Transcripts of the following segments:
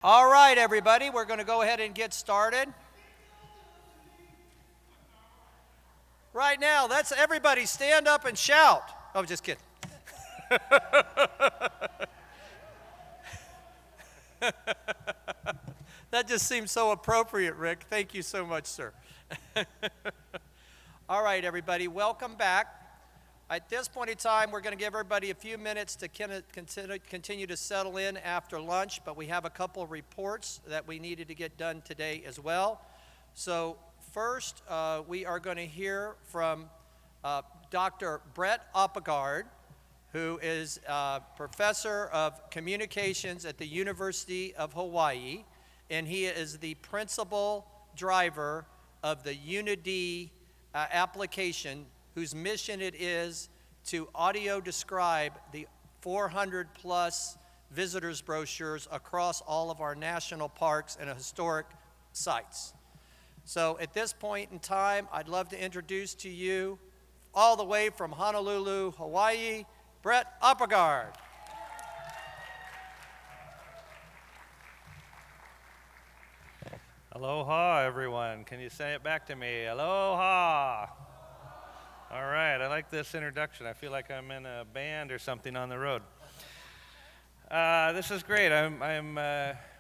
All right, everybody, we're going to go ahead and get started. Right now, let's everybody stand up and shout. Oh, just kidding. That just seems so appropriate, Rick. Thank you so much, sir. All right, everybody, welcome back. At this point in time, we're going to give everybody a few minutes to continue to settle in after lunch, but we have a couple of reports that we needed to get done today as well. So first, we are going to hear from Dr. Brett Oppegaard, who is a professor of communications at the University of Hawaii, and he is the principal driver of the UniD application, whose mission it is to audio describe the 400 plus visitors brochures across all of our national parks and historic sites. So at this point in time, I'd love to introduce to you, all the way from Honolulu, Hawaii, Brett Oppegaard. Aloha, everyone. Can you say it back to me? Aloha. All right, I like this introduction. I feel like I'm in a band or something on the road. This is great. I'm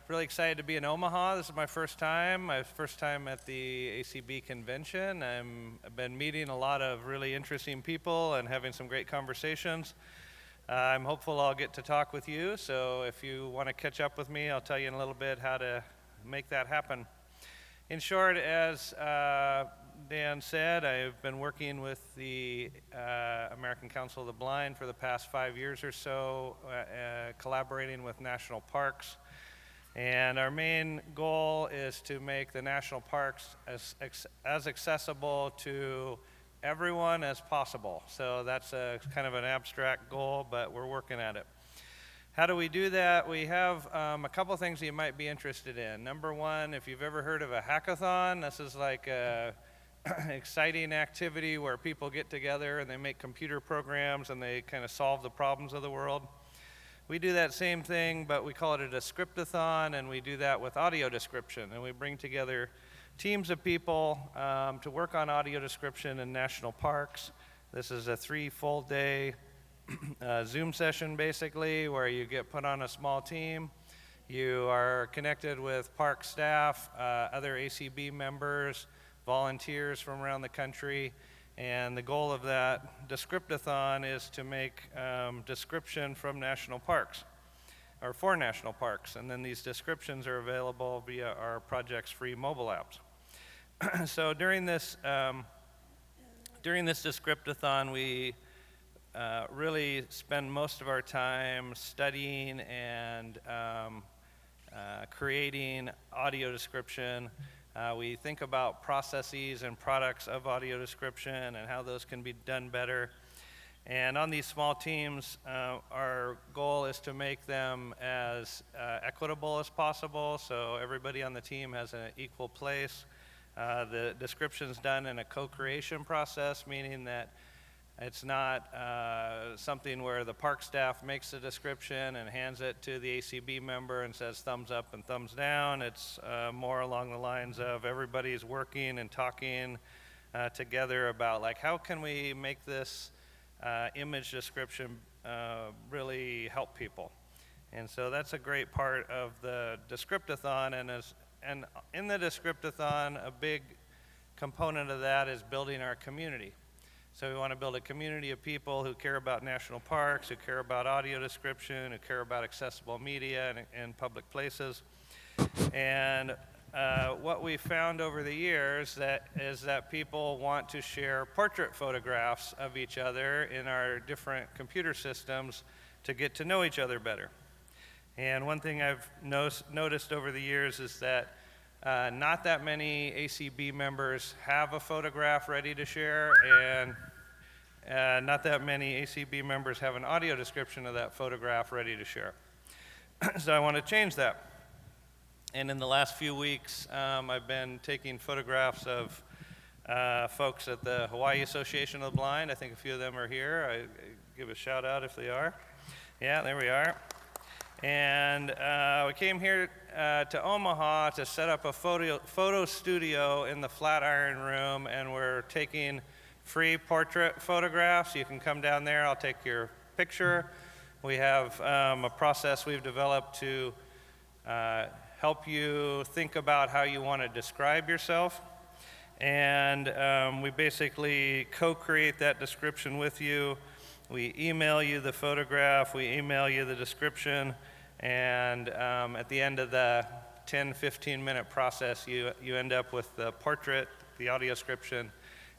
really excited to be in Omaha. This is my first time at the ACB convention. I've been meeting a lot of really interesting people and having some great conversations. I'm hopeful I'll get to talk with you, so if you want to catch up with me, I'll tell you in a little bit how to make that happen. In short, as Dan said, I've been working with the American Council of the Blind for the past 5 years or so, collaborating with national parks. And our main goal is to make the national parks as accessible to everyone as possible. So that's kind of an abstract goal, but we're working at it. How do we do that? We have a couple things that you might be interested in. Number one, if you've ever heard of a hackathon, this is like a exciting activity where people get together and they make computer programs and they kind of solve the problems of the world. We do that same thing, but we call it a descriptathon, and we do that with audio description. And we bring together teams of people to work on audio description in national parks. This is a 3 full day Zoom session, basically, where you get put on a small team. You are connected with park staff, other ACB members, volunteers from around the country, and the goal of that descriptathon is to make description from national parks, or for national parks, and then these descriptions are available via our project's free mobile apps. So during this descriptathon, we really spend most of our time studying and creating audio description. We think about processes and products of audio description and how those can be done better. And on these small teams, our goal is to make them as equitable as possible, so everybody on the team has an equal place. The description's done in a co-creation process, meaning that it's not something where the park staff makes the description and hands it to the ACB member and says thumbs up and thumbs down. It's more along the lines of everybody's working and talking together about, like, how can we make this image description really help people. And so that's a great part of the descriptathon. And in the descriptathon, a big component of that is building our community. So we want to build a community of people who care about national parks, who care about audio description, who care about accessible media and public places. And what we found over the years is that people want to share portrait photographs of each other in our different computer systems to get to know each other better. And one thing I've noticed over the years is that not that many ACB members have a photograph ready to share, and not that many ACB members have an audio description of that photograph ready to share. So I want to change that. And in the last few weeks, I've been taking photographs of folks at the Hawaii Association of the Blind. I think a few of them are here. I give a shout out if they are. Yeah, there we are. And we came here to Omaha to set up a photo studio in the Flatiron Room, and we're taking free portrait photographs. You can come down there, I'll take your picture. We have a process we've developed to help you think about how you want to describe yourself. And we basically co-create that description with you. We email you the photograph, we email you the description, and at the end of the 10-15 minute process, you end up with the portrait, the audio description,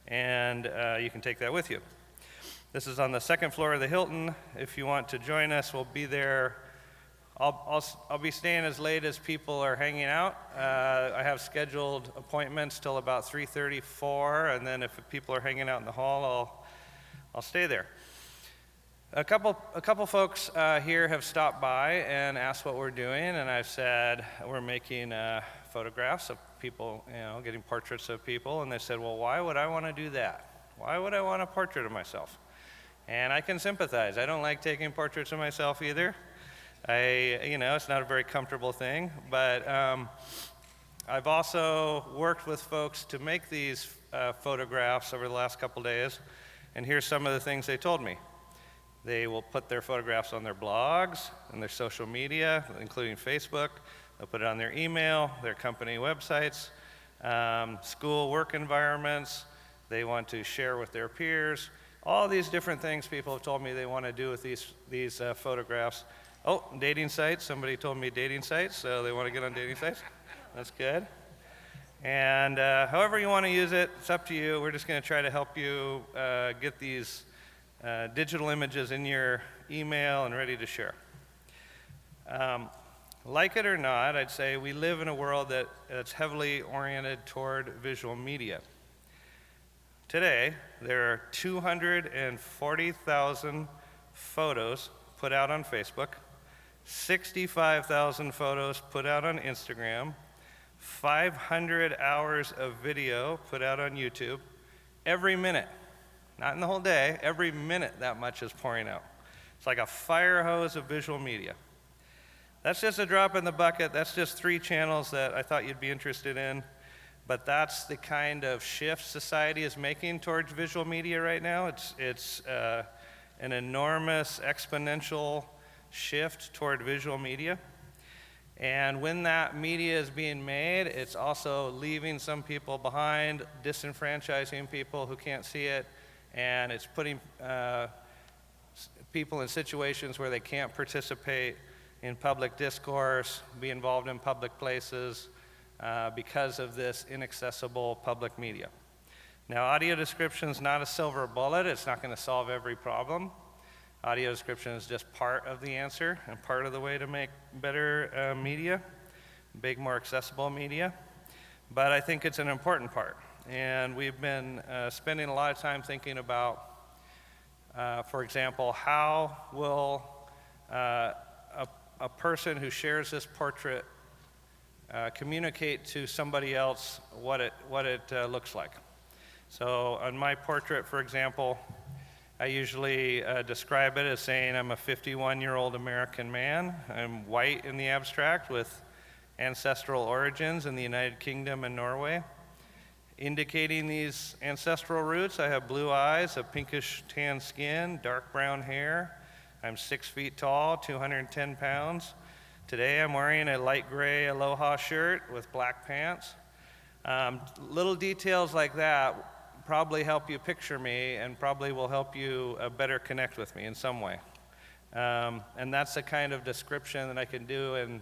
and you can take that with you. This is on the second floor of the Hilton. If you want to join us, we'll be there. I'll be staying as late as people are hanging out. I have scheduled appointments till about 3:30, 4, and then if people are hanging out in the hall, I'll stay there. A couple folks here have stopped by and asked what we're doing, and I've said we're making photographs of people, getting portraits of people, and they said, well, why would I want to do that? Why would I want a portrait of myself? And I can sympathize. I don't like taking portraits of myself either. It's not a very comfortable thing, but I've also worked with folks to make these photographs over the last couple days, and here's some of the things they told me. They will put their photographs on their blogs and their social media, including Facebook. They'll put it on their email, their company websites, school work environments. They want to share with their peers. All these different things people have told me they want to do with these photographs. Oh, dating sites. Somebody told me dating sites, so they want to get on dating sites. That's good. And however you want to use it, it's up to you. We're just going to try to help you get these digital images in your email and ready to share. Like it or not, I'd say we live in a world that's heavily oriented toward visual media. Today, there are 240,000 photos put out on Facebook, 65,000 photos put out on Instagram, 500 hours of video put out on YouTube every minute. Not in the whole day, every minute that much is pouring out. It's like a fire hose of visual media. That's just a drop in the bucket. That's just 3 channels that I thought you'd be interested in. But that's the kind of shift society is making towards visual media right now. It's an enormous exponential shift toward visual media. And when that media is being made, it's also leaving some people behind, disenfranchising people who can't see it, and it's putting people in situations where they can't participate in public discourse, be involved in public places because of this inaccessible public media. Now, audio description is not a silver bullet. It's not going to solve every problem. Audio description is just part of the answer and part of the way to make better media, more accessible media. But I think it's an important part. And we've been spending a lot of time thinking about, for example, how will a person who shares this portrait communicate to somebody else what it looks like. So on my portrait, for example, I usually describe it as saying I'm a 51-year-old American man. I'm white in the abstract with ancestral origins in the United Kingdom and Norway. Indicating these ancestral roots, I have blue eyes, a pinkish tan skin, dark brown hair. I'm 6 feet tall, 210 pounds. Today I'm wearing a light gray Aloha shirt with black pants. Little details like that probably help you picture me and probably will help you better connect with me in some way. And that's the kind of description that I can do in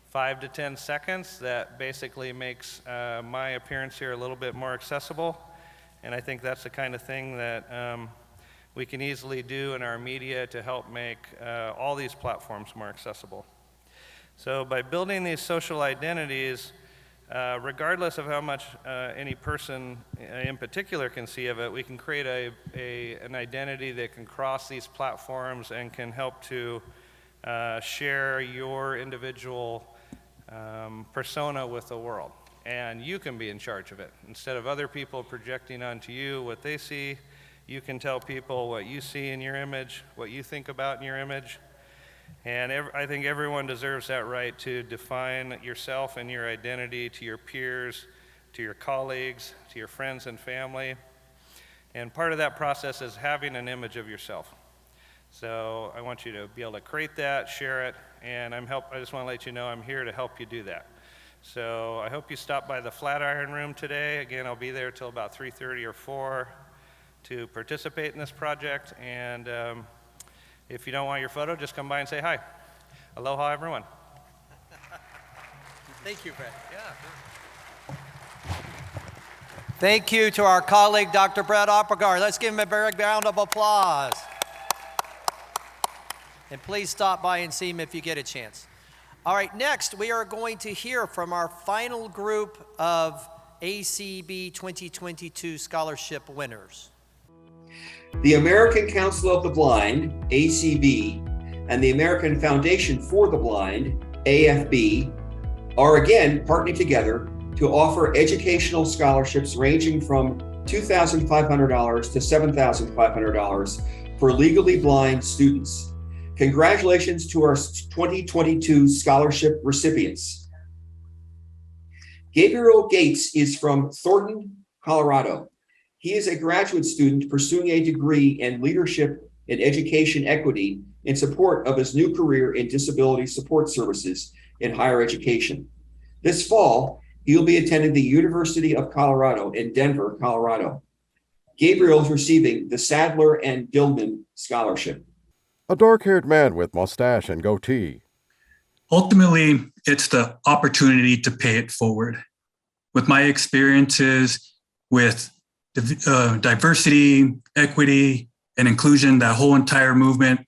5 to 10 seconds that basically makes my appearance here a little bit more accessible. And I think that's the kind of thing that we can easily do in our media to help make all these platforms more accessible. So by building these social identities, regardless of how much any person in particular can see of it, we can create an identity that can cross these platforms and can help to share your individual persona with the world. And you can be in charge of it. Instead of other people projecting onto you what they see, you can tell people what you see in your image, what you think about in your image. And I think everyone deserves that right to define yourself and your identity to your peers, to your colleagues, to your friends and family. And part of that process is having an image of yourself. So I want you to be able to create that, share it, and I just want to let you know I'm here to help you do that. So I hope you stop by the Flatiron Room today. Again, I'll be there till about 3:30 or 4 to participate in this project. And if you don't want your photo, just come by and say hi. Aloha, everyone. Thank you, Brett. Yeah. Thank you to our colleague, Dr. Brett Oppegaard. Let's give him a big round of applause. And please stop by and see him if you get a chance. All right, next we are going to hear from our final group of ACB 2022 scholarship winners. The American Council of the Blind, ACB, and the American Foundation for the Blind, AFB, are again partnering together to offer educational scholarships ranging from $2,500 to $7,500 for legally blind students. Congratulations to our 2022 scholarship recipients. Gabriel Gates is from Thornton, Colorado. He is a graduate student pursuing a degree in leadership and education equity in support of his new career in disability support services in higher education. This fall, he will be attending the University of Colorado in Denver, Colorado. Gabriel is receiving the Sadler and Dillman Scholarship. A dark-haired man with mustache and goatee. Ultimately, it's the opportunity to pay it forward. With my experiences with diversity, equity, and inclusion, that whole entire movement,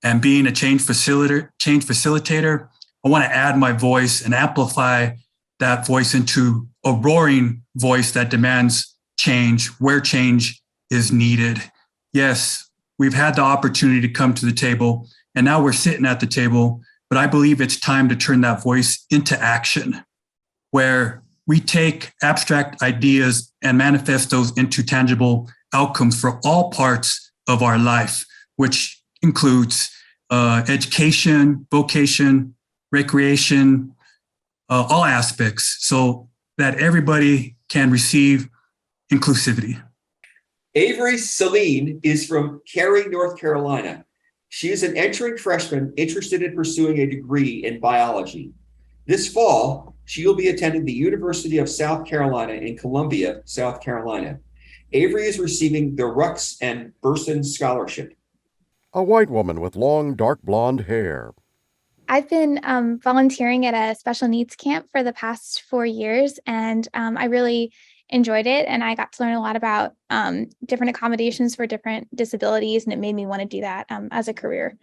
and being a change facilitator, I want to add my voice and amplify that voice into a roaring voice that demands change where change is needed. Yes, we've had the opportunity to come to the table, and now we're sitting at the table, but I believe it's time to turn that voice into action, where we take abstract ideas and manifest those into tangible outcomes for all parts of our life, which includes education, vocation, recreation, all aspects, so that everybody can receive inclusivity. Avery Celine is from Cary, North Carolina. She is an entering freshman interested in pursuing a degree in biology. This fall, she will be attending the University of South Carolina in Columbia, South Carolina. Avery is receiving the Rux and Burson Scholarship. A white woman with long, dark blonde hair. I've been volunteering at a special needs camp for the past 4 years, and I really enjoyed it. And I got to learn a lot about different accommodations for different disabilities, and it made me want to do that as a career.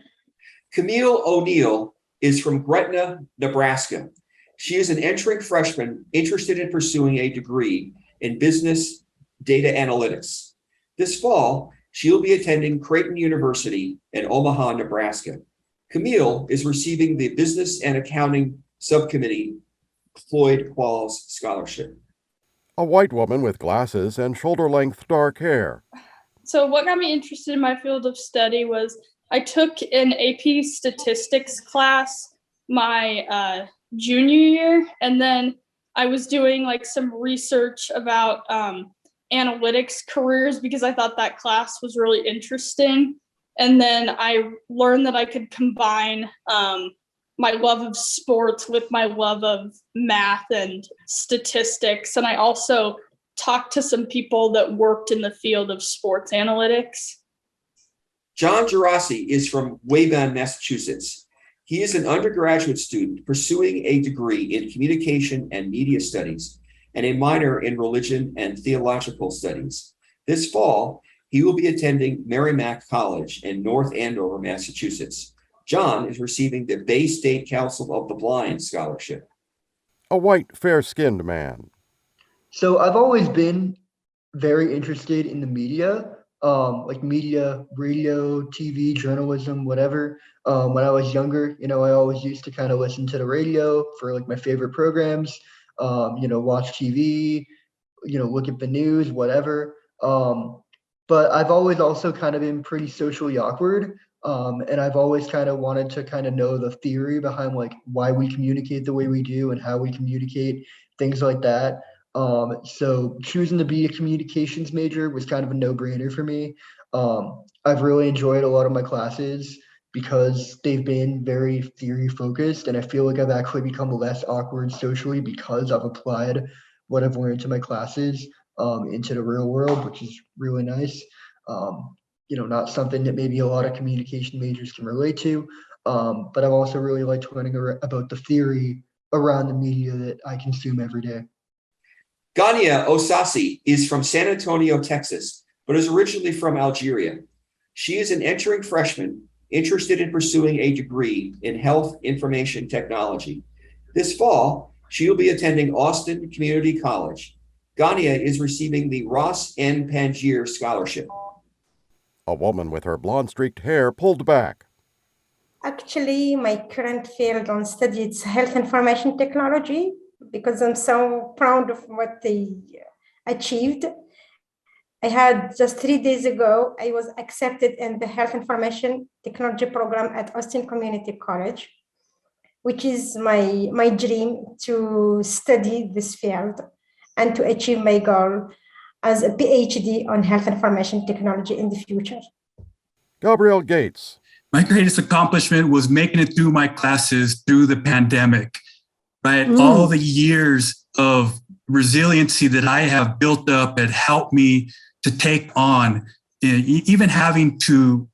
Camille O'Neill is from Gretna, Nebraska. She is an entering freshman interested in pursuing a degree in business data analytics. This fall, she will be attending Creighton University in Omaha, Nebraska. Camille is receiving the Business and Accounting Subcommittee Floyd Qualls Scholarship. A white woman with glasses and shoulder-length dark hair. So what got me interested in my field of study was I took an AP statistics class my junior year, and then I was doing like some research about analytics careers because I thought that class was really interesting. And then I learned that I could combine my love of sports with my love of math and statistics. And I also talked to some people that worked in the field of sports analytics. John Gerasi is from Wayman, Massachusetts. He is an undergraduate student pursuing a degree in communication and media studies and a minor in religion and theological studies. This fall, he will be attending Merrimack College in North Andover, Massachusetts. John is receiving the Bay State Council of the Blind Scholarship. A white, fair-skinned man. So I've always been very interested in the media, like media, radio, TV, journalism, whatever. When I was younger, I always used to kind of listen to the radio for like my favorite programs, watch TV, look at the news, whatever. But I've always also kind of been pretty socially awkward. And I've always kind of wanted to kind of know the theory behind like why we communicate the way we do and how we communicate, things like that. So choosing to be a communications major was kind of a no-brainer for me. I've really enjoyed a lot of my classes because they've been very theory focused, and I feel like I've actually become less awkward socially because I've applied what I've learned to my classes into the real world, which is really nice. Not something that maybe a lot of communication majors can relate to, but I've also really liked learning about the theory around the media that I consume every day. Gania Osasi is from San Antonio, Texas, but is originally from Algeria. She is an entering freshman interested in pursuing a degree in health information technology. This fall, she will be attending Austin Community College. Gania is receiving the Ross N. Pangier Scholarship. A woman with her blonde-streaked hair pulled back. Actually, my current field on study is health information technology because I'm so proud of what they achieved. I had just 3 days ago, I was accepted in the health information technology program at Austin Community College, which is my dream to study this field and to achieve my goal as a PhD on health information technology in the future. Gabrielle Gates. My greatest accomplishment was making it through my classes through the pandemic, right? All the years of resiliency that I have built up had helped me to take on, even having to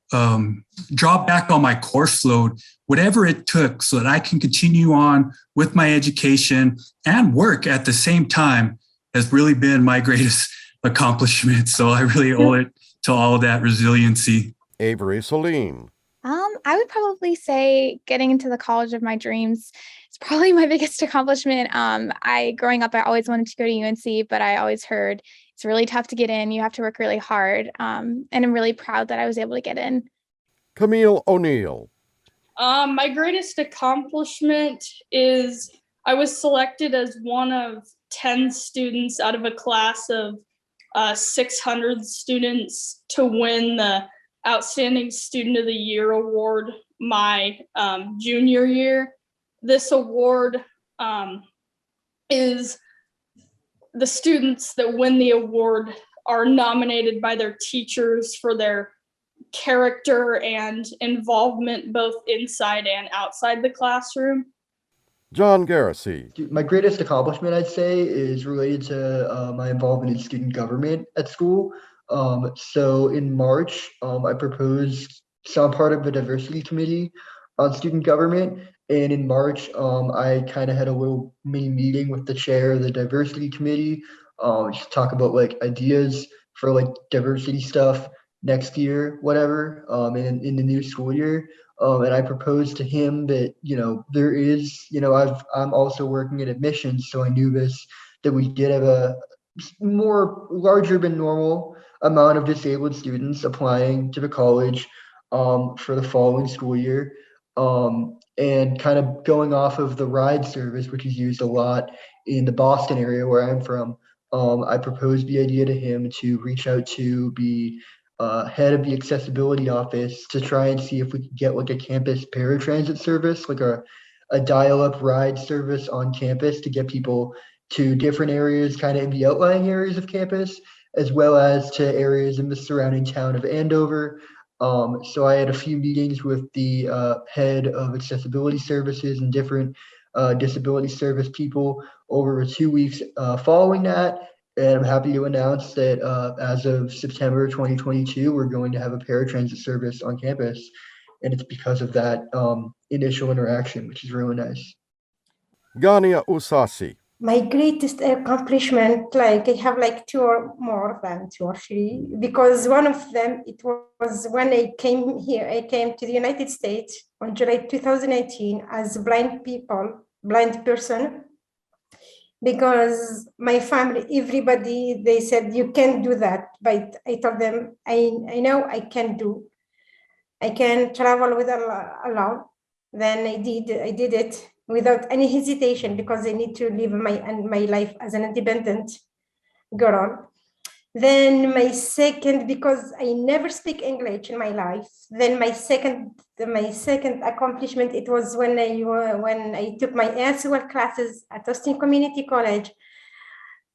draw back on my course load, whatever it took so that I can continue on with my education and work at the same time has really been my greatest accomplishment. So I really owe it to all of that resiliency. Avery Celine. I would probably say getting into the college of my dreams is probably my biggest accomplishment. Growing up, I always wanted to go to UNC, but I always heard it's really tough to get in. You have to work really hard. And I'm really proud that I was able to get in. Camille O'Neill. My greatest accomplishment is I was selected as one of 10 students out of a class of 600 students to win the Outstanding Student of the Year award my junior year. This award is the students that win the award are nominated by their teachers for their character and involvement both inside and outside the classroom. John Garrissey. My greatest accomplishment, I'd say, is related to my involvement in student government at school. So in March, I proposed some part of the diversity committee on student government. And in March, I kind of had a little mini meeting with the chair of the diversity committee, just talk about like ideas for like diversity stuff next year, whatever, in the new school year. And I proposed to him that, there is, I'm also working in admissions. So I knew that we did have a larger than normal amount of disabled students applying to the college for the following school year. And kind of going off of the ride service, which is used a lot in the Boston area where I'm from, I proposed the idea to him to reach out to the head of the accessibility office to try and see if we could get like a campus paratransit service, like a dial-up ride service on campus to get people to different areas, kind of in the outlying areas of campus, as well as to areas in the surrounding town of Andover. So I had a few meetings with the head of accessibility services and different disability service people over 2 weeks following that. And I'm happy to announce that as of September 2022, we're going to have a paratransit service on campus. And it's because of that initial interaction, which is really nice. Gania Usasi. My greatest accomplishment, like I have like two or more than 2 or 3, because one of them, it was when I came here, I came to the United States on July 2018 as a blind person, because my family, everybody, they said, you can't do that. But I told them, I know I can do. I can travel with alone. Then I did it without any hesitation because I need to live my life as an independent girl. Then my second, because I never speak English in my life. Then my second accomplishment, it was when I took my ASL classes at Austin Community College,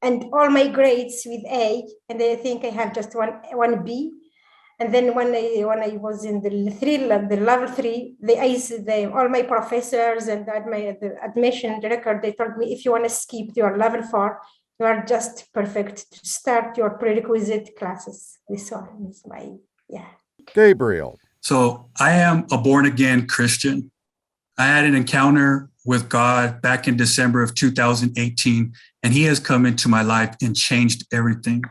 and all my grades with A, and I think I have just one B. And then when I was in the level 3, all my professors and the admission record, they told me, if you want to skip your level 4, you are just perfect to start your prerequisite classes. This one is my, Gabriel. So I am a born again Christian. I had an encounter with God back in December of 2018, and he has come into my life and changed everything.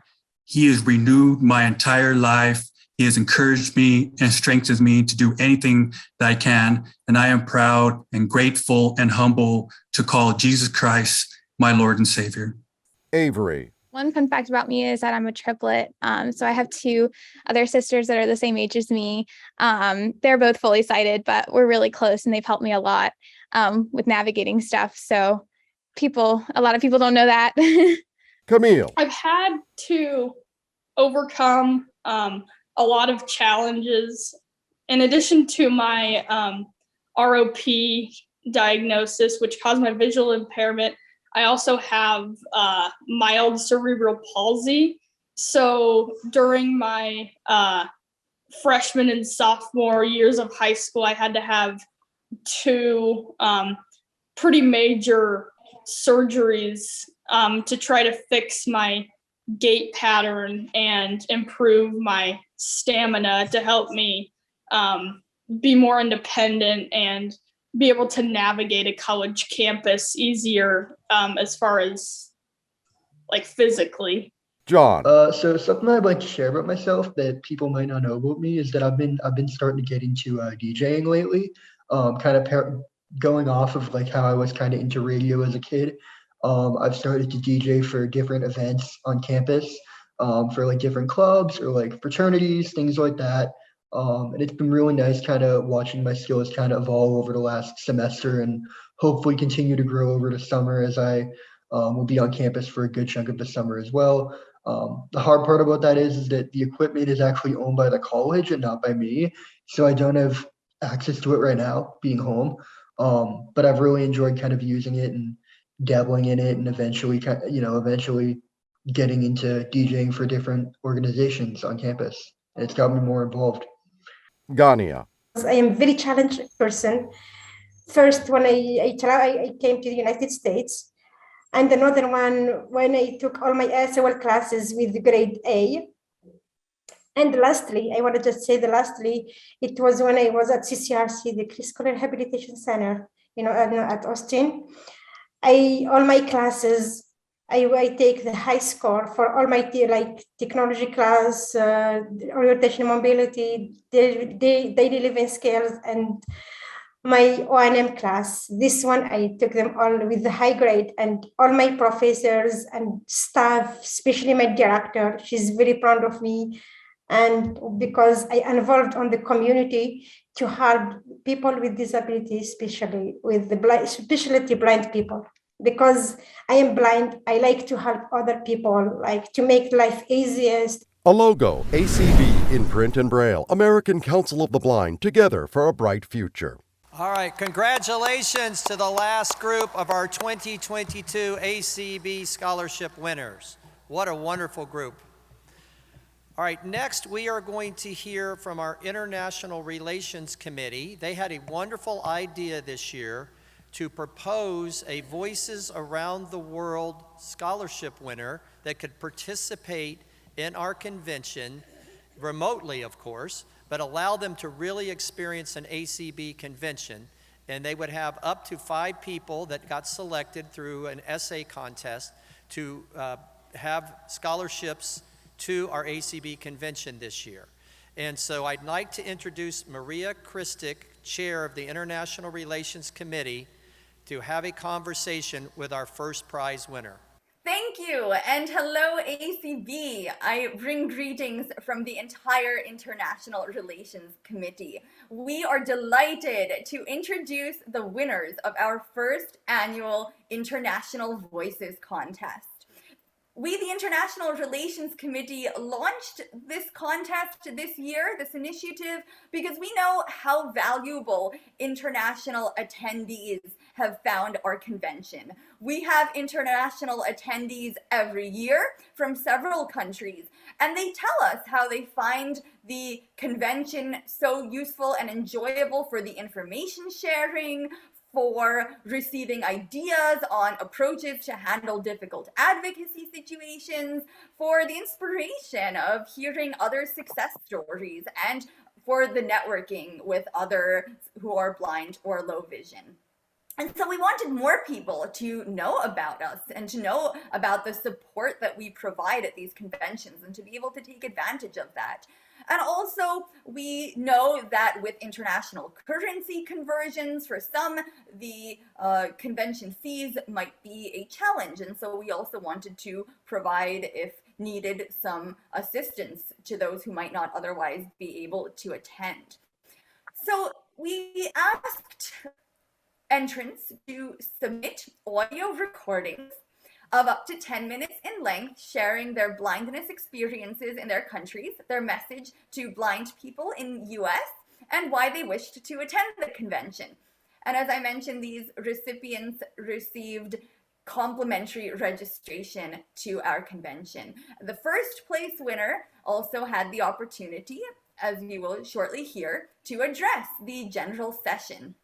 He has renewed my entire life. He has encouraged me and strengthens me to do anything that I can. And I am proud and grateful and humble to call Jesus Christ my Lord and Savior. Avery. One fun fact about me is that I'm a triplet. So I have 2 other sisters that are the same age as me. They're both fully sighted, but we're really close and they've helped me a lot with navigating stuff. So a lot of people don't know that. Camille. I've had to overcome a lot of challenges. In addition to my ROP diagnosis, which caused my visual impairment, I also have mild cerebral palsy. So during my freshman and sophomore years of high school, I had to have 2 pretty major surgeries to try to fix my gait pattern and improve my stamina to help me be more independent and be able to navigate a college campus easier as far as like physically. John. So something I'd like to share about myself that people might not know about me is that I've been starting to get into DJing lately. Going off of like how I was kind of into radio as a kid. I've started to DJ for different events on campus, for like different clubs or like fraternities, things like that. And it's been really nice kind of watching my skills kind of evolve over the last semester and hopefully continue to grow over the summer as I will be on campus for a good chunk of the summer as well. The hard part about that is that the equipment is actually owned by the college and not by me. So I don't have access to it right now being home. But I've really enjoyed kind of using it and dabbling in it and eventually getting into DJing for different organizations on campus. And it's got me more involved. Gania. I am a very challenged person. First, when I came to the United States, and another one when I took all my ASL classes with grade A. And lastly, I want to just say it was when I was at CCRC, the Critical Rehabilitation Center, at Austin. All my classes, I take the high score for all my technology class, orientation mobility, daily living skills, and my O&M class. This one, I took them all with the high grade, and all my professors and staff, especially my director, she's very proud of me. And because I involved on the community to help people with disabilities, especially with especially blind people. Because I am blind, I like to help other people, like to make life easiest. A logo, ACB in print and braille, American Council of the Blind, together for a bright future. All right, congratulations to the last group of our 2022 ACB scholarship winners. What a wonderful group. All right, next we are going to hear from our International Relations Committee. They had a wonderful idea this year to propose a Voices Around the World scholarship winner that could participate in our convention, remotely of course, but allow them to really experience an ACB convention. And they would have up to 5 people that got selected through an essay contest to have scholarships to our ACB convention this year. And so I'd like to introduce Maria Kristic, Chair of the International Relations Committee, to have a conversation with our first prize winner. Thank you, and hello ACB. I bring greetings from the entire International Relations Committee. We are delighted to introduce the winners of our first annual International Voices Contest. We, the International Relations Committee, launched this contest this year, this initiative, because we know how valuable international attendees have found our convention. We have international attendees every year from several countries, and they tell us how they find the convention so useful and enjoyable for the information sharing, for receiving ideas on approaches to handle difficult advocacy situations, for the inspiration of hearing other success stories, and for the networking with others who are blind or low vision. And so we wanted more people to know about us and to know about the support that we provide at these conventions and to be able to take advantage of that. And also, we know that with international currency conversions, for some, the convention fees might be a challenge. And so we also wanted to provide, if needed, some assistance to those who might not otherwise be able to attend. So we asked entrants to submit audio recordings of up to 10 minutes in length, sharing their blindness experiences in their countries, their message to blind people in US, and why they wished to attend the convention. And as I mentioned, these recipients received complimentary registration to our convention. The first place winner also had the opportunity, as you will shortly hear, to address the general session.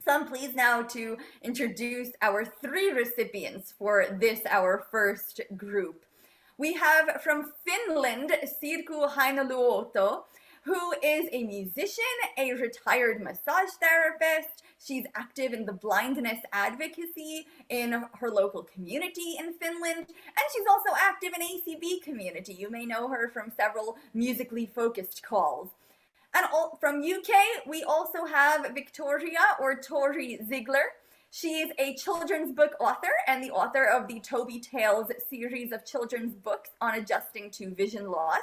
So I'm pleased now to introduce our 3 recipients for this, our first group. We have from Finland, Sirku Hainaluoto, who is a musician, a retired massage therapist. She's active in the blindness advocacy in her local community in Finland, and she's also active in ACB community. You may know her from several musically focused calls. And from UK, we also have Victoria, or Tori Ziegler. She's a children's book author and the author of the Toby Tales series of children's books on adjusting to vision loss.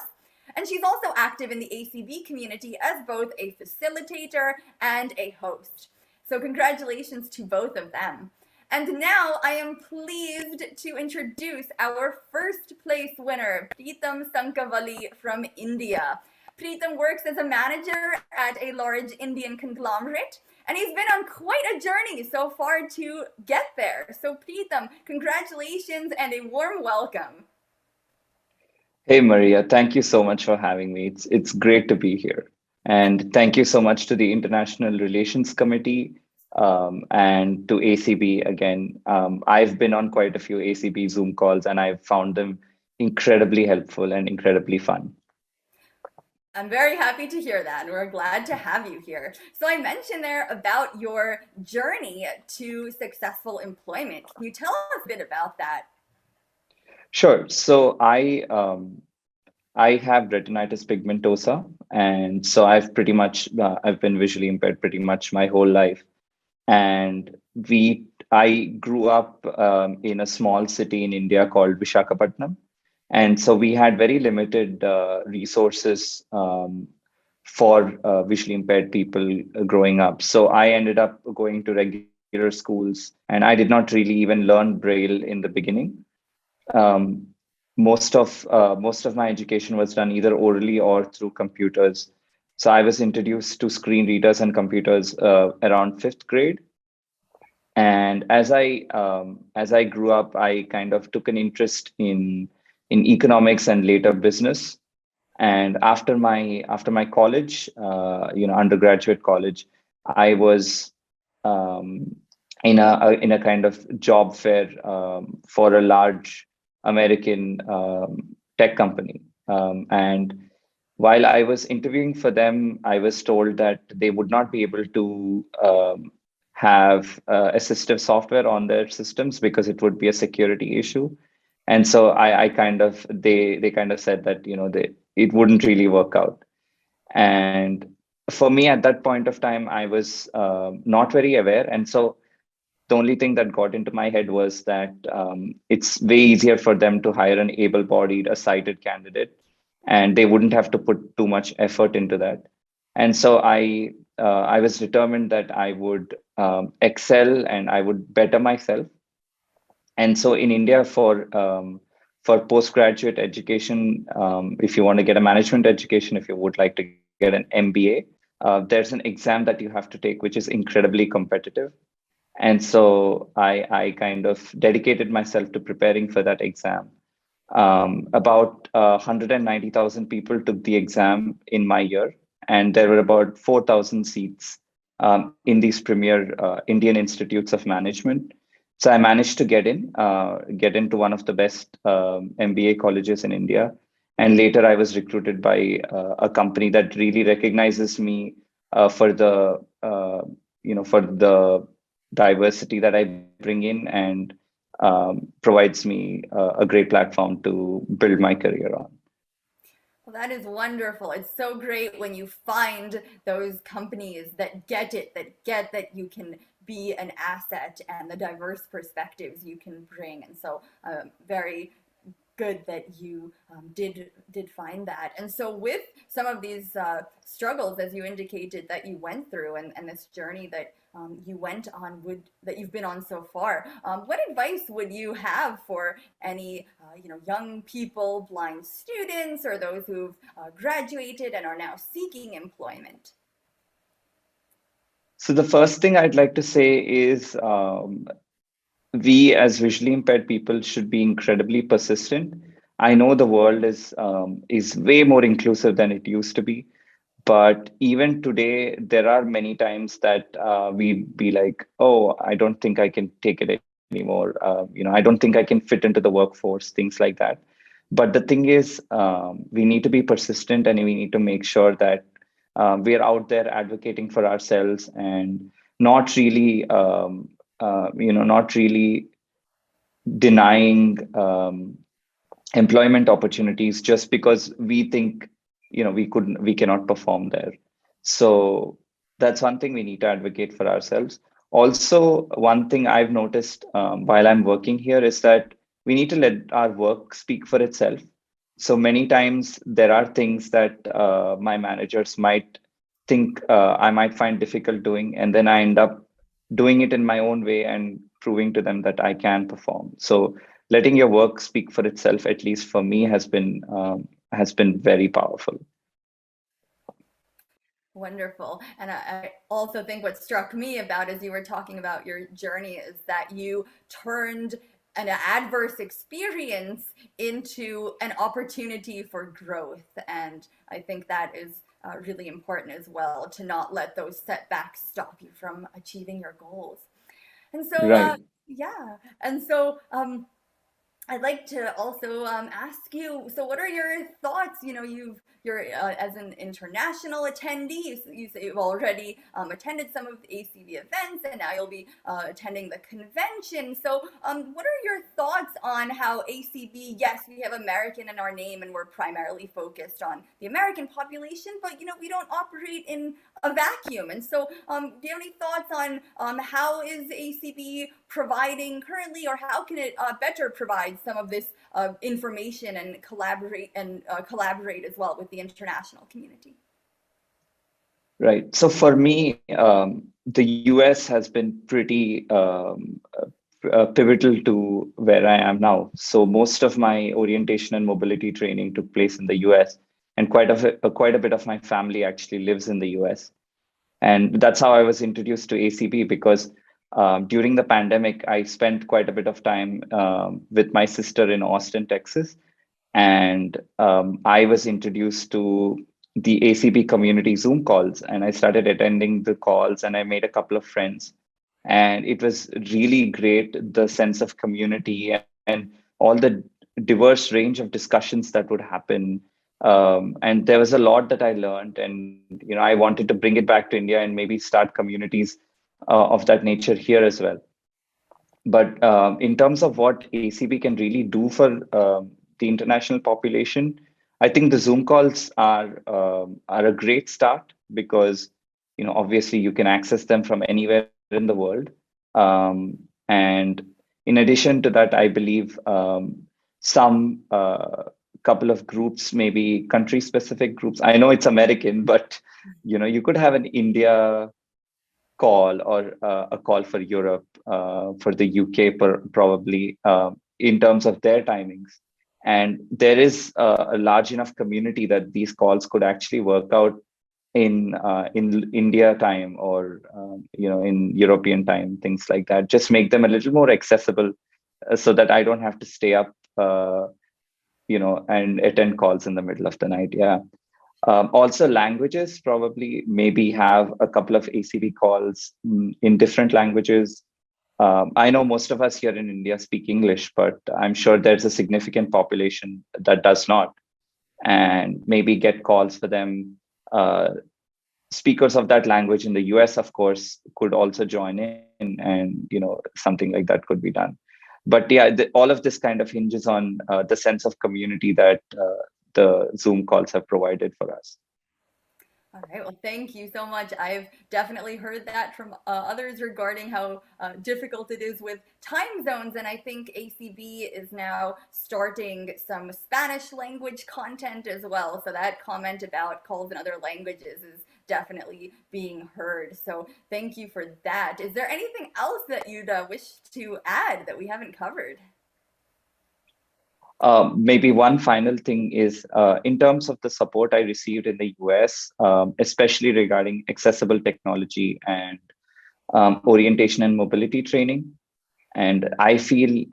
And she's also active in the ACB community as both a facilitator and a host. So congratulations to both of them. And now I am pleased to introduce our first place winner, Pritam Sankavalli from India. Pritam works as a manager at a large Indian conglomerate, and he's been on quite a journey so far to get there. So Pritam, congratulations and a warm welcome. Hey, Maria, thank you so much for having me. It's great to be here. And thank you so much to the International Relations Committee and to ACB again. I've been on quite a few ACB Zoom calls, and I've found them incredibly helpful and incredibly fun. I'm very happy to hear that. We're glad to have you here. So I mentioned there about your journey to successful employment. Can you tell us a bit about that? Sure. So I have retinitis pigmentosa, and so I've been visually impaired pretty much my whole life. And I grew up in a small city in India called Visakhapatnam. And so we had very limited resources for visually impaired people growing up. So I ended up going to regular schools, and I did not really even learn Braille in the beginning. Most of my education was done either orally or through computers. So I was introduced to screen readers and computers around 5th grade. And as I grew up, I kind of took an interest in economics and later business. And after my college, undergraduate college, I was in a kind of job fair for a large American tech company. And while I was interviewing for them, I was told that they would not be able to have assistive software on their systems because it would be a security issue. And so they kind of said that, it wouldn't really work out. And for me at that point of time, I was not very aware. And so the only thing that got into my head was that it's way easier for them to hire an able-bodied, a sighted candidate, and they wouldn't have to put too much effort into that. And so I was determined that I would excel and I would better myself. And so in India, for for postgraduate education, if you want to get a management education, if you would like to get an MBA, there's an exam that you have to take, which is incredibly competitive. And so I kind of dedicated myself to preparing for that exam. About 190,000 people took the exam in my year, and there were about 4,000 seats in these premier Indian institutes of management. So I managed to get into one of the best MBA colleges in India. And later I was recruited by a company that really recognizes me for the for the diversity that I bring in, and provides me a great platform to build my career on. Well, that is wonderful. It's so great when you find those companies that get it, that get that you can be an asset and the diverse perspectives you can bring. And so very good that you did find that. And so with some of these struggles, as you indicated, that you went through, and this journey that you went on, that you've been on so far, what advice would you have for any young people, blind students, or those who've graduated and are now seeking employment? So the first thing I'd like to say is we as visually impaired people should be incredibly persistent. I know the world is way more inclusive than it used to be, but even today there are many times that we be like, oh, I don't think I can take it anymore. I don't think I can fit into the workforce, things like that. But the thing is, we need to be persistent, and we need to make sure that we are out there advocating for ourselves, and not really not really denying employment opportunities just because we think we cannot perform there. So that's one thing we need to advocate for ourselves. Also, one thing I've noticed while I'm working here is that we need to let our work speak for itself. So many times there are things that my managers might think I might find difficult doing, and then I end up doing it in my own way and proving to them that I can perform. So letting your work speak for itself, at least for me, has been very powerful. Wonderful. And I also think what struck me about, as you were talking about your journey, is that you turned an adverse experience into an opportunity for growth. And I think that is really important as well, to not let those setbacks stop you from achieving your goals. And so, Right. yeah. And so, I'd like to also ask you, so what are your thoughts? You're as an international attendee, you say you've already attended some of the ACB events, and now you'll be attending the convention. So what are your thoughts on how ACB, yes, we have American in our name and we're primarily focused on the American population, but we don't operate in a vacuum. And so do you have any thoughts on how is ACB providing currently, or how can it better provide some of this information and collaborate as well with the international community? Right. So for me, the US has been pretty pivotal to where I am now. So most of my orientation and mobility training took place in the US, and quite a bit of my family actually lives in the US. And that's how I was introduced to ACB, because during the pandemic, I spent quite a bit of time with my sister in Austin, Texas. And I was introduced to the ACB community Zoom calls, and I started attending the calls, and I made a couple of friends. And it was really great, the sense of community and all the diverse range of discussions that would happen. And there was a lot that I learned, and I wanted to bring it back to India and maybe start communities of that nature here as well. But in terms of what ACB can really do for the international population, I think the Zoom calls are a great start, because obviously you can access them from anywhere in the world. And in addition to that, I believe some couple of groups, maybe country-specific groups. I know it's American, but you could have an India call, or a call for Europe, for the UK probably, in terms of their timings. And there is a large enough community that these calls could actually work out in India time, or in European time, things like that. Just make them a little more accessible, so that I don't have to stay up, and attend calls in the middle of the night. Yeah. Also, languages, probably maybe have a couple of ACB calls in different languages. I know most of us here in India speak English, but I'm sure there's a significant population that does not, and maybe get calls for them. Speakers of that language in the US, of course, could also join in, and something like that could be done. But yeah, all of this kind of hinges on the sense of community that the Zoom calls have provided for us. All right, well, thank you so much. I've definitely heard that from others regarding how difficult it is with time zones. And I think ACB is now starting some Spanish language content as well. So that comment about calls in other languages is definitely being heard. So thank you for that. Is there anything else that you'd wish to add that we haven't covered? Maybe one final thing is, in terms of the support I received in the US, especially regarding accessible technology and orientation and mobility training. And I feel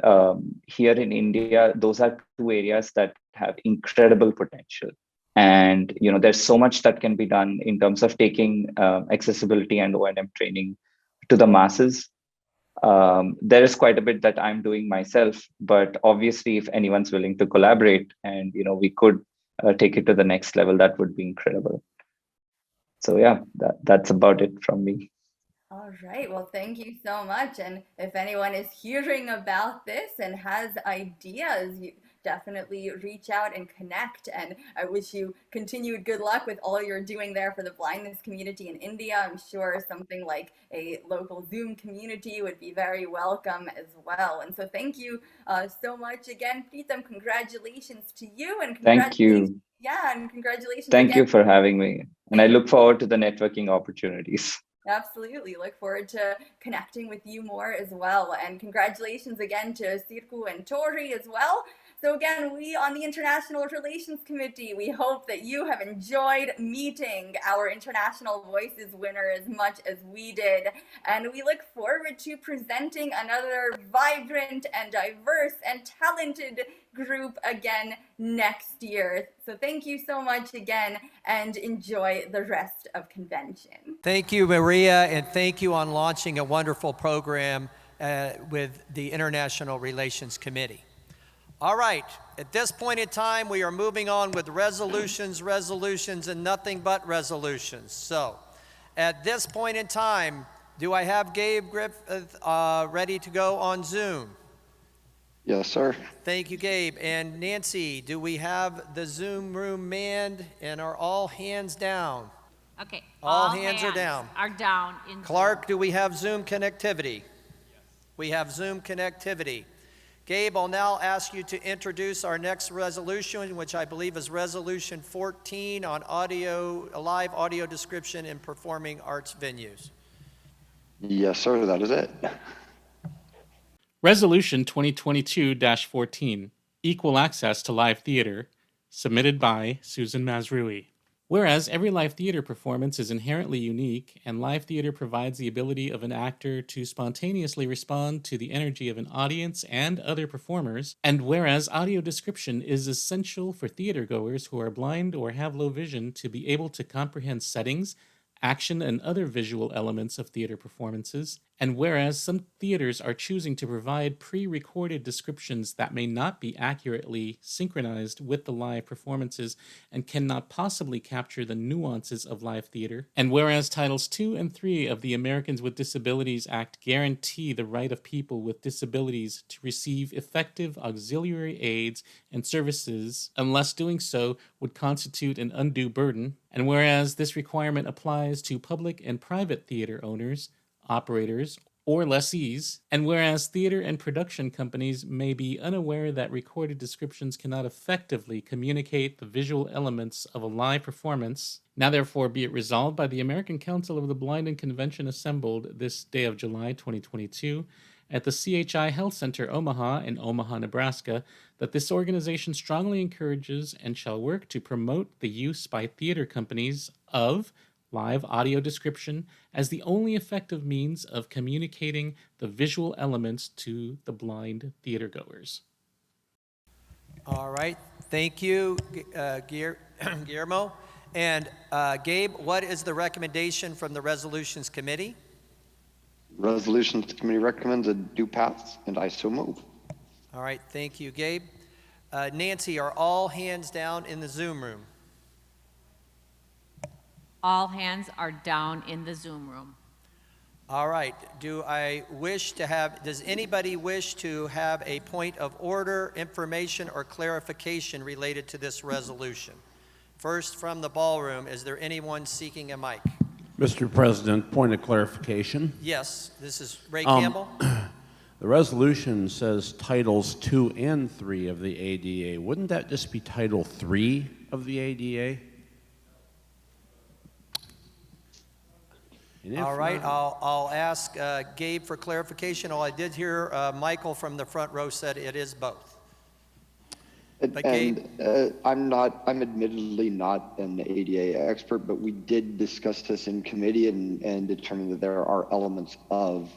here in India, those are two areas that have incredible potential. And there's so much that can be done in terms of taking accessibility and O&M training to the masses. There is quite a bit that I'm doing myself, but obviously if anyone's willing to collaborate and we could take it to the next level, that would be incredible. So yeah, that's about it from me. All right, well, thank you so much. And if anyone is hearing about this and has ideas, you definitely reach out and connect. And I wish you continued good luck with all you're doing there for the blindness community in India. I'm sure something like a local Zoom community would be very welcome as well. And so thank you so much again, Preetam. Congratulations to you, and thank you. Yeah, and congratulations. Thank again. you for having me. And I look forward to the networking opportunities. Absolutely. Look forward to connecting with you more as well. And congratulations again to Sirku and Tori as well. So again, we on the International Relations Committee, we hope that you have enjoyed meeting our International Voices winner as much as we did. And we look forward to presenting another vibrant and diverse and talented group again next year. So thank you so much again, and enjoy the rest of convention. Thank you, Maria, and thank you on launching a wonderful program with the International Relations Committee. All right, at this point in time, we are moving on with resolutions, and nothing but resolutions. So at this point in time, do I have Gabe Griffith ready to go on Zoom? Yes, sir. Thank you, Gabe. And Nancy, do we have the Zoom room manned, and are all hands down? Okay. All hands are down. Are down. In Clark, do we have Zoom connectivity? Yes. We have Zoom connectivity. Gabe, I'll now ask you to introduce our next resolution, which I believe is Resolution 14 on live audio description in performing arts venues. Yes, sir, that is it. Resolution 2022-14, Equal Access to Live Theater, submitted by Susan Mazrui. Whereas every live theater performance is inherently unique, and live theater provides the ability of an actor to spontaneously respond to the energy of an audience and other performers, and whereas audio description is essential for theatergoers who are blind or have low vision to be able to comprehend settings, action, and other visual elements of theater performances, and whereas some theaters are choosing to provide pre-recorded descriptions that may not be accurately synchronized with the live performances and cannot possibly capture the nuances of live theater, and whereas Titles 2 and 3 of the Americans with Disabilities Act guarantee the right of people with disabilities to receive effective auxiliary aids and services, unless doing so would constitute an undue burden, and whereas this requirement applies to public and private theater owners, operators, or lessees, and whereas theater and production companies may be unaware that recorded descriptions cannot effectively communicate the visual elements of a live performance, now therefore be it resolved by the American Council of the Blind and Convention assembled this day of July 2022, at the CHI Health Center Omaha in Omaha, Nebraska, that this organization strongly encourages and shall work to promote the use by theater companies of live audio description as the only effective means of communicating the visual elements to the blind theatergoers. All right, thank you, Guillermo. And Gabe, what is the recommendation from the Resolutions Committee? Resolutions Committee recommends a due pass, and I so move. All right, thank you, Gabe. Nancy, are all hands down in the Zoom room? All hands are down in the Zoom room. All right, does anybody wish to have a point of order, information, or clarification related to this resolution? First, from the ballroom, is there anyone seeking a mic? Mr. President, point of clarification. Yes, this is Ray Campbell. The resolution says Titles 2 and 3 of the ADA. Wouldn't that just be Title 3 of the ADA? All right, I'll ask Gabe for clarification. All I did hear, Michael from the front row said it is both. But Gabe, I'm admittedly not an ADA expert, but we did discuss this in committee and determined that there are elements of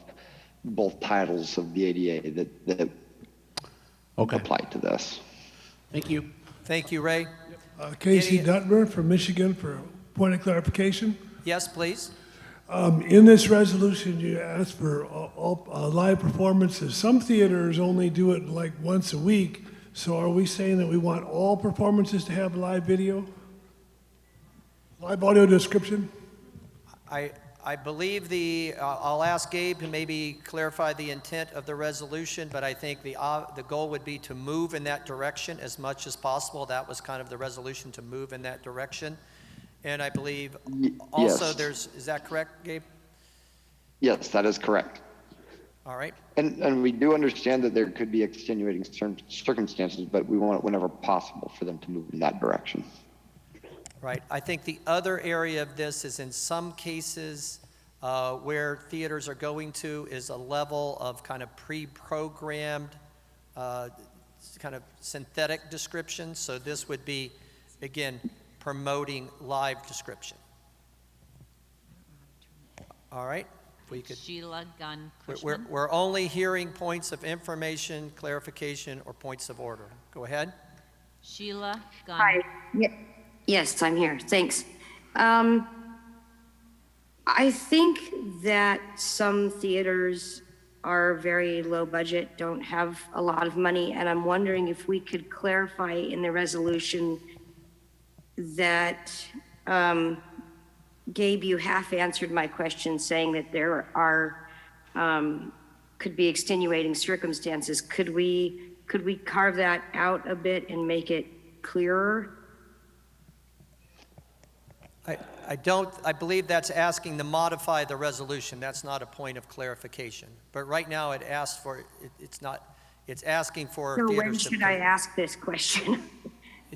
both titles of the ADA that apply to this. Thank you. Thank you, Ray. Casey Duttmer from Michigan for a point of clarification. Yes, please. In this resolution, you asked for all live performances. Some theaters only do it like once a week. So are we saying that we want all performances to have live video? Live audio description? I believe I'll ask Gabe to maybe clarify the intent of the resolution, but I think the goal would be to move in that direction as much as possible. That was kind of the resolution, to move in that direction. And I believe also yes. is that correct, Gabe? Yes, that is correct. All right. And we do understand that there could be extenuating circumstances, but we want it whenever possible for them to move in that direction. Right. I think the other area of this is in some cases where theaters are going to is a level of kind of pre-programmed kind of synthetic description. So this would be, again, promoting live description. All right. If we could. Sheila Gunn. We're only hearing points of information, clarification, or points of order. Go ahead. Sheila Gunn. Hi. Yes, I'm here. Thanks. I think that some theaters are very low budget, don't have a lot of money, and I'm wondering if we could clarify in the resolution that Gabe, you half answered my question saying that there are could be extenuating circumstances. Could we carve that out a bit and make it clearer? I believe that's asking to modify the resolution. That's not a point of clarification. But right now it asks for, it's asking for So theaters when should I ask this question?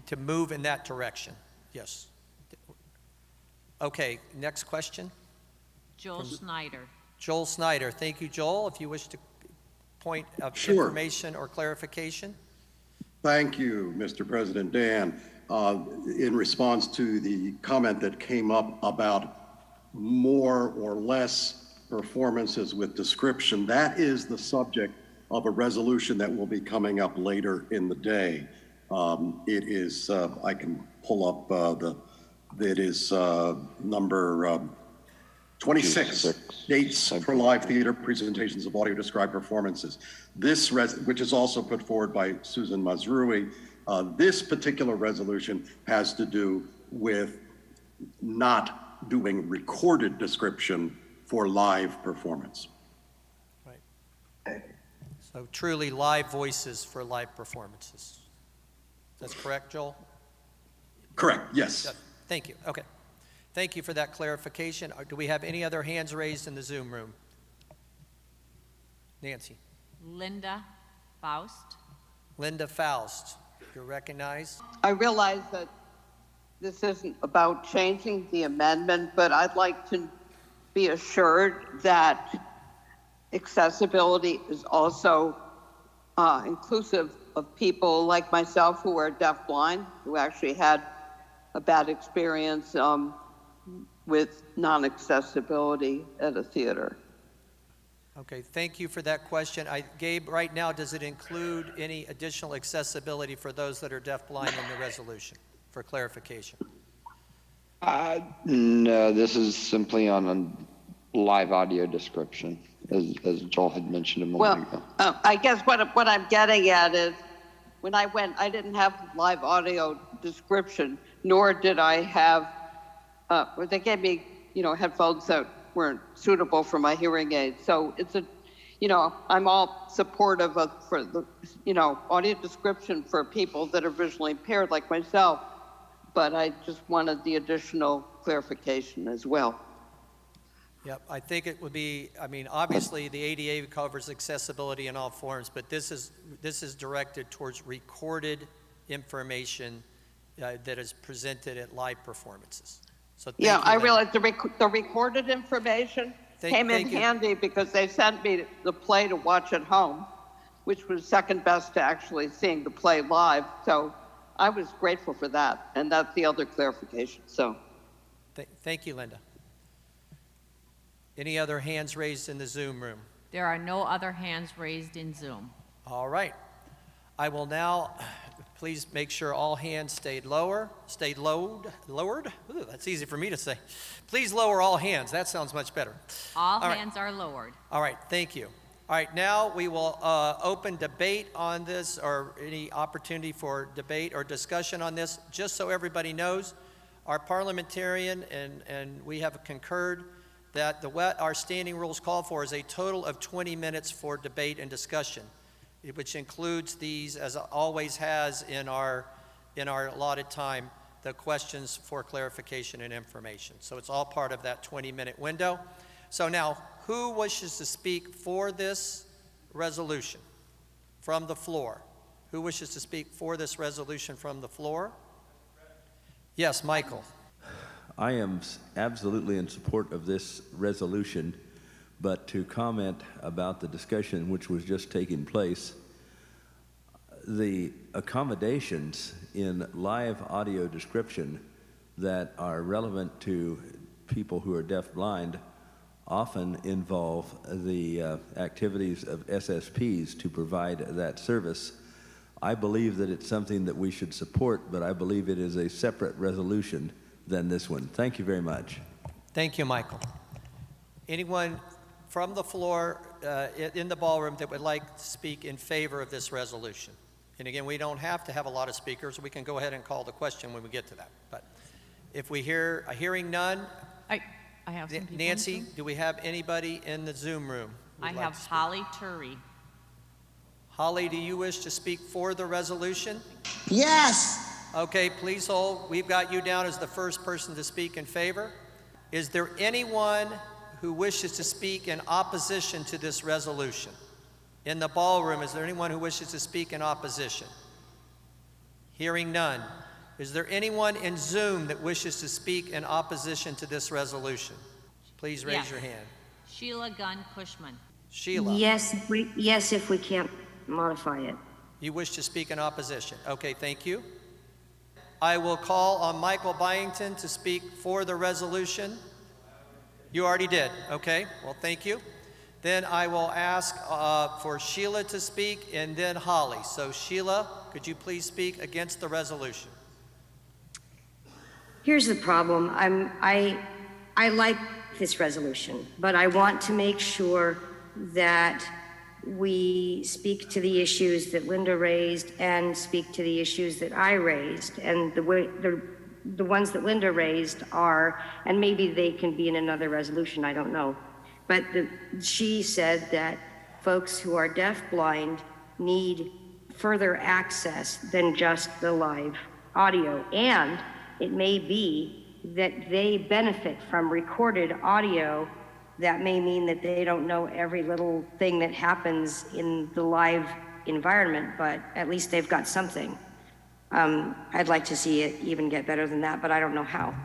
to move in that direction. Yes. Okay, next question. Joel Snyder. Joel Snyder. Thank you, Joel. If you wish to point of information or clarification. Thank you, Mr. President Dan. In response to the comment that came up about more or less performances with description, that is the subject of a resolution that will be coming up later in the day. It is, I can pull up it is number 26, dates for live theater presentations of audio described performances. This, which is also put forward by Susan Mazrui, this particular resolution has to do with not doing recorded description for live performance. Right. So truly live voices for live performances. That's correct, Joel? Correct, yes. Thank you. Okay. Thank you for that clarification. Do we have any other hands raised in the Zoom room? Nancy. Linda Faust. Linda Faust, you're recognized. I realize that this isn't about changing the amendment, but I'd like to be assured that accessibility is also inclusive of people like myself who are deafblind, who actually had a bad experience with non-accessibility at a theater. Okay, thank you for that question. Gabe, right now, does it include any additional accessibility for those that are deafblind in the resolution, for clarification? No, this is simply on a live audio description, as Joel had mentioned a moment ago. I guess what I'm getting at is, when I went, I didn't have live audio description, nor did I have, they gave me, headphones that weren't suitable for my hearing aid. So it's I'm all supportive of, for the, audio description for people that are visually impaired like myself, but I just wanted the additional clarification as well. Yep, I think it would be, obviously the ADA covers accessibility in all forms, but this is directed towards recorded information that is presented at live performances. So yeah, I realized the recorded information came in handy because they sent me the play to watch at home, which was second best to actually seeing the play live. So I was grateful for that, and that's the other clarification. So, thank you, Linda. Any other hands raised in the Zoom room? There are no other hands raised in Zoom. All right. I will now, please make sure all hands stay lowered. Ooh, that's easy for me to say. Please lower all hands. That sounds much better. All hands are lowered. All right, thank you. All right, now we will open debate on this, or any opportunity for debate or discussion on this. Just so everybody knows, our parliamentarian and we have concurred that our standing rules call for is a total of 20 minutes for debate and discussion, which includes these, as always has in our allotted time, the questions for clarification and information. So it's all part of that 20-minute window. So now, who wishes to speak for this resolution from the floor? Who wishes to speak for this resolution from the floor? Yes, Michael. I am absolutely in support of this resolution, but to comment about the discussion which was just taking place, the accommodations in live audio description that are relevant to people who are deaf-blind often involve the activities of SSPs to provide that service. I believe that it's something that we should support, but I believe it is a separate resolution than this one. Thank you very much. Thank you, Michael. Anyone from the floor in the ballroom that would like to speak in favor of this resolution? And again, we don't have to have a lot of speakers. We can go ahead and call the question when we get to that. But if we hearing none, I have some people. Nancy, do we have anybody in the Zoom room? I have Holly Turry. Holly, do you wish to speak for the resolution? Yes. Okay, please hold. We've got you down as the first person to speak in favor. Is there anyone who wishes to speak in opposition to this resolution? In the ballroom, is there anyone who wishes to speak in opposition? Hearing none. Is there anyone in Zoom that wishes to speak in opposition to this resolution? Please raise your hand. Sheila Gunn Cushman. Sheila. Yes, if we can't modify it. You wish to speak in opposition. Okay, thank you. I will call on Michael Byington to speak for the resolution. You already did. Okay, well, thank you. Then I will ask for Sheila to speak, and then Holly. So Sheila, could you please speak against the resolution? Here's the problem. I like this resolution, but I want to make sure that we speak to the issues that Linda raised and speak to the issues that I raised. And the ones that Linda raised are, and maybe they can be in another resolution, I don't know. But she said that folks who are deaf-blind need further access than just the live audio. And it may be that they benefit from recorded audio. That may mean that they don't know every little thing that happens in the live environment, but at least they've got something. I'd like to see it even get better than that, but I don't know how.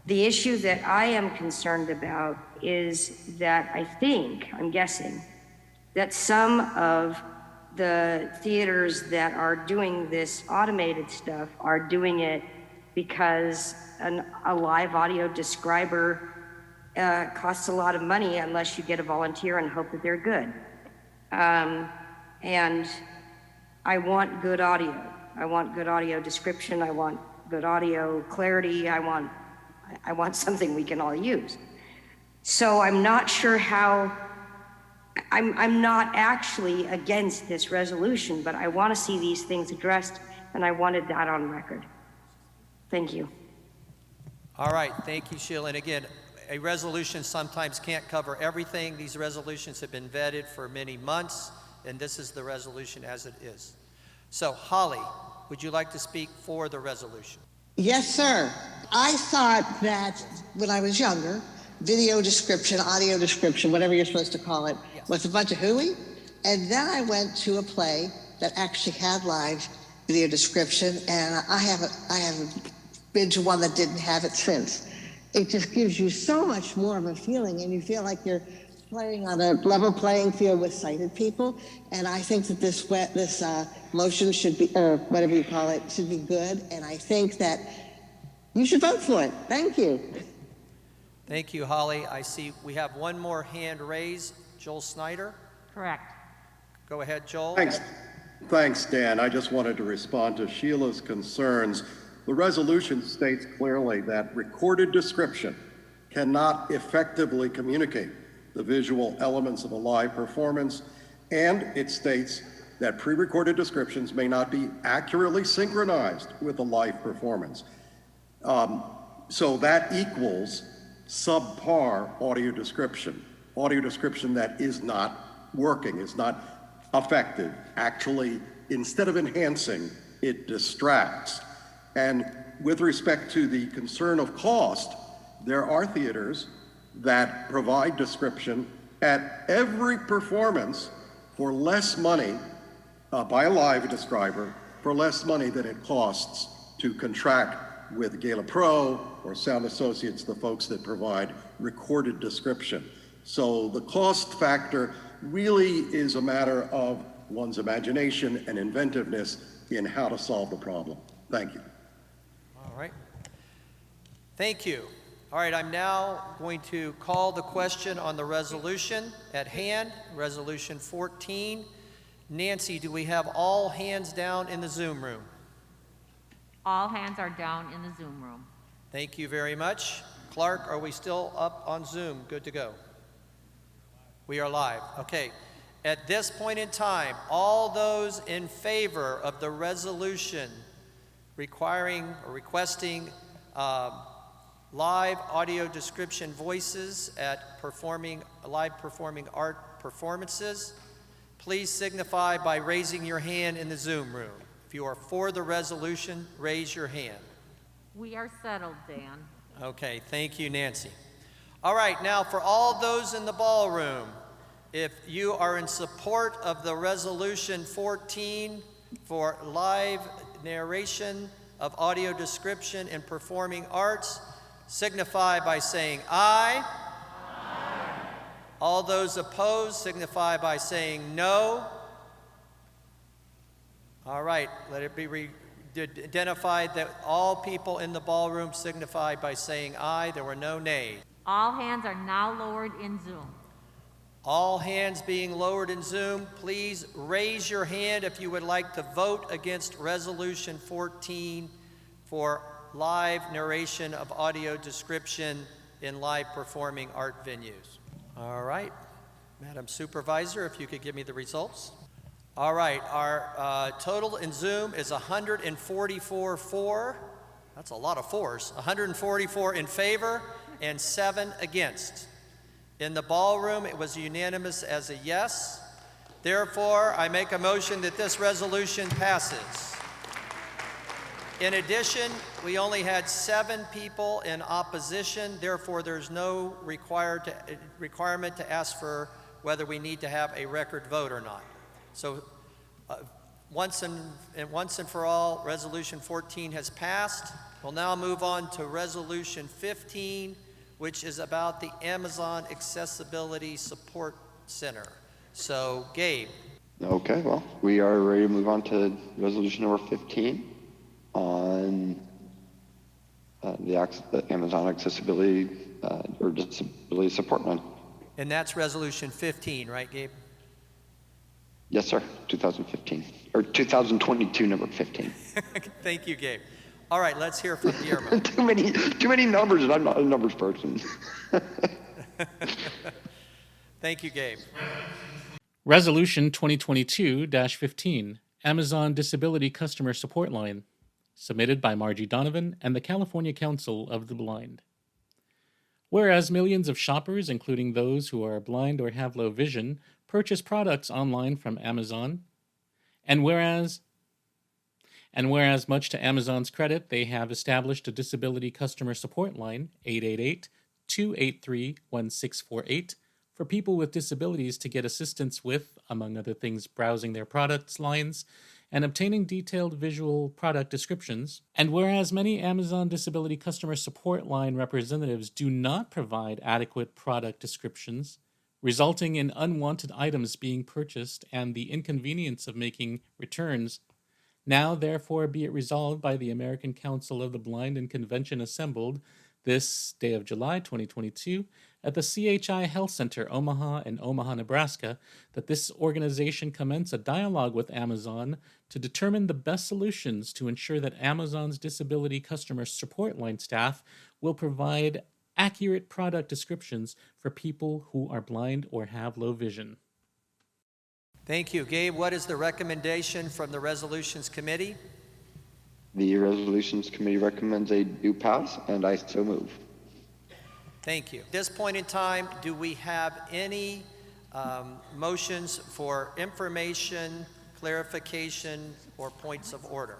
The issue that I am concerned about is that I'm guessing, that some of the theaters that are doing this automated stuff are doing it because a live audio describer costs a lot of money unless you get a volunteer and hope that they're good. And I want good audio. I want good audio description. I want good audio clarity. I want something we can all use. So I'm not sure how, I'm not actually against this resolution, but I want to see these things addressed, and I wanted that on record. Thank you. All right, thank you, Sheila. And again, a resolution sometimes can't cover everything. These resolutions have been vetted for many months, and this is the resolution as it is. So, Holly, would you like to speak for the resolution? Yes, sir. I thought that when I was younger, video description, audio description, whatever you're supposed to call it, was a bunch of hooey. And then I went to a play that actually had live video description, and I haven't been to one that didn't have it since. It just gives you so much more of a feeling, and you feel like you're playing on a level playing field with sighted people. And I think that this motion should be, or whatever you call it, should be good. And I think that you should vote for it. Thank you. Thank you, Holly. I see we have one more hand raised. Joel Snyder? Correct. Go ahead, Joel. Thanks, Dan. I just wanted to respond to Sheila's concerns. The resolution states clearly that recorded description cannot effectively communicate the visual elements of a live performance, and it states that pre-recorded descriptions may not be accurately synchronized with a live performance. So that equals subpar audio description that is not working, is not effective. Actually, instead of enhancing, it distracts. And with respect to the concern of cost, there are theaters that provide description at every performance for less money, by a live describer, for less money than it costs to contract with Gala Pro or Sound Associates, the folks that provide recorded description. So the cost factor really is a matter of one's imagination and inventiveness in how to solve the problem. Thank you. All right. Thank you. All right, I'm now going to call the question on the resolution at hand, Resolution 14. Nancy, do we have all hands down in the Zoom room? All hands are down in the Zoom room. Thank you very much. Clark, are we still up on Zoom? Good to go. We are live. Okay. At this point in time, all those in favor of the resolution requiring or requesting live audio description voices at live performing art performances, please signify by raising your hand in the Zoom room. If you are for the resolution, raise your hand. We are settled, Dan. Okay, thank you, Nancy. All right, now for all those in the ballroom, if you are in support of the resolution 14 for live narration of audio description in performing arts, signify by saying aye. Aye. All those opposed signify by saying no. All right, let it be identified that all people in the ballroom signified by saying aye. There were no nays. All hands are now lowered in Zoom. All hands being lowered in Zoom, please raise your hand if you would like to vote against Resolution 14 for live narration of audio description in live performing art venues. All right, Madam Supervisor, if you could give me the results. All right, our total in Zoom is 144 for, that's a lot of fours, 144 in favor and 7 against. In the ballroom, it was unanimous as a yes. Therefore, I make a motion that this resolution passes. In addition, we only had 7 people in opposition. Therefore, there's no requirement to ask for whether we need to have a record vote or not. So once and for all, Resolution 14 has passed. We'll now move on to Resolution 15, which is about the Amazon Accessibility Support Center. So, Gabe. Okay, well, we are ready to move on to resolution number 15 on the Amazon accessibility or disability support line. And that's resolution 15, right, Gabe? Yes, sir. 2015 or 2022, number 15. Thank you, Gabe. All right, let's hear from Guillermo. too many numbers, and I'm not a numbers person. Thank you, Gabe. Resolution 2022-15, Amazon Disability Customer Support Line, submitted by Margie Donovan and the California Council of the Blind. Whereas millions of shoppers, including those who are blind or have low vision, purchase products online from Amazon, and whereas much to Amazon's credit, they have established a disability customer support line, 888-283-1648, for people with disabilities to get assistance with, among other things, browsing their products lines and obtaining detailed visual product descriptions. And whereas many Amazon Disability Customer Support Line representatives do not provide adequate product descriptions, resulting in unwanted items being purchased and the inconvenience of making returns, now therefore be it resolved by the American Council of the Blind and Convention assembled this day of July 2022 at the CHI Health Center, Omaha in Omaha, Nebraska, that this organization commence a dialogue with Amazon to determine the best solutions to ensure that Amazon's Disability Customer Support Line staff will provide accurate product descriptions for people who are blind or have low vision. Thank you. Gabe, what is the recommendation from the Resolutions Committee? The Resolutions Committee recommends a do pass, and I so move. Thank you. At this point in time, do we have any motions for information, clarification, or points of order?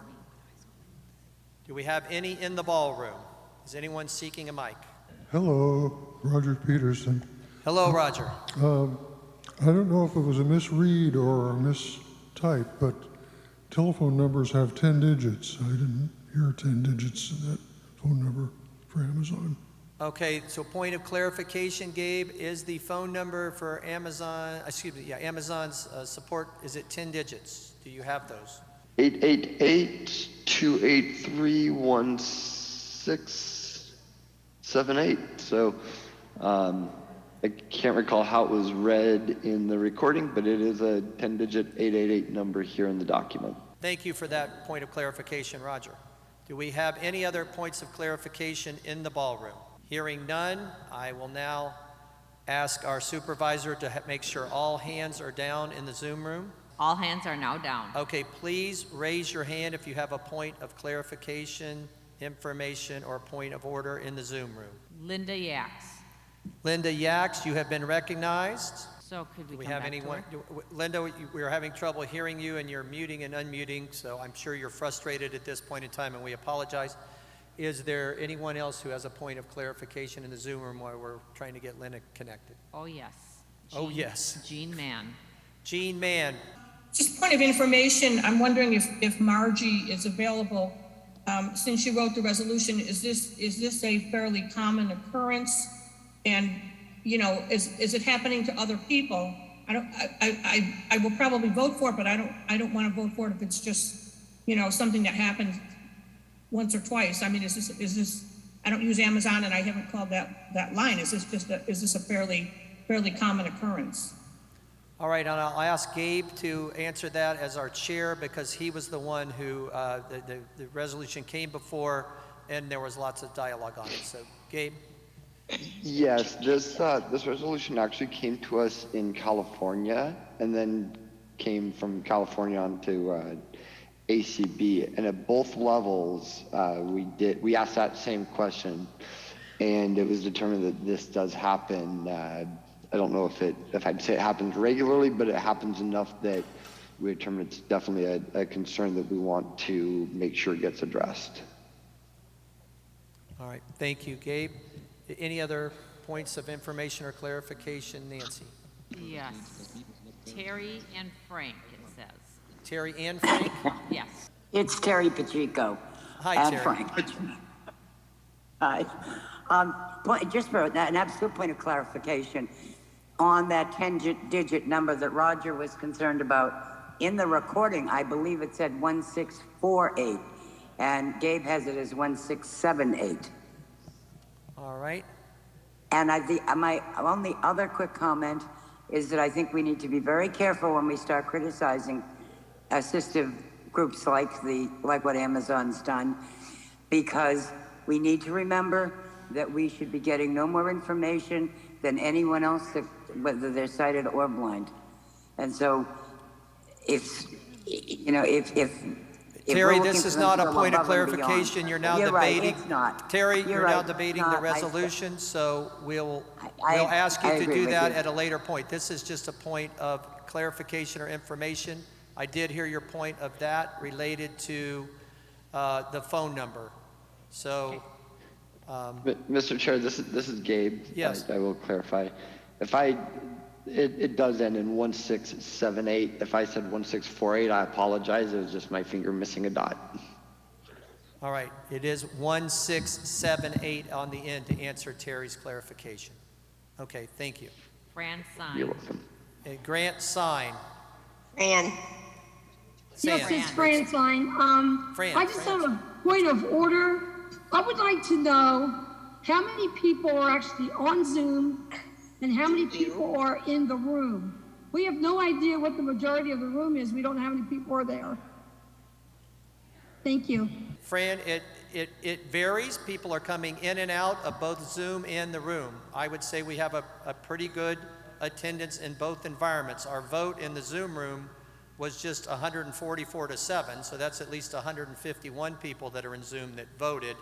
Do we have any in the ballroom? Is anyone seeking a mic? Hello, Roger Peterson. Hello, Roger. I don't know if it was a misread or a mistype, but telephone numbers have 10 digits. I didn't hear 10 digits in that phone number for Amazon. Okay, so point of clarification, Gabe, is the phone number for Amazon, Amazon's support, is it 10 digits? Do you have those? 888-283-1678. So I can't recall how it was read in the recording, but it is a 10-digit 888 number here in the document. Thank you for that point of clarification, Roger. Do we have any other points of clarification in the ballroom? Hearing none, I will now ask our supervisor to make sure all hands are down in the Zoom room. All hands are now down. Okay, please raise your hand if you have a point of clarification, information, or point of order in the Zoom room. Linda Yaks. Linda Yaks, you have been recognized. So could we Do we come have back anyone? to her? Linda, we are having trouble hearing you, and you're muting and unmuting, so I'm sure you're frustrated at this point in time, and we apologize. Is there anyone else who has a point of clarification in the Zoom room while we're trying to get Linda connected? Oh, yes. Oh, yes. Jean Mann. Jean Mann. Just point of information, I'm wondering if Margie is available. Since she wrote the resolution, is this a fairly common occurrence? And, you know, is it happening to other people? I will probably vote for it, but I don't want to vote for it if it's just, you know, something that happened once or twice. I mean, is this, I don't use Amazon and I haven't called that line. Is this a fairly common occurrence? All right, and I'll ask Gabe to answer that as our chair, because he was the one who the resolution came before, and there was lots of dialogue on it. So, Gabe? Yes, this resolution actually came to us in California, and then came from California onto ACB, and at both levels we asked that same question, and it was determined that this does happen. I don't know if I'd say it happens regularly, but it happens enough that we determined it's definitely a concern that we want to make sure gets addressed. All right, thank you, Gabe. Any other points of information or clarification, Nancy? Yes. Terry and Frank, it says. Terry and Frank? Yes. It's Terry Pacheco. Hi, and Terry. Frank. Hi. Just for an absolute point of clarification, on that 10-digit number that Roger was concerned about. In the recording, I believe it said 1648, and Gabe has it as 1678. All right. And my only other quick comment is that I think we need to be very careful when we start criticizing assistive groups like what Amazon's done, because we need to remember that we should be getting no more information than anyone else, whether they're sighted or blind. And so, if Terry, this is not a point of clarification. You're now debating. Right, it's not. Terry, you're now right, debating the resolution, so we'll ask you to do that at a later point. This is just a point of clarification or information. I did hear your point of that related to the phone number. So, Mr. Chair, this is Gabe. Yes. I will clarify. It does end in 1678. If I said 1648, I apologize. It was just my finger missing a dot. All right, it is 1678 on the end to answer Terry's clarification. Okay, thank you. Fran sign. You're welcome. And Grant sign. Fran. Yes, it's Fran sign. Fran, I just have a point of order. I would like to know how many people are actually on Zoom and how many people are in the room. We have no idea what the majority of the room is. We don't know how many people are there. Thank you. Fran, it varies. People are coming in and out of both Zoom and the room. I would say we have a pretty good attendance in both environments. Our vote in the Zoom room was just 144 to 7, so that's at least 151 people that are in Zoom that voted,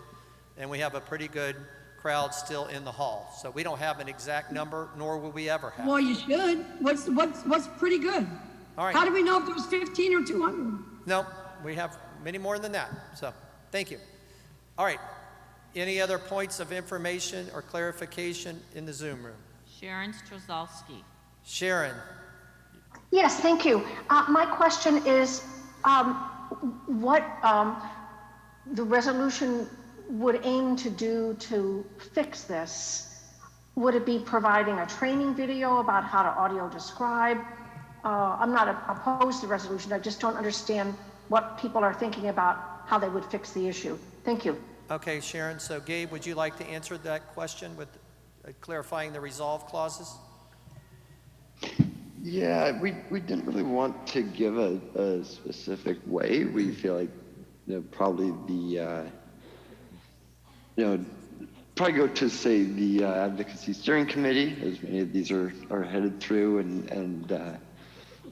and we have a pretty good crowd still in the hall. So we don't have an exact number, nor will we ever have. Well, you should. What's pretty good? All right. How do we know if there was 15 or 200? No, we have many more than that. So thank you. All right. Any other points of information or clarification in the Zoom room? Sharon Strzelski. Sharon. Yes, thank you. My question is what the resolution would aim to do to fix this. Would it be providing a training video about how to audio describe? I'm not opposed to the resolution. I just don't understand what people are thinking about how they would fix the issue. Thank you. Okay, Sharon. So Gabe, would you like to answer that question with clarifying the resolve clauses? Yeah, we didn't really want to give a specific way. We feel like probably probably go to say the advocacy steering committee, as many of these are headed through, and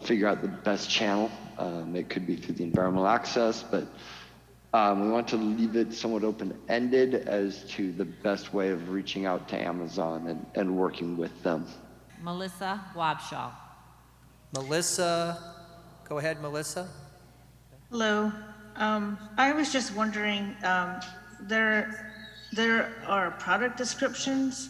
figure out the best channel. It could be through the environmental access, but we want to leave it somewhat open-ended as to the best way of reaching out to Amazon and working with them. Melissa Wabshaw. Melissa, go ahead, Melissa. Hello. I was just wondering, there are product descriptions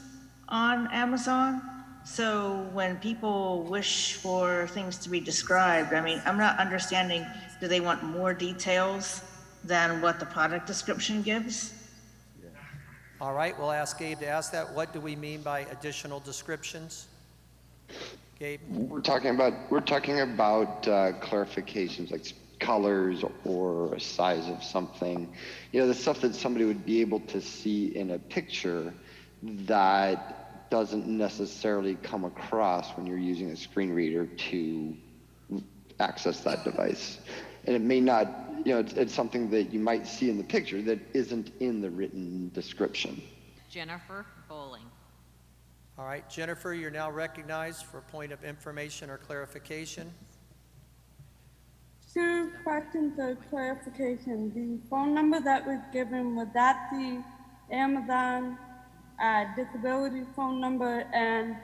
on Amazon. So when people wish for things to be described, I mean, I'm not understanding, do they want more details than what the product description gives? All right, we'll ask Gabe to ask that. What do we mean by additional descriptions? Gabe? We're talking about clarifications like colors or a size of something, the stuff that somebody would be able to see in a picture that doesn't necessarily come across when you're using a screen reader to access that device. And it may not, it's something that you might see in the picture that isn't in the written description. Jennifer Bowling. All right, Jennifer, you're now recognized for a point of information or clarification. Two questions of clarification. The phone number that was given, was that the Amazon disability phone number, and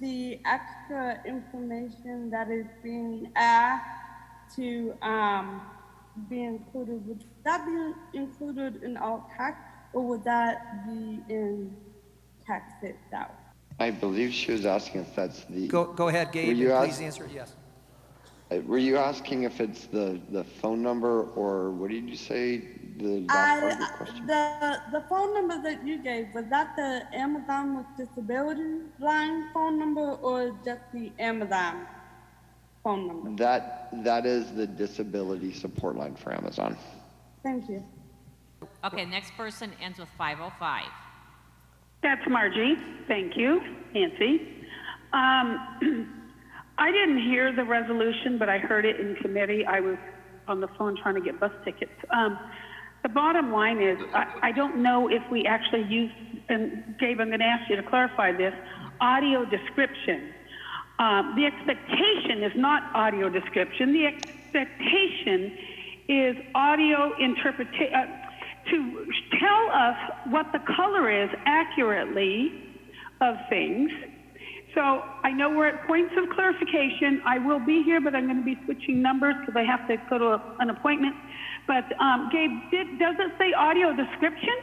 the extra information that is being asked to be included, would that be included in alt text, or would that be in text itself? I believe she was asking if that's the... Go ahead, Gabe, please answer yes. Were you asking if it's the phone number, or what did you say, question? The phone number that you gave, was that the Amazon with Disability line phone number or just the Amazon phone number? That is the disability support line for Amazon. Thank you. Okay, next person ends with 505. That's Margie. Thank you, Nancy. I didn't hear the resolution, but I heard it in committee. I was on the phone trying to get bus tickets. The bottom line is, I don't know if we actually use, and Gabe, I'm going to ask you to clarify this, audio description. The expectation is not audio description. The expectation is audio interpretation, to tell us what the color is accurately of things. So I know we're at points of clarification. I will be here, but I'm going to be switching numbers because I have to go to an appointment. But Gabe, does it say audio description?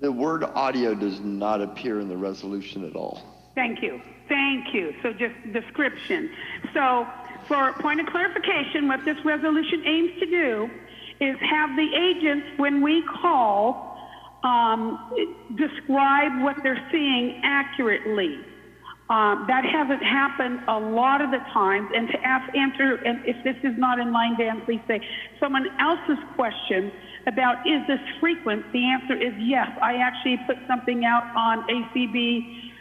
The word audio does not appear in the resolution at all. Thank you. Thank you. So just description. So for point of clarification, what this resolution aims to do is have the agents, when we call, describe what they're seeing accurately. That hasn't happened a lot of the times, and to answer, and if this is not in line, Dan, please say, someone else's question about is this frequent, the answer is yes. I actually put something out on ACB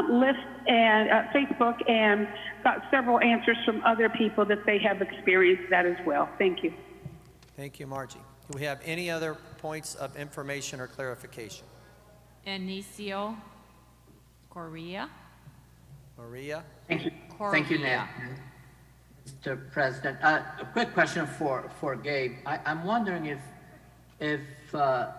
list and Facebook and got several answers from other people that they have experienced that as well. Thank you. Thank you, Margie. Do we have any other points of information or clarification? Inicio Correa. Maria? Thank you. Correa. Thank you, Mr. President. A quick question for Gabe. I'm wondering if there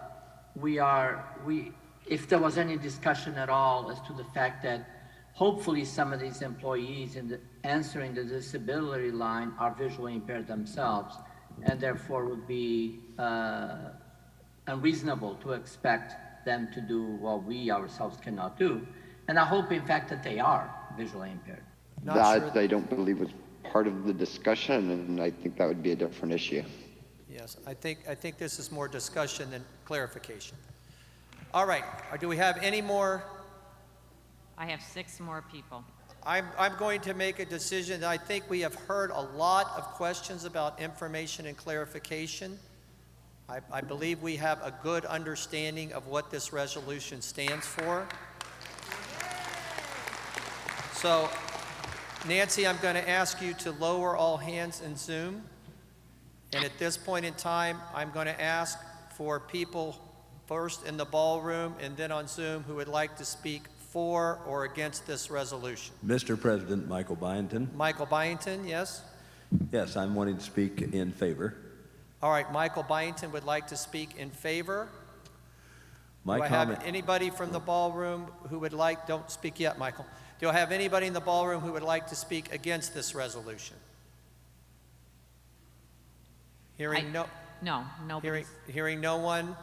was any discussion at all as to the fact that hopefully some of these employees answering the disability line are visually impaired themselves, and therefore would be unreasonable to expect them to do what we ourselves cannot do. And I hope, in fact, that they are visually impaired. That I don't believe was part of the discussion, and I think that would be a different issue. Yes, I think this is more discussion than clarification. All right, do we have any more? I have 6 more people. I'm going to make a decision. I think we have heard a lot of questions about information and clarification. I believe we have a good understanding of what this resolution stands for. So, Nancy, I'm going to ask you to lower all hands in Zoom. And at this point in time, I'm going to ask for people first in the ballroom and then on Zoom who would like to speak for or against this resolution. Mr. President, Michael Byington. Michael Byington, yes? Yes, I'm wanting to speak in favor. All right, Michael Byington would like to speak in favor. My Do I comment. have anybody from the ballroom who would like, don't speak yet, Michael. Do I have anybody in the ballroom who would like to speak against this resolution? Hearing hearing no one.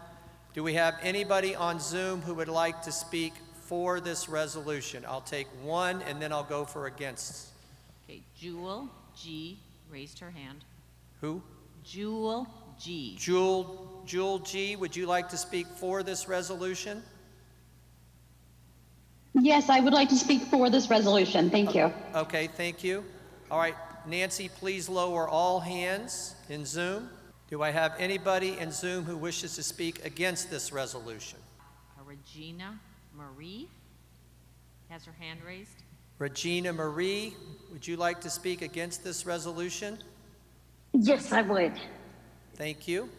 Do we have anybody on Zoom who would like to speak for this resolution? I'll take one and then I'll go for against. Okay, Jewel G raised her hand. Who? Jewel G. Jewel G, would you like to speak for this resolution? Yes, I would like to speak for this resolution. Thank you. Okay, thank you. All right, Nancy, please lower all hands in Zoom. Do I have anybody in Zoom who wishes to speak against this resolution? Regina Marie has her hand raised. Regina Marie, would you like to speak against this resolution? Yes, I would. Thank you.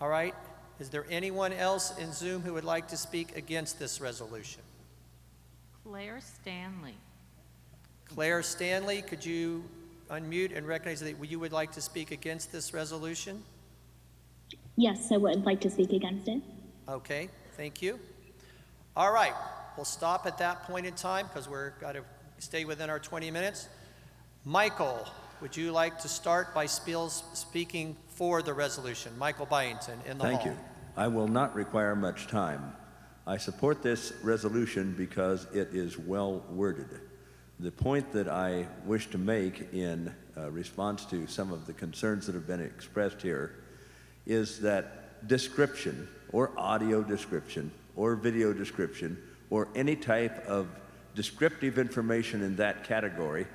All right. Is there anyone else in Zoom who would like to speak against this resolution? Claire Stanley. Claire Stanley, could you unmute and recognize that you would like to speak against this resolution? Yes, I would like to speak against it. Okay, thank you. All right, we'll stop at that point in time because we're got to stay within our 20 minutes. Michael, would you like to start by speaking for the resolution? Michael Byington in the hall. Thank you. I will not require much time. I support this resolution because it is well worded. The point that I wish to make in response to some of the concerns that have been expressed here is that description or audio description or video description or any type of descriptive information in that category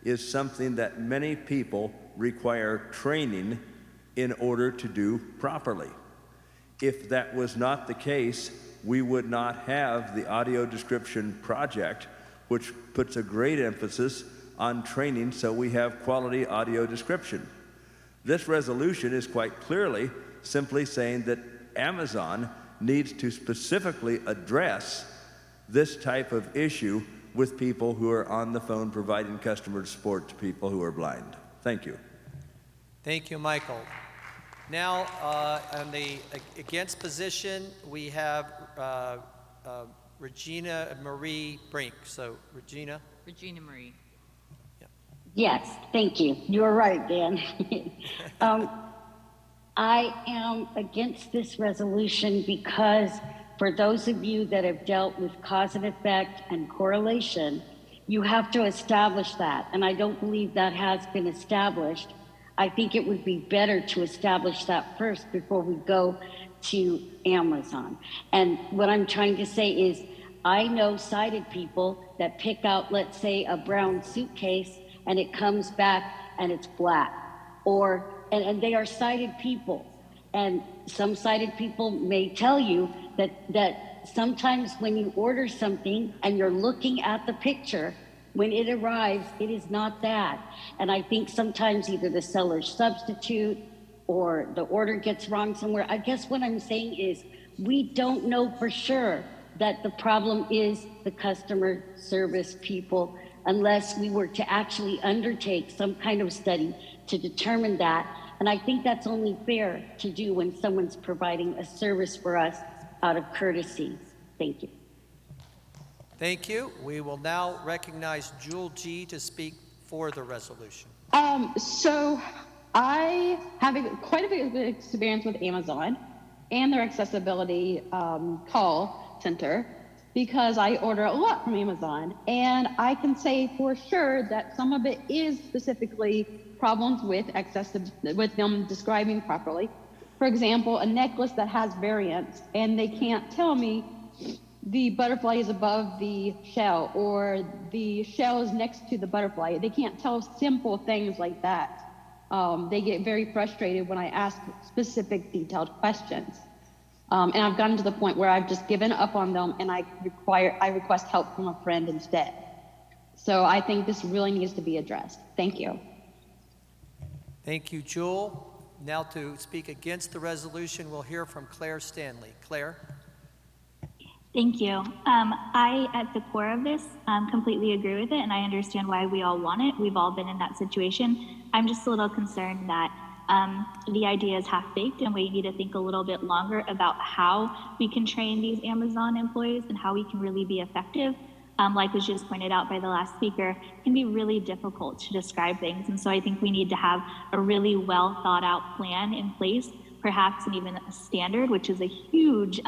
is something that many people require training in order to do properly. If that was not the case, we would not have the audio description project, which puts a great emphasis on training so we have quality audio description. This resolution is quite clearly simply saying that Amazon needs to specifically address this type of issue with people who are on the phone providing customer support to people who are blind. Thank you. Thank you, Michael. Now, on the against position, we have Regina Marie Brink. So, Regina. Regina Marie. Yes, thank you. You're right, Dan. I am against this resolution because for those of you that have dealt with cause and effect and correlation, you have to establish that. And I don't believe that has been established. I think it would be better to establish that first before we go to Amazon. And what I'm trying to say is, I know sighted people that pick out, let's say, a brown suitcase and it comes back and it's black. And they are sighted people. And some sighted people may tell you that sometimes when you order something and you're looking at the picture, when it arrives, it is not that. And I think sometimes either the seller's substitute or the order gets wrong somewhere. I guess what I'm saying is we don't know for sure that the problem is the customer service people unless we were to actually undertake some kind of study to determine that. And I think that's only fair to do when someone's providing a service for us out of courtesy. Thank you. Thank you. We will now recognize Jewel G. to speak for the resolution. So I have quite a bit of experience with Amazon and their accessibility call center because I order a lot from Amazon. And I can say for sure that some of it is specifically problems with with them describing properly. For example, a necklace that has variants and they can't tell me the butterfly is above the shell or the shell is next to the butterfly. They can't tell simple things like that. They get very frustrated when I ask specific detailed questions. And I've gotten to the point where I've just given up on them and I request help from a friend instead. So I think this really needs to be addressed. Thank you. Thank you, Jewel. Now to speak against the resolution, we'll hear from Claire Stanley. Claire? Thank you. I, at the core of this, completely agree with it, and I understand why we all want it. We've all been in that situation. I'm just a little concerned that the idea is half-baked, and we need to think a little bit longer about how we can train these Amazon employees and how we can really be effective. Like was just pointed out by the last speaker, it can be really difficult to describe things. And so I think we need to have a really well thought out plan in place, perhaps and even a standard, which is a huge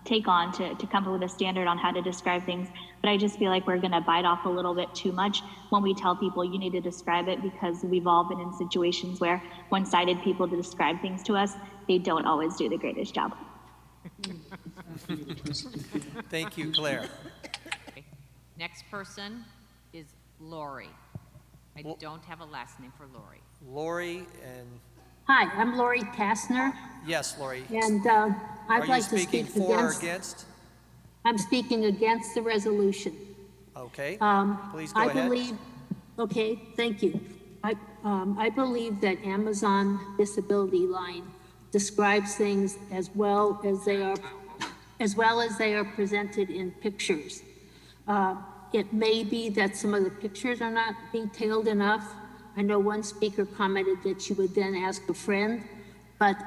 take on to come up with a standard on how to describe things. But I just feel like we're gonna bite off a little bit too much when we tell people you need to describe it, because we've all been in situations where one-sided people to describe things to us, they don't always do the greatest job. Thank you, Claire. Next person is Lori. I don't have a last name for Lori. Lori and... Hi, I'm Lori Kastner. Yes, Lori. And I'd like to speak for or against? I'm speaking against the resolution. Okay, please go I ahead. believe, okay, thank you. I believe that Amazon Disability Line describes things as well as they are presented in pictures. It may be that some of the pictures are not detailed enough. I know one speaker commented that she would then ask a friend, but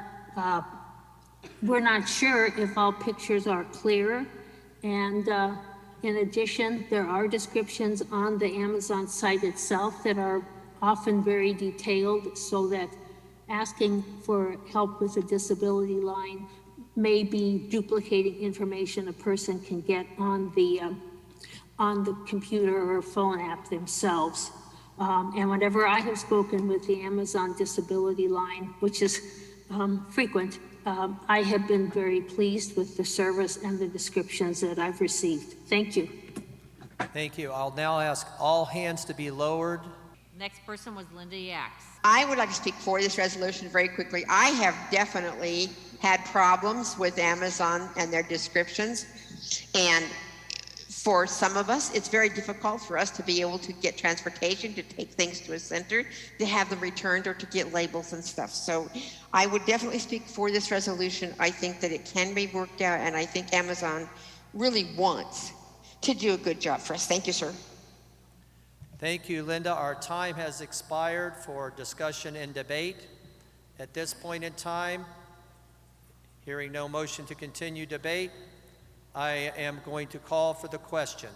we're not sure if all pictures are clear. And in addition, there are descriptions on the Amazon site itself that are often very detailed, so that asking for help with a disability line may be duplicating information a person can get on the computer or phone app themselves. And whenever I have spoken with the Amazon Disability Line, which is frequent, I have been very pleased with the service and the descriptions that I've received. Thank you. Thank you. I'll now ask all hands to be lowered. Next person was Linda Yax. I would like to speak for this resolution very quickly. I have definitely had problems with Amazon and their descriptions. And for some of us, it's very difficult for us to be able to get transportation, to take things to a center, to have them returned, or to get labels and stuff. So I would definitely speak for this resolution. I think that it can be worked out, and I think Amazon really wants to do a good job for us. Thank you, sir. Thank you, Linda. Our time has expired for discussion and debate. At this point in time, hearing no motion to continue debate, I am going to call for the question.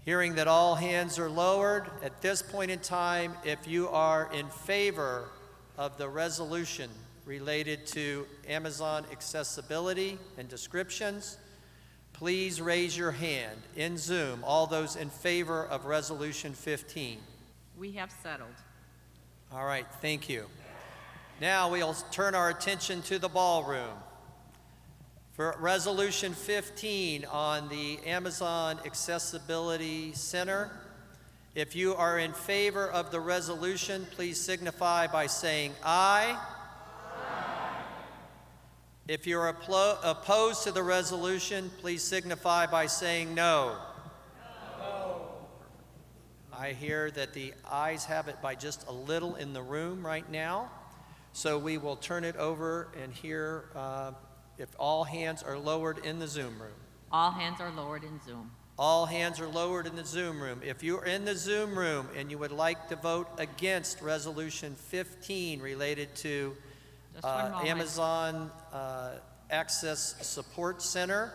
Hearing that all hands are lowered, at this point in time, if you are in favor of the resolution related to Amazon accessibility and descriptions, please raise your hand in Zoom, all those in favor of Resolution 15. We have settled. All right, thank you. Now we'll turn our attention to the ballroom. For Resolution 15 on the Amazon Accessibility Center, if you are in favor of the resolution, please signify by saying aye. If you're opposed to the resolution, please signify by saying no. No. I hear that the ayes have it by just a little in the room right now. So we will turn it over and hear if all hands are lowered in the Zoom room. All hands are lowered in Zoom. All hands are lowered in the Zoom room. If you're in the Zoom room and you would like to vote against Resolution 15 related to Amazon Access Support Center,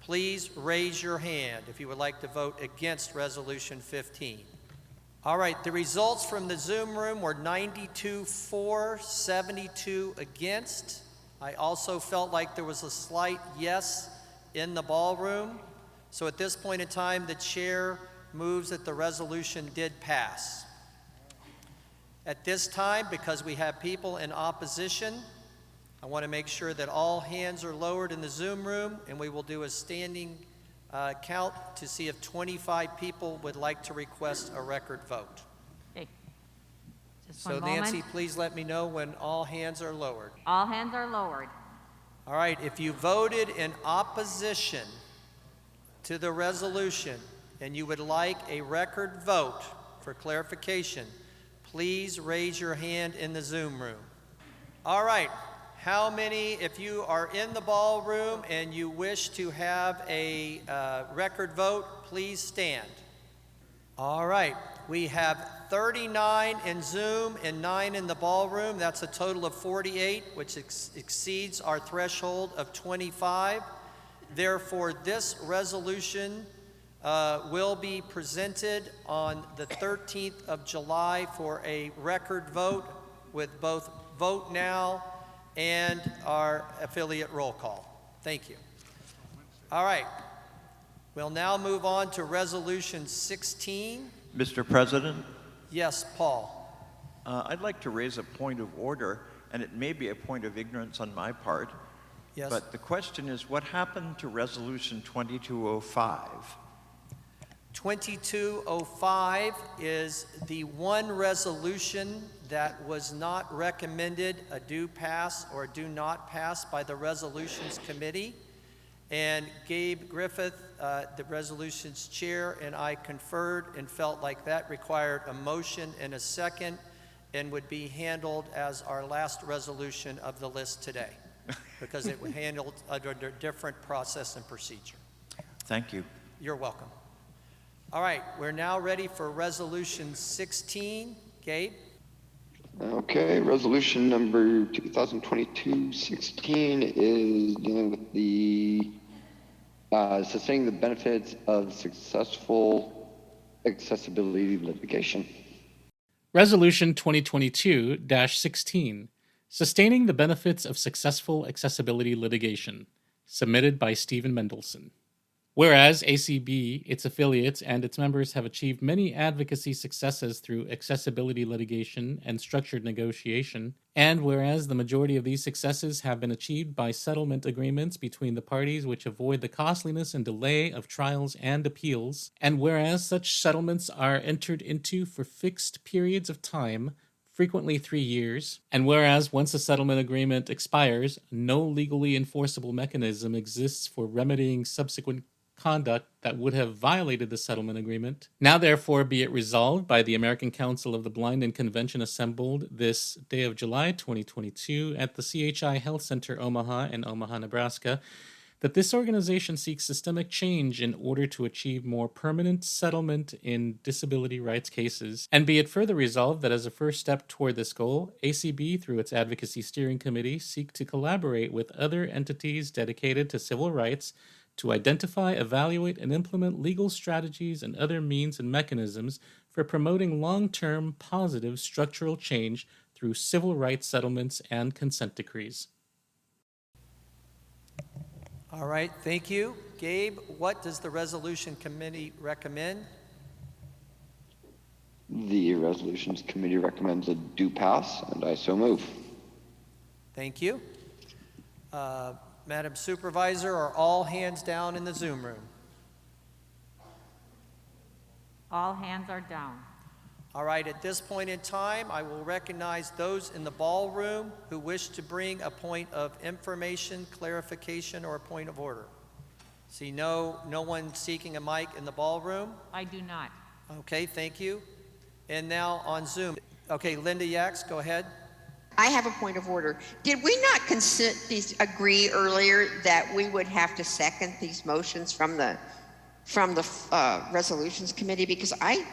please raise your hand if you would like to vote against Resolution 15. All right, the results from the Zoom room were 92 for, 72 against. I also felt like there was a slight yes in the ballroom. So at this point in time, the chair moves that the resolution did pass. At this time, because we have people in opposition, I want to make sure that all hands are lowered in the Zoom room, and we will do a standing count to see if 25 people would like to request a record vote. Okay. Just So Nancy, please let me know when all hands are lowered. All hands are lowered. All right, if you voted in opposition to the resolution and you would like a record vote for clarification, please raise your hand in the Zoom room. All right, how many, if you are in the ballroom and you wish to have a record vote, please stand. All right, we have 39 in Zoom and 9 in the ballroom. That's a total of 48, which exceeds our threshold of 25. Therefore, this resolution will be presented on the 13th of July for a record vote with both Vote Now and our affiliate roll call. Thank you. All right. We'll now move on to Resolution 16. Mr. President? Yes, Paul. I'd like to raise a point of order, and it may be a point of ignorance on my part. Yes. But the question is, what happened to Resolution 2205? 2205 is the one resolution that was not recommended a do pass or do not pass by the Resolutions Committee. And Gabe Griffith, the resolutions chair, and I conferred and felt like that required a motion and a second and would be handled as our last resolution of the list today because it was handled under a different process and procedure. Thank you. You're welcome. All right, we're now ready for Resolution 16. Gabe? Okay, resolution number 2022-16 is dealing with the sustaining the benefits of successful accessibility litigation. Resolution 2022-16, Sustaining the Benefits of Successful Accessibility Litigation, submitted by Stephen Mendelson. Whereas ACB, its affiliates, and its members have achieved many advocacy successes through accessibility litigation and structured negotiation, and whereas the majority of these successes have been achieved by settlement agreements between the parties which avoid the costliness and delay of trials and appeals, and whereas such settlements are entered into for fixed periods of time, frequently 3 years, and whereas once a settlement agreement expires, no legally enforceable mechanism exists for remedying subsequent conduct that would have violated the settlement agreement. Now therefore be it resolved by the American Council of the Blind and Convention assembled this day of July 2022 at the CHI Health Center Omaha in Omaha, Nebraska, that this organization seeks systemic change in order to achieve more permanent settlement in disability rights cases. And be it further resolved that as a first step toward this goal, ACB, through its Advocacy Steering Committee, seek to collaborate with other entities dedicated to civil rights to identify, evaluate, and implement legal strategies and other means and mechanisms for promoting long-term positive structural change through civil rights settlements and consent decrees. All right, thank you. Gabe, what does the resolution committee recommend? The resolutions committee recommends a do pass, and I so move. Thank you. Madam Supervisor, are all hands down in the Zoom room? All hands are down. All right, at this point in time, I will recognize those in the ballroom who wish to bring a point of information, clarification, or a point of order. See no one seeking a mic in the ballroom? I do not. Okay, thank you. And now on Zoom. Okay, Linda Yax, go ahead. I have a point of order. Did we not agree earlier that we would have to second these motions from the resolutions committee? Because I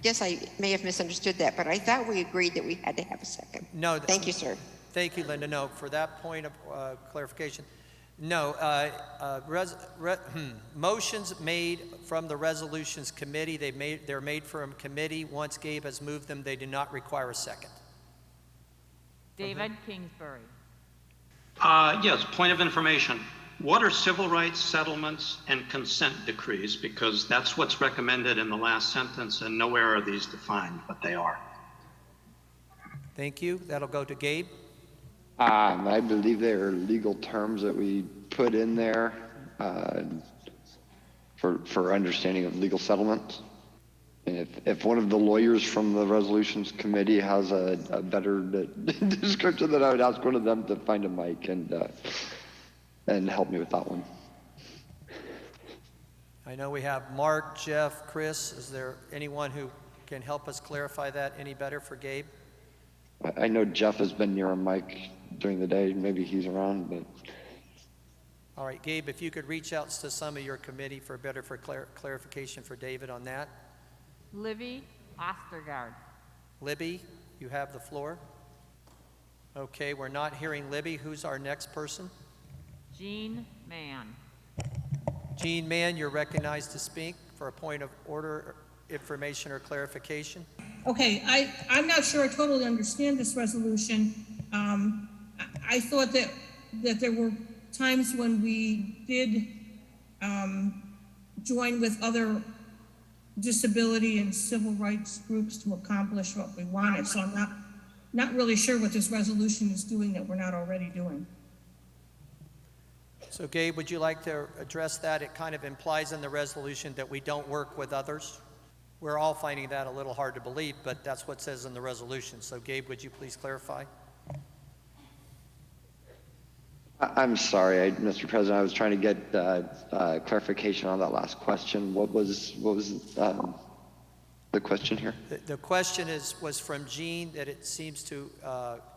guess I may have misunderstood that, but I thought we agreed that we had to have a second. No. Thank you, sir. Thank you, Linda. No, for that point of clarification, no. Motions made from the resolutions committee, they're made from committee. Once Gabe has moved them, they do not require a second. David Kingsbury. Yes, point of information. What are civil rights settlements and consent decrees? Because that's what's recommended in the last sentence, and nowhere are these defined, but they are. Thank you. That'll go to Gabe. I believe they are legal terms that we put in there for understanding of legal settlements. And if one of the lawyers from the resolutions committee has a better description, then I would ask one of them to find a mic and help me with that one. I know we have Mark, Jeff, Chris. Is there anyone who can help us clarify that any better for Gabe? I know Jeff has been near a mic during the day. Maybe he's around, but. All right, Gabe, if you could reach out to some of your committee for clarification for David on that. Libby Oppegaard. Libby, you have the floor. Okay, we're not hearing Libby. Who's our next person? Jean Mann. Jean Mann, you're recognized to speak for a point of order, information, or clarification. Okay, I'm not sure I totally understand this resolution. I thought that there were times when we did join with other disability and civil rights groups to accomplish what we wanted. So I'm not really sure what this resolution is doing that we're not already doing. So Gabe, would you like to address that? It kind of implies in the resolution that we don't work with others. We're all finding that a little hard to believe, but that's what it says in the resolution. So Gabe, would you please clarify? I'm sorry, Mr. President. I was trying to get clarification on that last question. What was the question here? The question was from Jean, that it seems to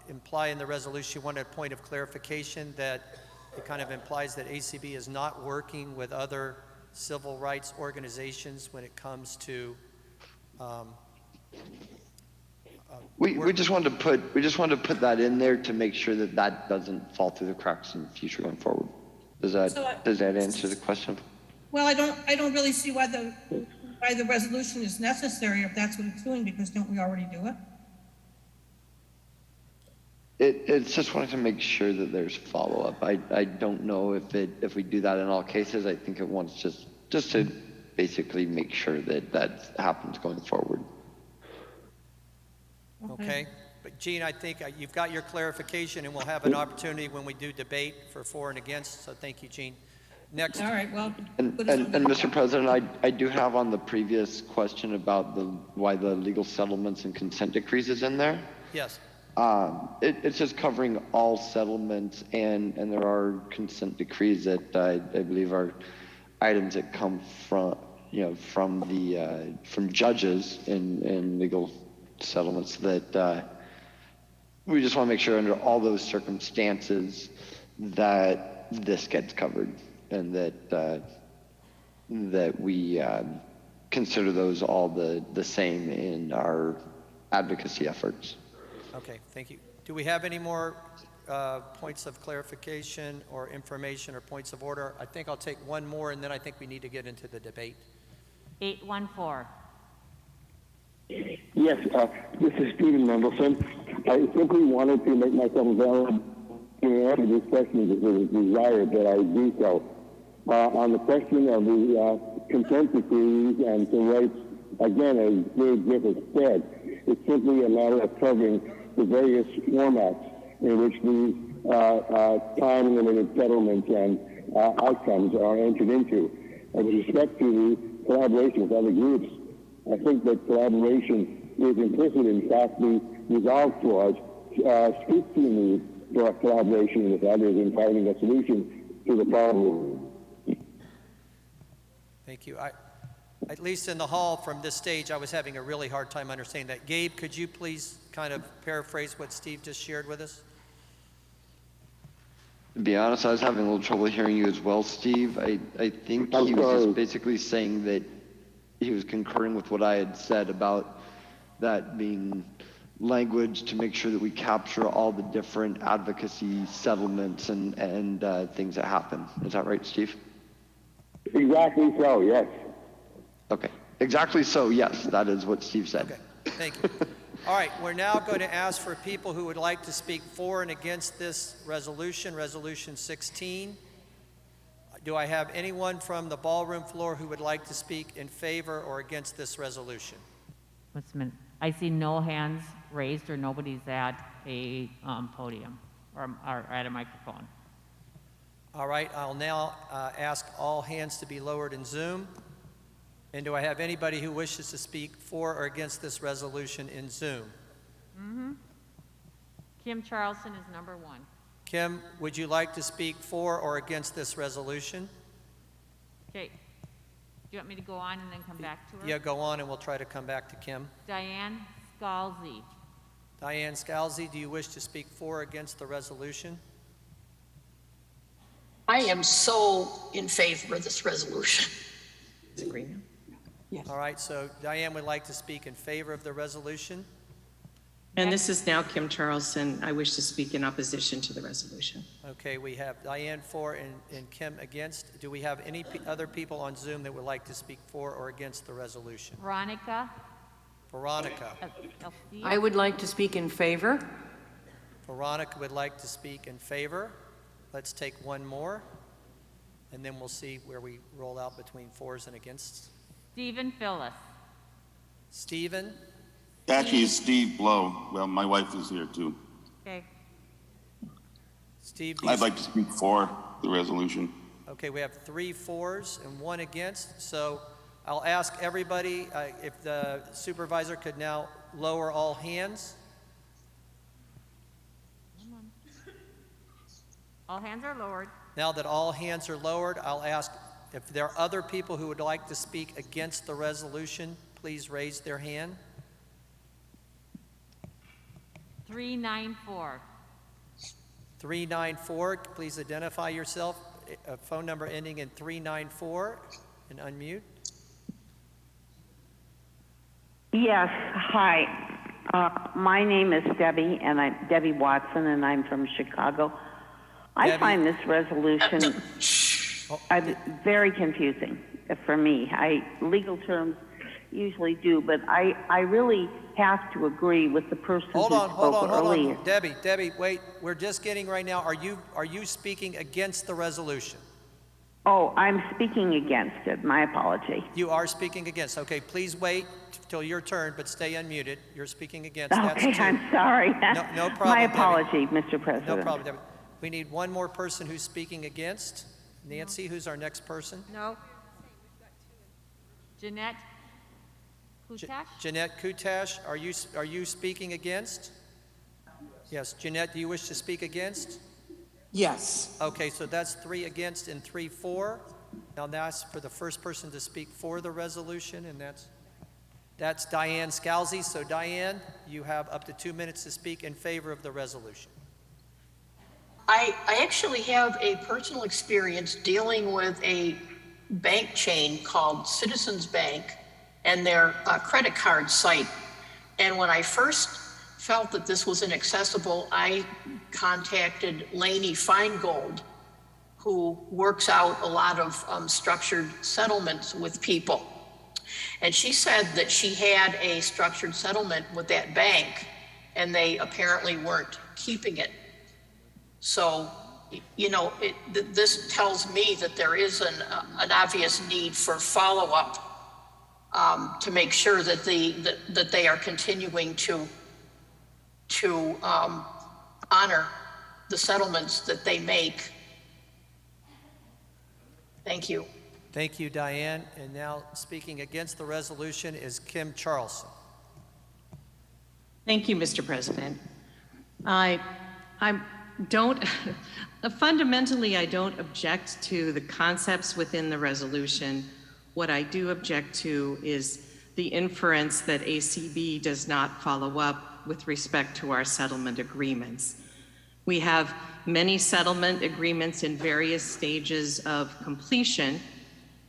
imply in the resolution. You wanted a point of clarification that it kind of implies that ACB is not working with other civil rights organizations when it comes to. We just wanted to put that in there to make sure that doesn't fall through the cracks in the future going forward. Does that answer the question? Well, I don't really see why the resolution is necessary if that's what it's doing, because don't we already do it? It's just wanted to make sure that there's follow-up. I don't know if we do that in all cases. I think it wants just just to basically make sure that that happens going forward. Okay. But Gene, I think you've got your clarification, and we'll have an opportunity when we do debate for for and against. So thank you, Gene. Next. All right, well. And Mr. President, I do have on the previous question about why the legal settlements and consent decrees is in there. Yes. It's just covering all settlements, and there are consent decrees that I believe are items that come from from judges in legal settlements that we just want to make sure under all those circumstances that this gets covered, and that we consider those all the same in our advocacy efforts. Okay, thank you. Do we have any more points of clarification or information or points of order? I think I'll take one more, and then I think we need to get into the debate. 814. Yes, this is Stephen Mendelson. I simply wanted to make myself available to answer this question if it was desired that I do so. On the question of the consent decrees and the rights, again, as Dave Griffith said, it's simply a matter of covering the various formats in which these time-limited settlements and outcomes are entered into. And with respect to the collaboration with other groups, I think that collaboration is implicit. In fact, the resolve clause speaks to the need for collaboration with others in finding a solution to the problem. Thank you. At least in the hall from this stage, I was having a really hard time understanding that. Gabe, could you please kind of paraphrase what Steve just shared with us? To be honest, I was having a little trouble hearing you as well, Steve. I think he was just basically saying that he was concurring with what I had said about that being language to make sure that we capture all the different advocacy settlements and things that happen. Is that right, Steve? Exactly so, yes. Okay. Exactly so, yes. That is what Steve said. Okay. Thank you. All right. We're now going to ask for people who would like to speak for and against this resolution, Resolution 16. Do I have anyone from the ballroom floor who would like to speak in favor or against this resolution? What's a minute? I see no hands raised or nobody's at a podium or at a microphone. All right. I'll now ask all hands to be lowered in Zoom. And do I have anybody who wishes to speak for or against this resolution in Zoom? Mm-hmm. Kim Charleston is number 1. Kim, would you like to speak for or against this resolution? Okay. Do you want me to go on and then come back to her? Yeah, go on and we'll try to come back to Kim. Diane Scalzi. Diane Scalzi, do you wish to speak for or against the resolution? I am so in favor of this resolution. Yes. All right, so Diane would like to speak in favor of the resolution. And this is now Kim Charleston. I wish to speak in opposition to the resolution. Okay, we have Diane for and Kim against. Do we have any other people on Zoom that would like to speak for or against the resolution? Veronica. Veronica. I would like to speak in favor. Veronica would like to speak in favor. Let's take one more, and then we'll see where we roll out between fors and against. Stephen Phyllis. Stephen. Actually, it's Steve Blow. Well, my wife is here too. Okay. Steve, I'd like to speak for the resolution. Okay, we have 3 fors and 1 against. So I'll ask everybody if the supervisor could now lower all hands. All hands are lowered. Now that all hands are lowered, I'll ask if there are other people who would like to speak against the resolution, please raise their hand. 394. 394, please identify yourself. A phone number ending in 394 and unmute. Yes, hi. My name is Debbie, and I'm Debbie Watson, and I'm from Chicago. I find this resolution very confusing for me. Legal terms usually do, but I really have to agree with the person who spoke earlier. Debbie, wait. We're just getting right now. Are you speaking against the resolution? Oh, I'm speaking against it. My apology. You are speaking against. Okay, please wait till your turn, but stay unmuted. You're speaking against. That's Okay, two. I'm sorry. No problem, My Debbie. apology, Mr. President. No problem, Debbie. We need one more person who's speaking against. Nancy, who's our next person? No. Jeanette Kutash? Jeanette Kutash, are you speaking against? Yes, Jeanette, do you wish to speak against? Yes. Okay, so that's 3 against and 3 for. Now that's for the first person to speak for the resolution, and that's Diane Scalzi. So Diane, you have up to 2 minutes to speak in favor of the resolution. I actually have a personal experience dealing with a bank chain called Citizens Bank and their credit card site. And when I first felt that this was inaccessible, I contacted Lainey Feingold, who works out a lot of structured settlements with people. And she said that she had a structured settlement with that bank, and they apparently weren't keeping it. So, you know, this tells me that there is an obvious need for follow-up to make sure that they are continuing to honor the settlements that they make. Thank you. Thank you, Diane. And now speaking against the resolution is Kim Charlson. Thank you, Mr. President. Fundamentally, I don't object to the concepts within the resolution. What I do object to is the inference that ACB does not follow up with respect to our settlement agreements. We have many settlement agreements in various stages of completion,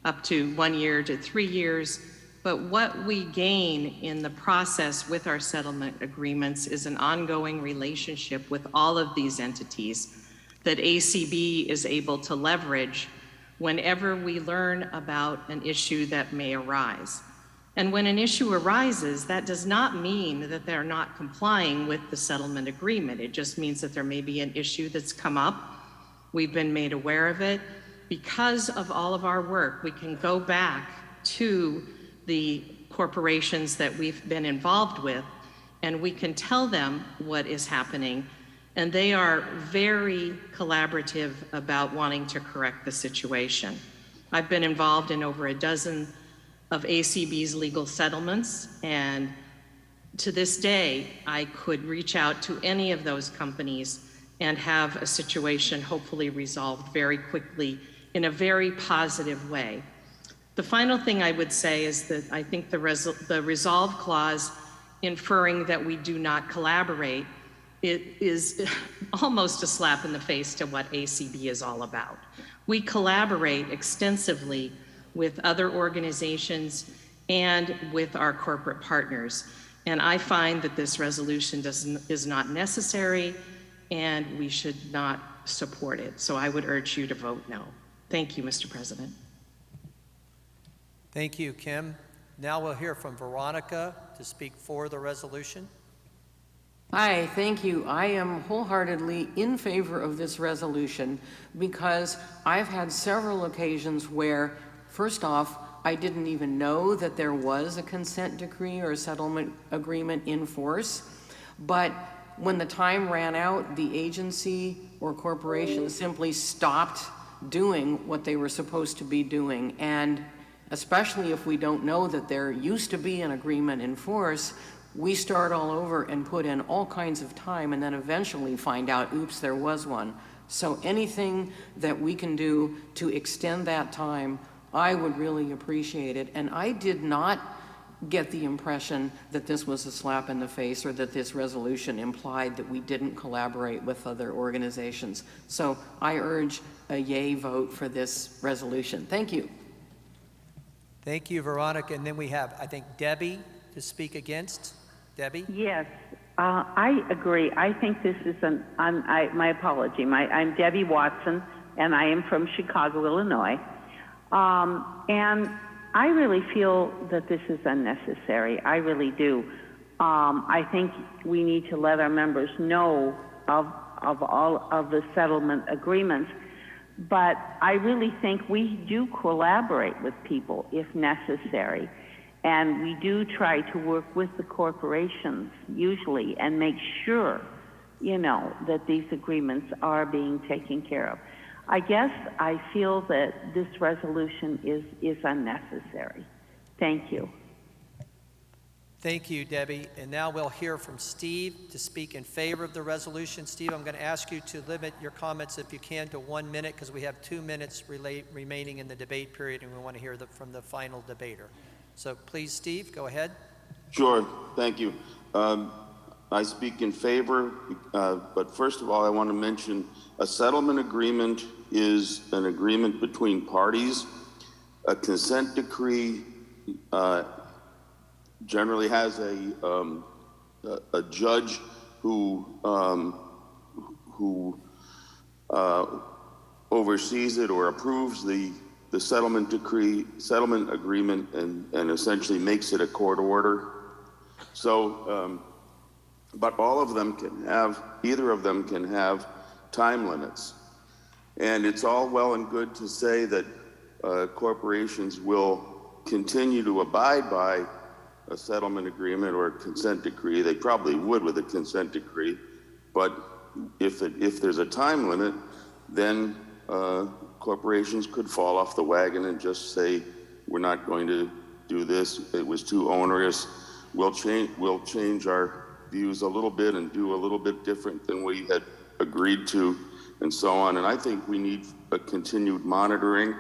up to 1 year to 3 years, but what we gain in the process with our settlement agreements is an ongoing relationship with all of these entities that ACB is able to leverage whenever we learn about an issue that may arise. And when an issue arises, that does not mean that they're not complying with the settlement agreement. It just means that there may be an issue that's come up. We've been made aware of it. Because of all of our work, we can go back to the corporations that we've been involved with, and we can tell them what is happening. And they are very collaborative about wanting to correct the situation. I've been involved in over a dozen of ACB's legal settlements, and to this day, I could reach out to any of those companies and have a situation hopefully resolved very quickly in a very positive way. The final thing I would say is that I think the resolve clause inferring that we do not collaborate, it is almost a slap in the face to what ACB is all about. We collaborate extensively with other organizations and with our corporate partners. And I find that this resolution is not necessary and we should not support it. So I would urge you to vote no. Thank you, Mr. President. Thank you, Kim. Now we'll hear from Veronica to speak for the resolution. Hi, thank you. I am wholeheartedly in favor of this resolution because I've had several occasions where, first off, I didn't even know that there was a consent decree or a settlement agreement in force, but when the time ran out, the agency or corporation simply stopped doing what they were supposed to be doing. And especially if we don't know that there used to be an agreement in force, we start all over and put in all kinds of time and then eventually find out, oops, there was one. So anything that we can do to extend that time, I would really appreciate it. And I did not get the impression that this was a slap in the face or that this resolution implied that we didn't collaborate with other organizations. So I urge a yay vote for this resolution. Thank you. Thank you, Veronica. And then we have, I think, Debbie to speak against. Debbie? Yes, I agree. I think this is my apology. I'm Debbie Watson, and I am from Chicago, Illinois. And I really feel that this is unnecessary. I really do. I think we need to let our members know of all of the settlement agreements but I really think we do collaborate with people if necessary. And we do try to work with the corporations usually and make sure, that these agreements are being taken care of. I guess I feel that this resolution is unnecessary. Thank you. Thank you, Debbie. And now we'll hear from Steve to speak in favor of the resolution. Steve, I'm going to ask you to limit your comments, if you can, to 1 minute, because we have 2 minutes remaining in the debate period, and we want to hear from the final debater. So please, Steve, go ahead. Sure, thank you. I speak in favor, but first of all, I want to mention a settlement agreement is an agreement between parties. A consent decree generally has a judge who oversees it or approves the settlement agreement and essentially makes it a court order. So, but either of them can have time limits. And it's all well and good to say that corporations will continue to abide by a settlement agreement or a consent decree. They probably would with a consent decree, but if there's a time limit, then corporations could fall off the wagon and just say, we're not going to do this. It was too onerous. We'll change our views a little bit and do a little bit different than we had agreed to, and so on. And I think we need a continued monitoring.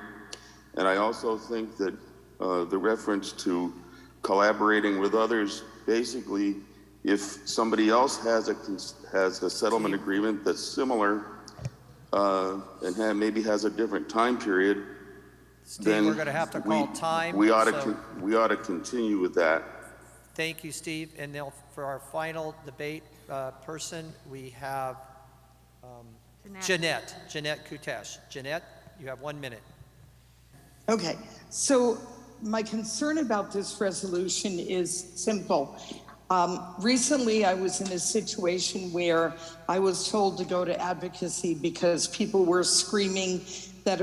And I also think that the reference to collaborating with others, basically, if somebody else has a settlement agreement that's similar and maybe has a different time period, Steve, then we're going to have to call time. We ought to continue with that. Thank you, Steve. And now for our final debate person, we have Jeanette Kutesh. Jeanette, you have 1 minute. Okay, so my concern about this resolution is simple. Recently, I was in a situation where I was told to go to advocacy because people were screaming that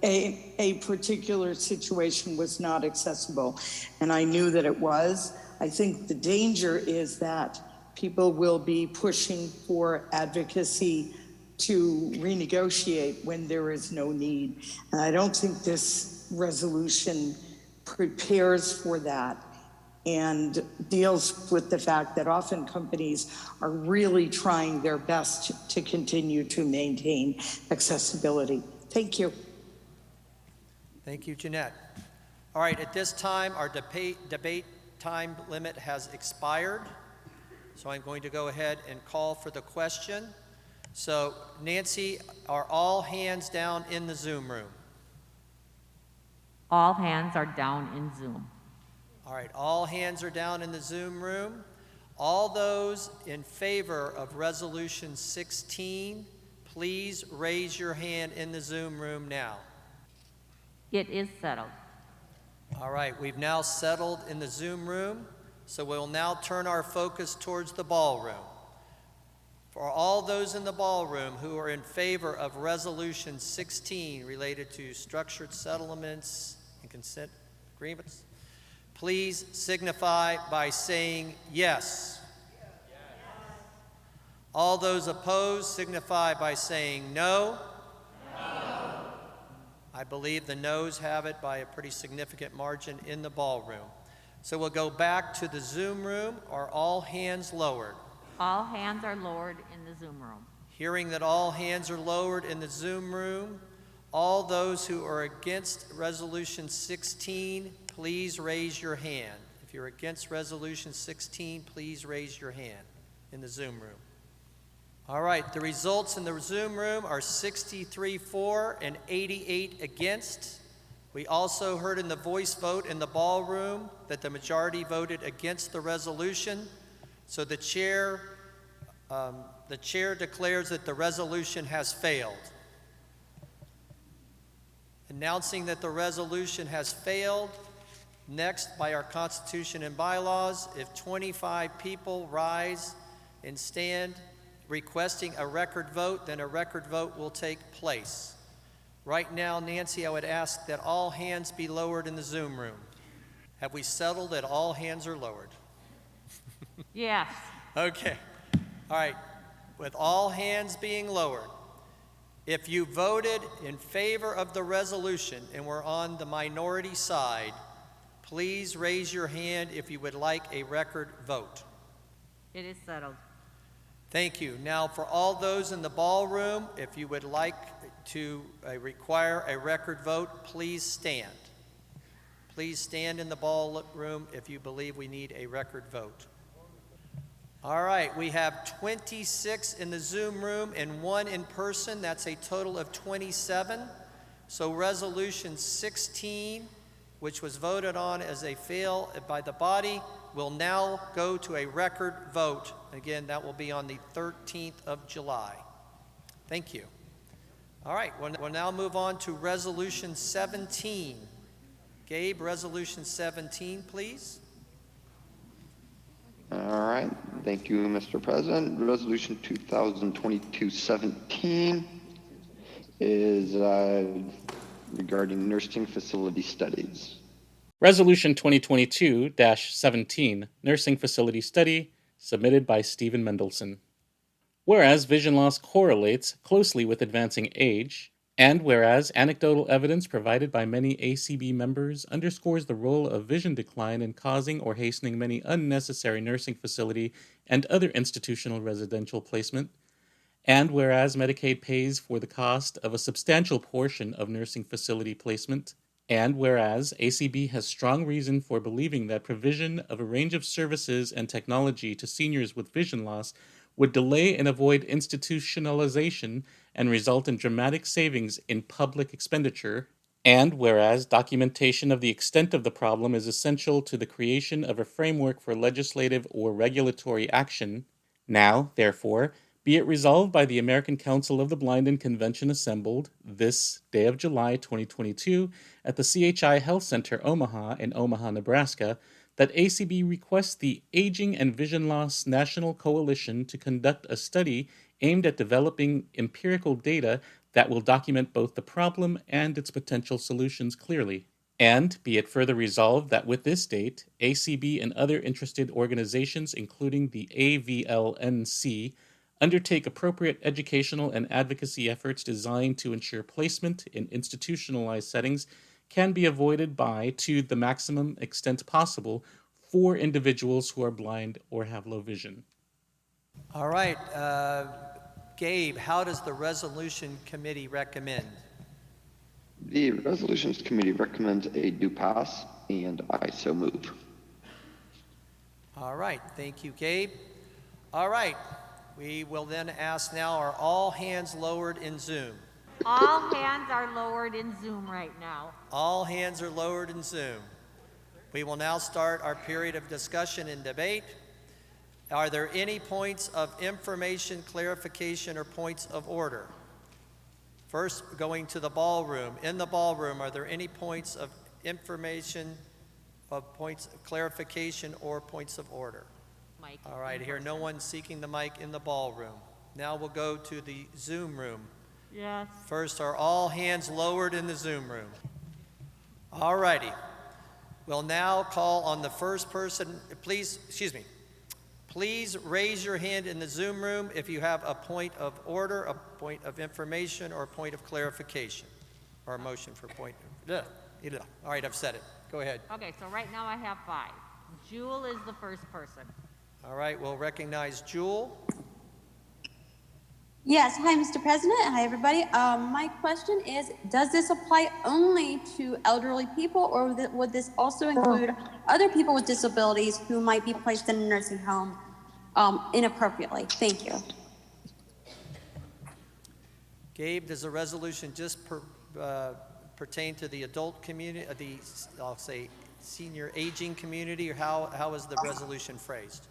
a particular situation was not accessible, and I knew that it was. I think the danger is that people will be pushing for advocacy to renegotiate when there is no need. And I don't think this resolution prepares for that and deals with the fact that often companies are really trying their best to continue to maintain accessibility. Thank you. Thank you, Jeanette. All right, at this time, our debate time limit has expired. So I'm going to go ahead and call for the question. So Nancy, are all hands down in the Zoom room? All hands are down in Zoom. All right, all hands are down in the Zoom room. All those in favor of Resolution 16, please raise your hand in the Zoom room now. It is settled. All right, we've now settled in the Zoom room, so we'll now turn our focus towards the ballroom. For all those in the ballroom who are in favor of Resolution 16 related to structured settlements and consent agreements, please signify by saying yes. All those opposed signify by saying no. I believe the noes have it by a pretty significant margin in the ballroom. So we'll go back to the Zoom room. Are all hands lowered? All hands are lowered in the Zoom room. Hearing that all hands are lowered in the Zoom room, all those who are against Resolution 16, please raise your hand. If you're against Resolution 16, please raise your hand in the Zoom room. All right, the results in the Zoom room are 63 for and 88 against. We also heard in the voice vote in the ballroom that the majority voted against the resolution. So the chair declares that the resolution has failed. Announcing that the resolution has failed, next by our Constitution and bylaws, if 25 people rise and stand requesting a record vote, then a record vote will take place. Right now, Nancy, I would ask that all hands be lowered in the Zoom room. Have we settled that all hands are lowered? Yes. Okay. All right. With all hands being lowered, if you voted in favor of the resolution and were on the minority side, please raise your hand if you would like a record vote. It is settled. Thank you. Now, for all those in the ballroom, if you would like to require a record vote, please stand. Please stand in the ballroom if you believe we need a record vote. All right, we have 26 in the Zoom room and 1 in person. That's a total of 27. So resolution 16, which was voted on as a fail by the body, will now go to a record vote. Again, that will be on the 13th of July. Thank you. All right, we'll now move on to resolution 17. Gabe, resolution 17, please. All right. Thank you, Mr. President. Resolution 2022-17 is regarding nursing facility studies. Resolution 2022-17, Nursing Facility Study, submitted by Stephen Mendelson. Whereas vision loss correlates closely with advancing age, and whereas anecdotal evidence provided by many ACB members underscores the role of vision decline in causing or hastening many unnecessary nursing facility and other institutional residential placement, and whereas Medicaid pays for the cost of a substantial portion of nursing facility placement, and whereas ACB has strong reason for believing that provision of a range of services and technology to seniors with vision loss would delay and avoid institutionalization and result in dramatic savings in public expenditure, and whereas documentation of the extent of the problem is essential to the creation of a framework for legislative or regulatory action, now, therefore, be it resolved by the American Council of the Blind and Convention assembled this day of July 2022 at the CHI Health Center Omaha in Omaha, Nebraska, that ACB requests the Aging and Vision Loss National Coalition to conduct a study aimed at developing empirical data that will document both the problem and its potential solutions clearly. And be it further resolved that with this date, ACB and other interested organizations, including the AVLNC, undertake appropriate educational and advocacy efforts designed to ensure placement in institutionalized settings can be avoided by, to the maximum extent possible, for individuals who are blind or have low vision. All right, Gabe, how does the resolution committee recommend? The resolutions committee recommends a do pass, and I so move. All right, thank you, Gabe. All right, we will then ask now, are all hands lowered in Zoom? All hands are lowered in Zoom right now. All hands are lowered in Zoom. We will now start our period of discussion and debate. Are there any points of information, clarification, or points of order? First, going to the ballroom. In the ballroom, are there any points of information, points of clarification, or points of order? Mike. All right, here, no one seeking the mic in the ballroom. Now we'll go to the Zoom room. Yes. First, are all hands lowered in the Zoom room? All righty. We'll now call on the first person. Please raise your hand in the Zoom room if you have a point of order, a point of information, or a point of clarification, or a motion for point. All right, I've said it. Go ahead. Okay, so right now I have 5. Jewel is the first person. All right, we'll recognize Jewel. Yes, hi, Mr. President. Hi, everybody. My question is, does this apply only to elderly people, or would this also include other people with disabilities who might be placed in a nursing home inappropriately? Thank you. Gabe, does the resolution just pertain to the adult community, I'll say senior aging community, or how is the resolution phrased?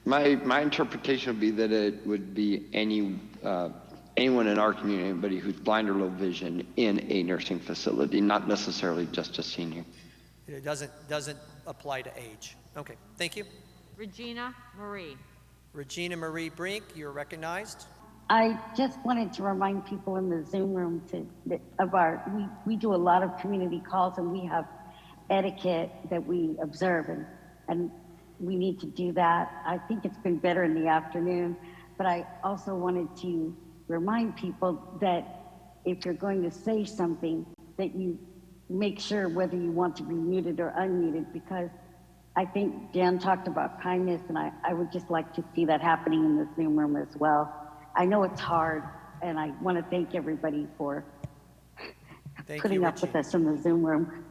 My interpretation would be that it would be anyone in our community, anybody who's blind or low vision in a nursing facility, not necessarily just a senior. It doesn't apply to age. Okay, thank you. Regina Marie. Regina Marie Brink, you're recognized. I just wanted to remind people in the Zoom room we do a lot of community calls and we have etiquette that we observe and we need to do that. I think it's been better in the afternoon, but I also wanted to remind people that if you're going to say something, that you make sure whether you want to be muted or unmuted, because I think Dan talked about kindness, and I would just like to see that happening in the Zoom room as well. I know it's hard, and I want to thank everybody for putting up with us in the Zoom room.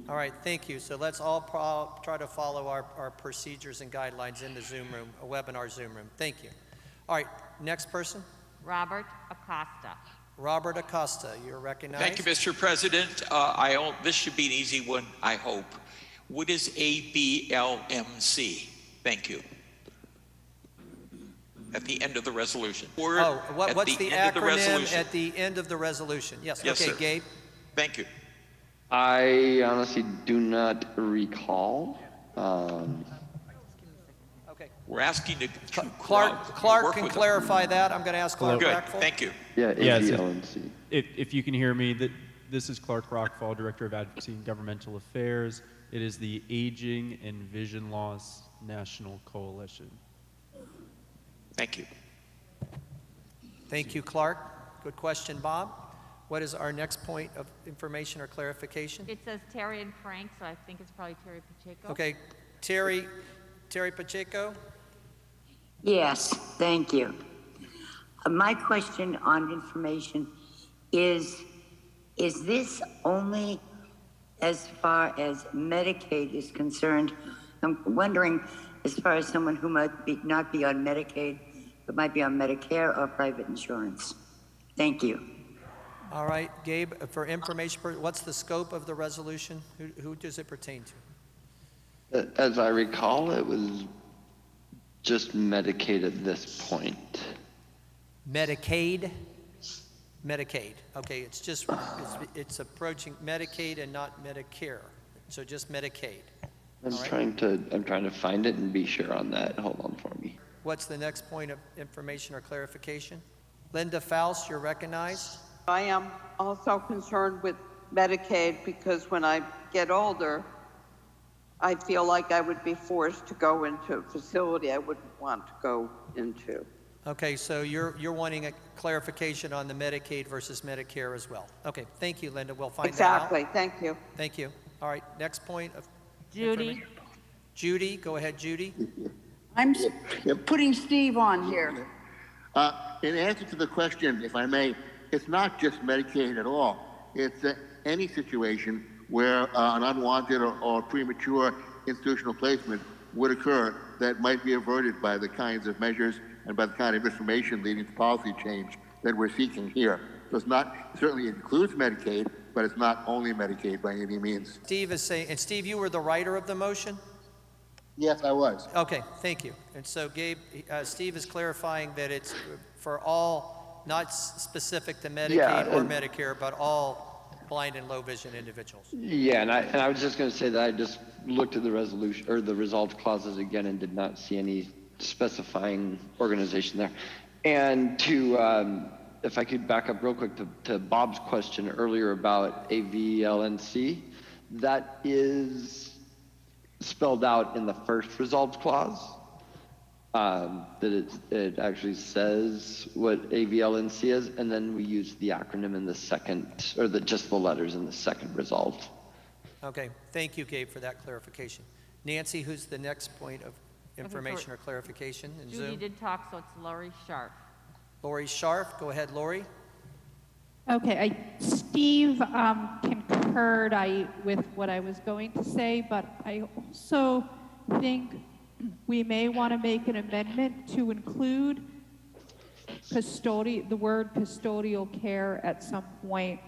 All right, thank you. So let's all try to follow our procedures and guidelines in the Zoom room, a webinar Zoom room. Thank you. All right, next person. Robert Acosta. Robert Acosta, you're recognized. Thank you, Mr. President. This should be an easy one, I hope. What is ABLMC? Thank you. At the end of the resolution. What's the acronym at the end of the resolution? Yes, okay, sir. Gabe. Thank you. I honestly do not recall. Okay. We're asking to Clark can clarify that. I'm going to ask Clark Good, Rackfall. thank you. Yeah, Yes, ABLNC. if you can hear me, this is Clark Rockfall, Director of Advocacy and Governmental Affairs. It is the Aging and Vision Loss National Coalition. Thank you. Thank you, Clark. Good question, Bob. What is our next point of information or clarification? It says Terry and Frank, so I think it's probably Terry Pacheco. Okay, Terry Pacheco? Yes, thank you. My question on information is this only as far as Medicaid is concerned? I'm wondering, as far as someone who might not be on Medicaid, but might be on Medicare or private insurance. Thank you. All right, Gabe, for information, what's the scope of the resolution? Who does it pertain to? As I recall, it was just Medicaid at this point. Medicaid? Medicaid. Okay, it's approaching Medicaid and not Medicare. So just Medicaid. I'm trying to find it and be sure on that. Hold on for me. What's the next point of information or clarification? Linda Faust, you're recognized. I am also concerned with Medicaid because when I get older, I feel like I would be forced to go into a facility I wouldn't want to go into. Okay, so you're wanting a clarification on the Medicaid versus Medicare as well. Okay, thank you, Linda. We'll find that out. Exactly, thank you. Thank you. All right, next point of Judy. Judy, go ahead, Judy. I'm putting Steve on here. In answer to the question, if I may, it's not just Medicaid at all. It's any situation where an unwanted or premature institutional placement would occur that might be averted by the kinds of measures and by the kind of information leading to policy change that we're seeking here. So it's not, certainly includes Medicaid, but it's not only Medicaid by any means. Steve is saying, and Steve, you were the writer of the motion? Yes, I was. Okay, thank you. And so Gabe, Steve is clarifying that it's for all, not specific to Medicaid or Medicare, but all blind and low vision individuals. Yeah, and I was just going to say that I just looked at the resolution or the resolved clauses again and did not see any specifying organization there. And to, if I could back up real quick to Bob's question earlier about AVLNC, that is spelled out in the first resolved clause, that it actually says what AVLNC is, and then we use the acronym in the second, or just the letters in the second resolved. Okay, thank you, Gabe, for that clarification. Nancy, who's the next point of information or clarification in Judy Zoom? did talk, so it's Lori Sharp. Lori Sharp, go ahead, Lori. Okay, Steve concurred with what I was going to say, but I also think we may want to make an amendment to include the word custodial care at some point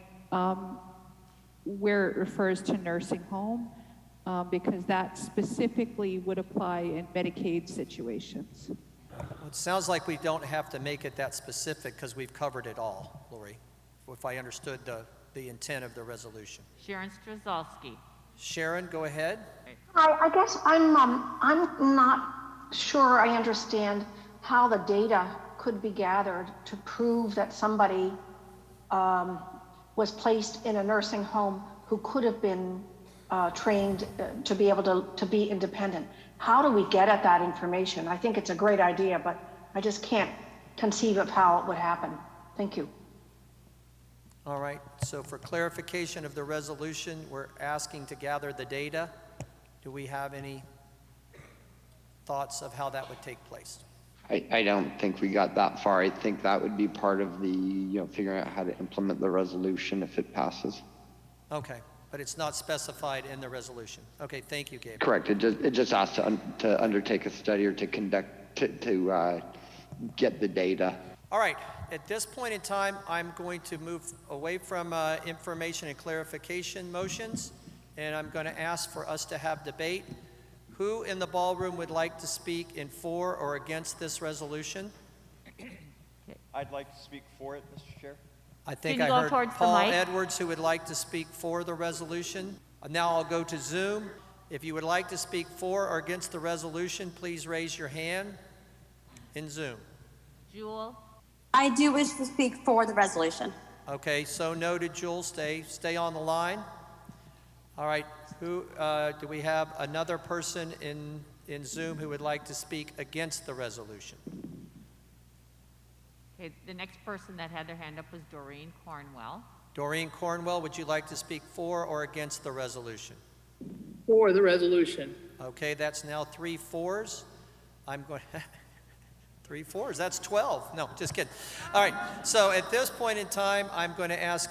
where it refers to nursing home, because that specifically would apply in Medicaid situations. Well, it sounds like we don't have to make it that specific because we've covered it all, Lori, if I understood the intent of the resolution. Sharon Strzelski. Sharon, go ahead. Hi, I guess I'm not sure I understand how the data could be gathered to prove that somebody was placed in a nursing home who could have been trained to be able to be independent. How do we get at that information? I think it's a great idea, but I just can't conceive of how it would happen. Thank you. All right, so for clarification of the resolution, we're asking to gather the data. Do we have any thoughts of how that would take place? I don't think we got that far. I think that would be part of the, figuring out how to implement the resolution if it passes. Okay, but it's not specified in the resolution. Okay, thank you, Gabe. Correct. It just asks to undertake a study or to conduct, to get the data. All right, at this point in time, I'm going to move away from information and clarification motions, and I'm going to ask for us to have debate. Who in the ballroom would like to speak in for or against this resolution? I'd like to speak for it, Mr. Chair. I think I heard Paul Edwards who would like to speak for the resolution. Now I'll go to Zoom. If you would like to speak for or against the resolution, please raise your hand in Zoom. Jewel? I do wish to speak for the resolution. Okay, so noted, Jewel. Stay on the line. All right, who do we have another person in Zoom who would like to speak against the resolution? Okay, the next person that had their hand up was Doreen Cornwell. Doreen Cornwell, would you like to speak for or against the resolution? For the resolution. Okay, that's now 3 4s. I'm going 3 4s, that's 12. No, just kidding. All right, so at this point in time, I'm going to ask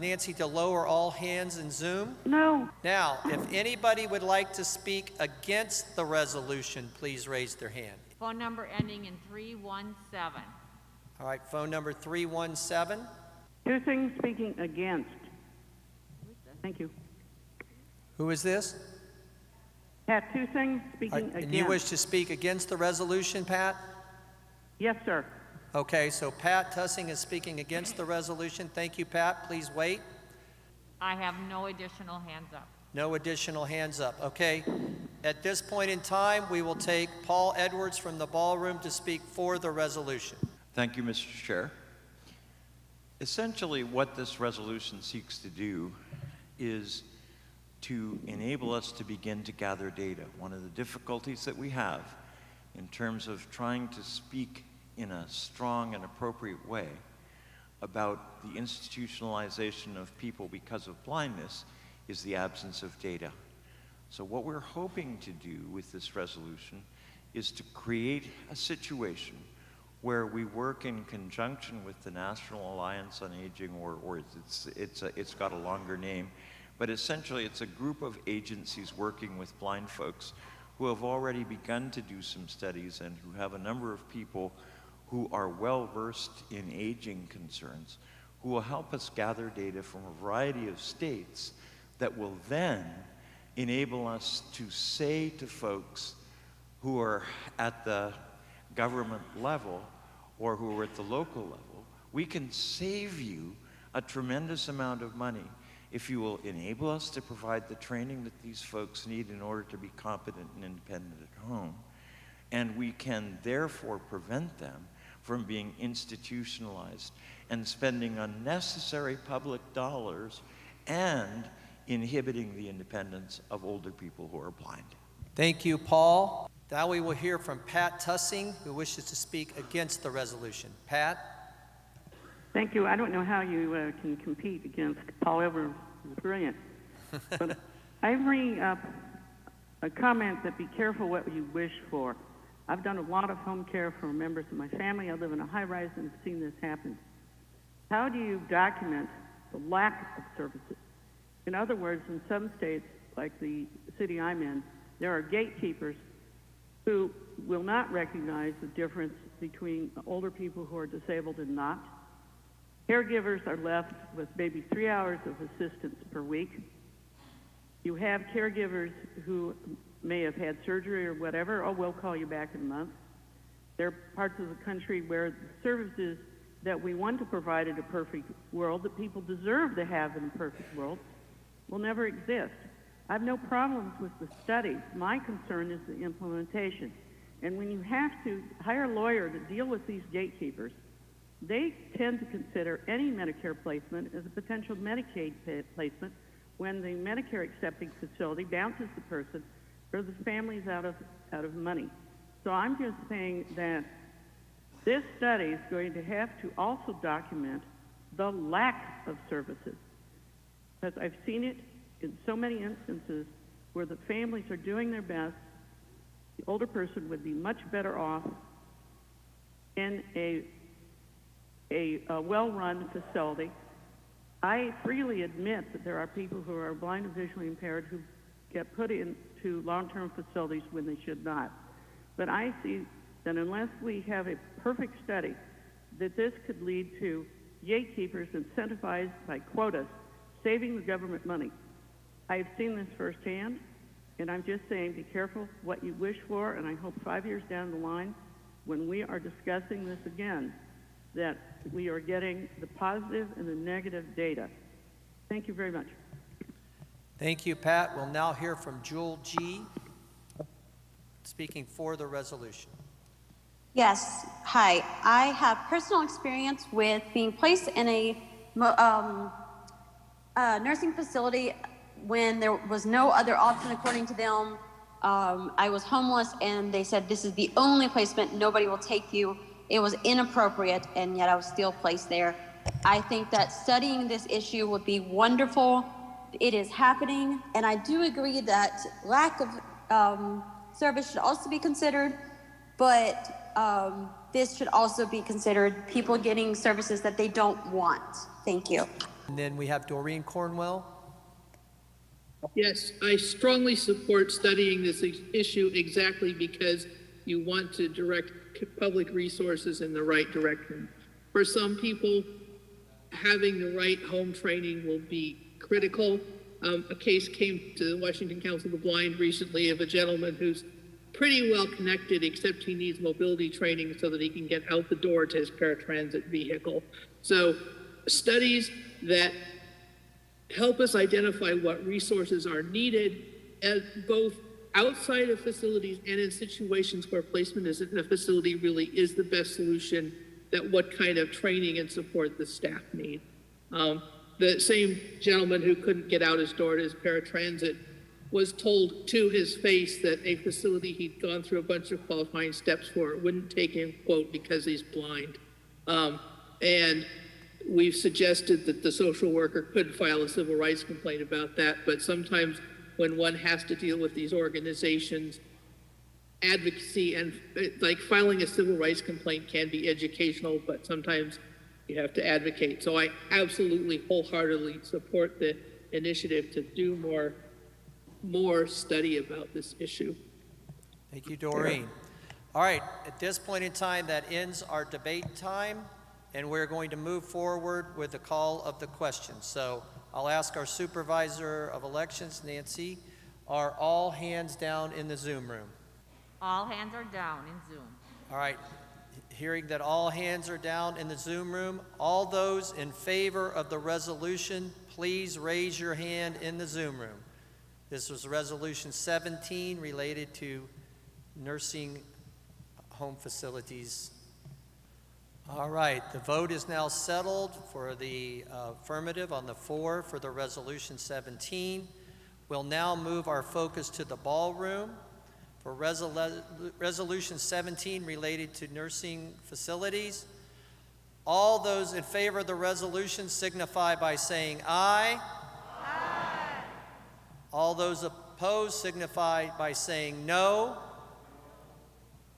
Nancy to lower all hands in Zoom. No. Now, if anybody would like to speak against the resolution, please raise their hand. Phone number ending in 317. All right, phone number 317. Two things speaking against. Thank you. Who is this? Pat, two things speaking against. And you wish to speak against the resolution, Pat? Yes, sir. Okay, so Pat Tussing is speaking against the resolution. Thank you, Pat. Please wait. I have no additional hands up. No additional hands up. Okay. At this point in time, we will take Paul Edwards from the ballroom to speak for the resolution. Thank you, Mr. Chair. Essentially, what this resolution seeks to do is to enable us to begin to gather data. One of the difficulties that we have in terms of trying to speak in a strong and appropriate way about the institutionalization of people because of blindness is the absence of data. So what we're hoping to do with this resolution is to create a situation where we work in conjunction with the National Alliance on Aging, or it's got a longer name, but essentially it's a group of agencies working with blind folks who have already begun to do some studies and who have a number of people who are well versed in aging concerns, who will help us gather data from a variety of states that will then enable us to say to folks who are at the government level or who are at the local level, we can save you a tremendous amount of money if you will enable us to provide the training that these folks need in order to be competent and independent at home. And we can therefore prevent them from being institutionalized and spending unnecessary public dollars and inhibiting the independence of older people who are blind. Thank you, Paul. Now we will hear from Pat Tussing, who wishes to speak against the resolution. Pat? Thank you. I don't know how you can compete against Paul Edwards. He's brilliant. But I bring up a comment that be careful what you wish for. I've done a lot of home care for members of my family. I live in a high-rise and have seen this happen. How do you document the lack of services? In other words, in some states, like the city I'm in, there are gatekeepers who will not recognize the difference between older people who are disabled and not. Caregivers are left with maybe 3 hours of assistance per week. You have caregivers who may have had surgery or whatever. Oh, we'll call you back in a month. There are parts of the country where the services that we want to provide in a perfect world, that people deserve to have in a perfect world, will never exist. I have no problems with the studies. My concern is the implementation. And when you have to hire a lawyer to deal with these gatekeepers, they tend to consider any Medicare placement as a potential Medicaid placement when the Medicare accepting facility bounces the person or the family's out of money. So I'm just saying that this study is going to have to also document the lack of services, because I've seen it in so many instances where the families are doing their best. The older person would be much better off in a well-run facility. I freely admit that there are people who are blind or visually impaired who get put into long-term facilities when they should not. But I see that unless we have a perfect study, that this could lead to gatekeepers incentivized by quotas, saving the government money. I've seen this firsthand, and I'm just saying be careful what you wish for, and I hope 5 years down the line, when we are discussing this again, that we are getting the positive and the negative data. Thank you very much. Thank you, Pat. We'll now hear from Jewel G., speaking for the resolution. Yes, hi. I have personal experience with being placed in a nursing facility when there was no other option according to them. I was homeless and they said, this is the only placement, nobody will take you. It was inappropriate, and yet I was still placed there. I think that studying this issue would be wonderful. It is happening, and I do agree that lack of service should also be considered, but this should also be considered people getting services that they don't want. Thank you. And then we have Doreen Cornwell. Yes, I strongly support studying this issue exactly because you want to direct public resources in the right direction. For some people, having the right home training will be critical. A case came to the Washington Council of the Blind recently of a gentleman who's pretty well connected, except he needs mobility training so that he can get out the door to his paratransit vehicle. So studies that help us identify what resources are needed at both outside of facilities and in situations where placement isn't in a facility really is the best solution, that what kind of training and support the staff need. The same gentleman who couldn't get out his door to his paratransit was told to his face that a facility he'd gone through a bunch of qualifying steps for wouldn't take him, quote, because he's blind. And we've suggested that the social worker could file a civil rights complaint about that, but sometimes when one has to deal with these organizations, advocacy and like filing a civil rights complaint can be educational, but sometimes you have to advocate. So I absolutely wholeheartedly support the initiative to do more study about this issue. Thank you, Doreen. All right, at this point in time, that ends our debate time, and we're going to move forward with the call of the question. So I'll ask our supervisor of elections, Nancy, are all hands down in the Zoom room? All hands are down in Zoom. All right, hearing that all hands are down in the Zoom room, all those in favor of the resolution, please raise your hand in the Zoom room. This was resolution 17 related to nursing home facilities. All right, the vote is now settled for the affirmative on the 4 for the resolution 17. We'll now move our focus to the ballroom for resolution 17 related to nursing facilities. All those in favor of the resolution signify by saying aye. Aye. All those opposed signify by saying no.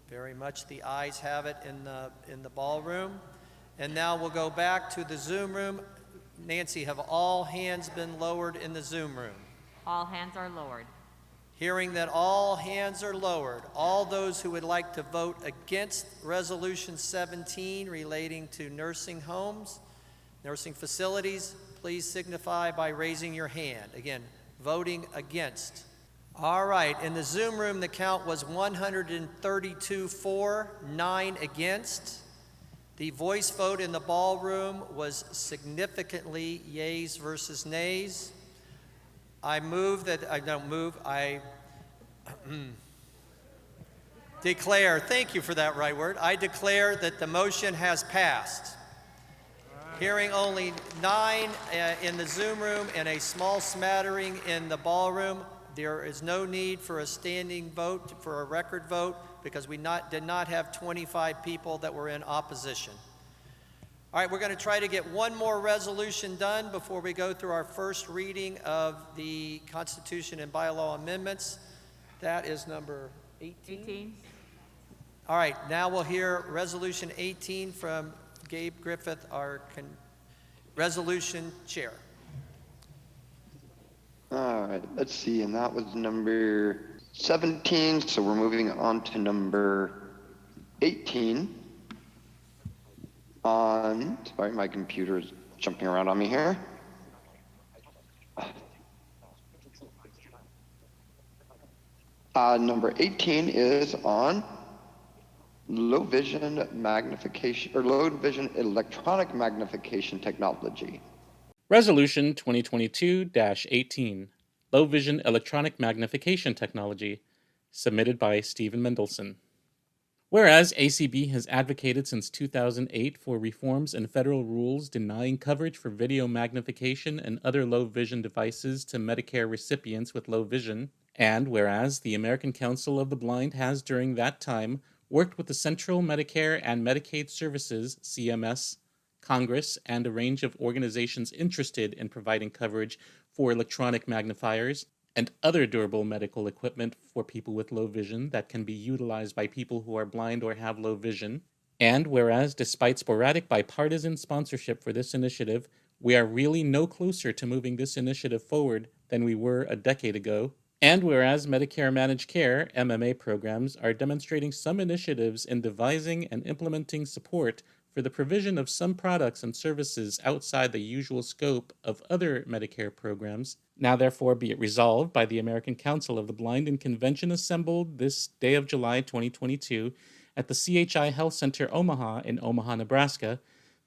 Very much the ayes have it in the ballroom. And now we'll go back to the Zoom room. Nancy, have all hands been lowered in the Zoom room? All hands are lowered. Hearing that all hands are lowered, all those who would like to vote against resolution 17 relating to nursing homes, nursing facilities, please signify by raising your hand. Again, voting against. All right, in the Zoom room, the count was 132 for, 9 against. The voice vote in the ballroom was significantly yeas versus nays. I Declare, thank you for that right word. I declare that the motion has passed. Hearing only 9 in the Zoom room and a small smattering in the ballroom, there is no need for a standing vote, for a record vote, because we did not have 25 people that were in opposition. All right, we're going to try to get one more resolution done before we go through our first reading of the Constitution and bylaw amendments. That is number 18. All right, now we'll hear Resolution 18 from Gabe Griffith, our resolution chair. All right, let's see, and that was number 17, so we're moving on to number 18. Sorry, my computer is jumping around on me here. Number 18 is on low vision magnification, or low vision electronic magnification technology. Resolution 2022-18, Low Vision Electronic Magnification Technology, submitted by Stephen Mendelson. Whereas ACB has advocated since 2008 for reforms in federal rules denying coverage for video magnification and other low vision devices to Medicare recipients with low vision, and whereas the American Council of the Blind has during that time worked with the Central Medicare and Medicaid Services, CMS, Congress, and a range of organizations interested in providing coverage for electronic magnifiers and other durable medical equipment for people with low vision that can be utilized by people who are blind or have low vision. And whereas, despite sporadic bipartisan sponsorship for this initiative, we are really no closer to moving this initiative forward than we were a decade ago. And whereas Medicare Managed Care, MMA programs, are demonstrating some initiatives in devising and implementing support for the provision of some products and services outside the usual scope of other Medicare programs, now therefore be it resolved by the American Council of the Blind in convention assembled this day of July 2022 at the CHI Health Center Omaha in Omaha, Nebraska,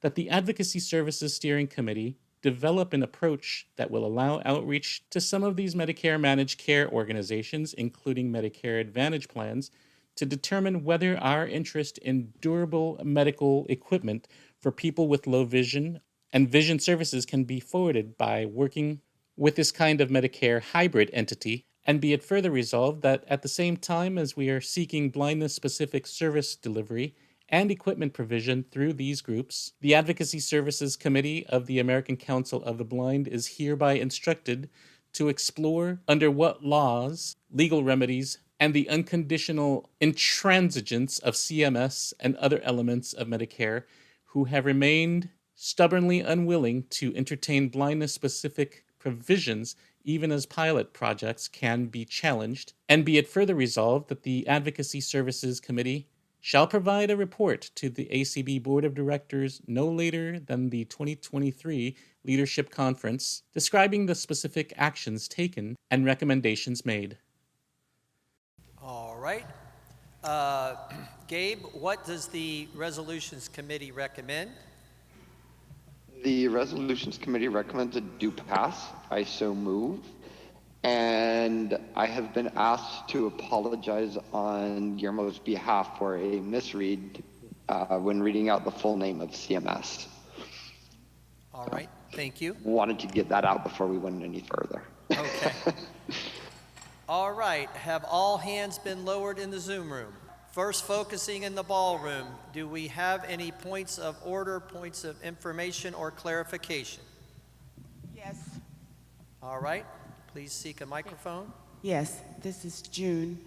that the Advocacy Services Steering Committee develop an approach that will allow outreach to some of these Medicare Managed Care organizations, including Medicare Advantage plans, to determine whether our interest in durable medical equipment for people with low vision and vision services can be forwarded by working with this kind of Medicare hybrid entity, and be it further resolved that at the same time as we are seeking blindness-specific service delivery and equipment provision through these groups, the Advocacy Services Committee of the American Council of the Blind is hereby instructed to explore under what laws, legal remedies, and the unconditional intransigence of CMS and other elements of Medicare who have remained stubbornly unwilling to entertain blindness-specific provisions even as pilot projects can be challenged, and be it further resolved that the Advocacy Services Committee shall provide a report to the ACB Board of Directors no later than the 2023 Leadership Conference describing the specific actions taken and recommendations made. All right. Gabe, what does the Resolutions Committee recommend? The Resolutions Committee recommends a do pass. I so move. And I have been asked to apologize on Guillermo's behalf for a misread when reading out the full name of CMS. All right, thank you. Wanted to get that out before we went any further. Okay. All right, have all hands been lowered in the Zoom room? First, focusing in the ballroom, do we have any points of order, points of information, or clarification? Yes. All right, please seek a microphone. Yes, this is June.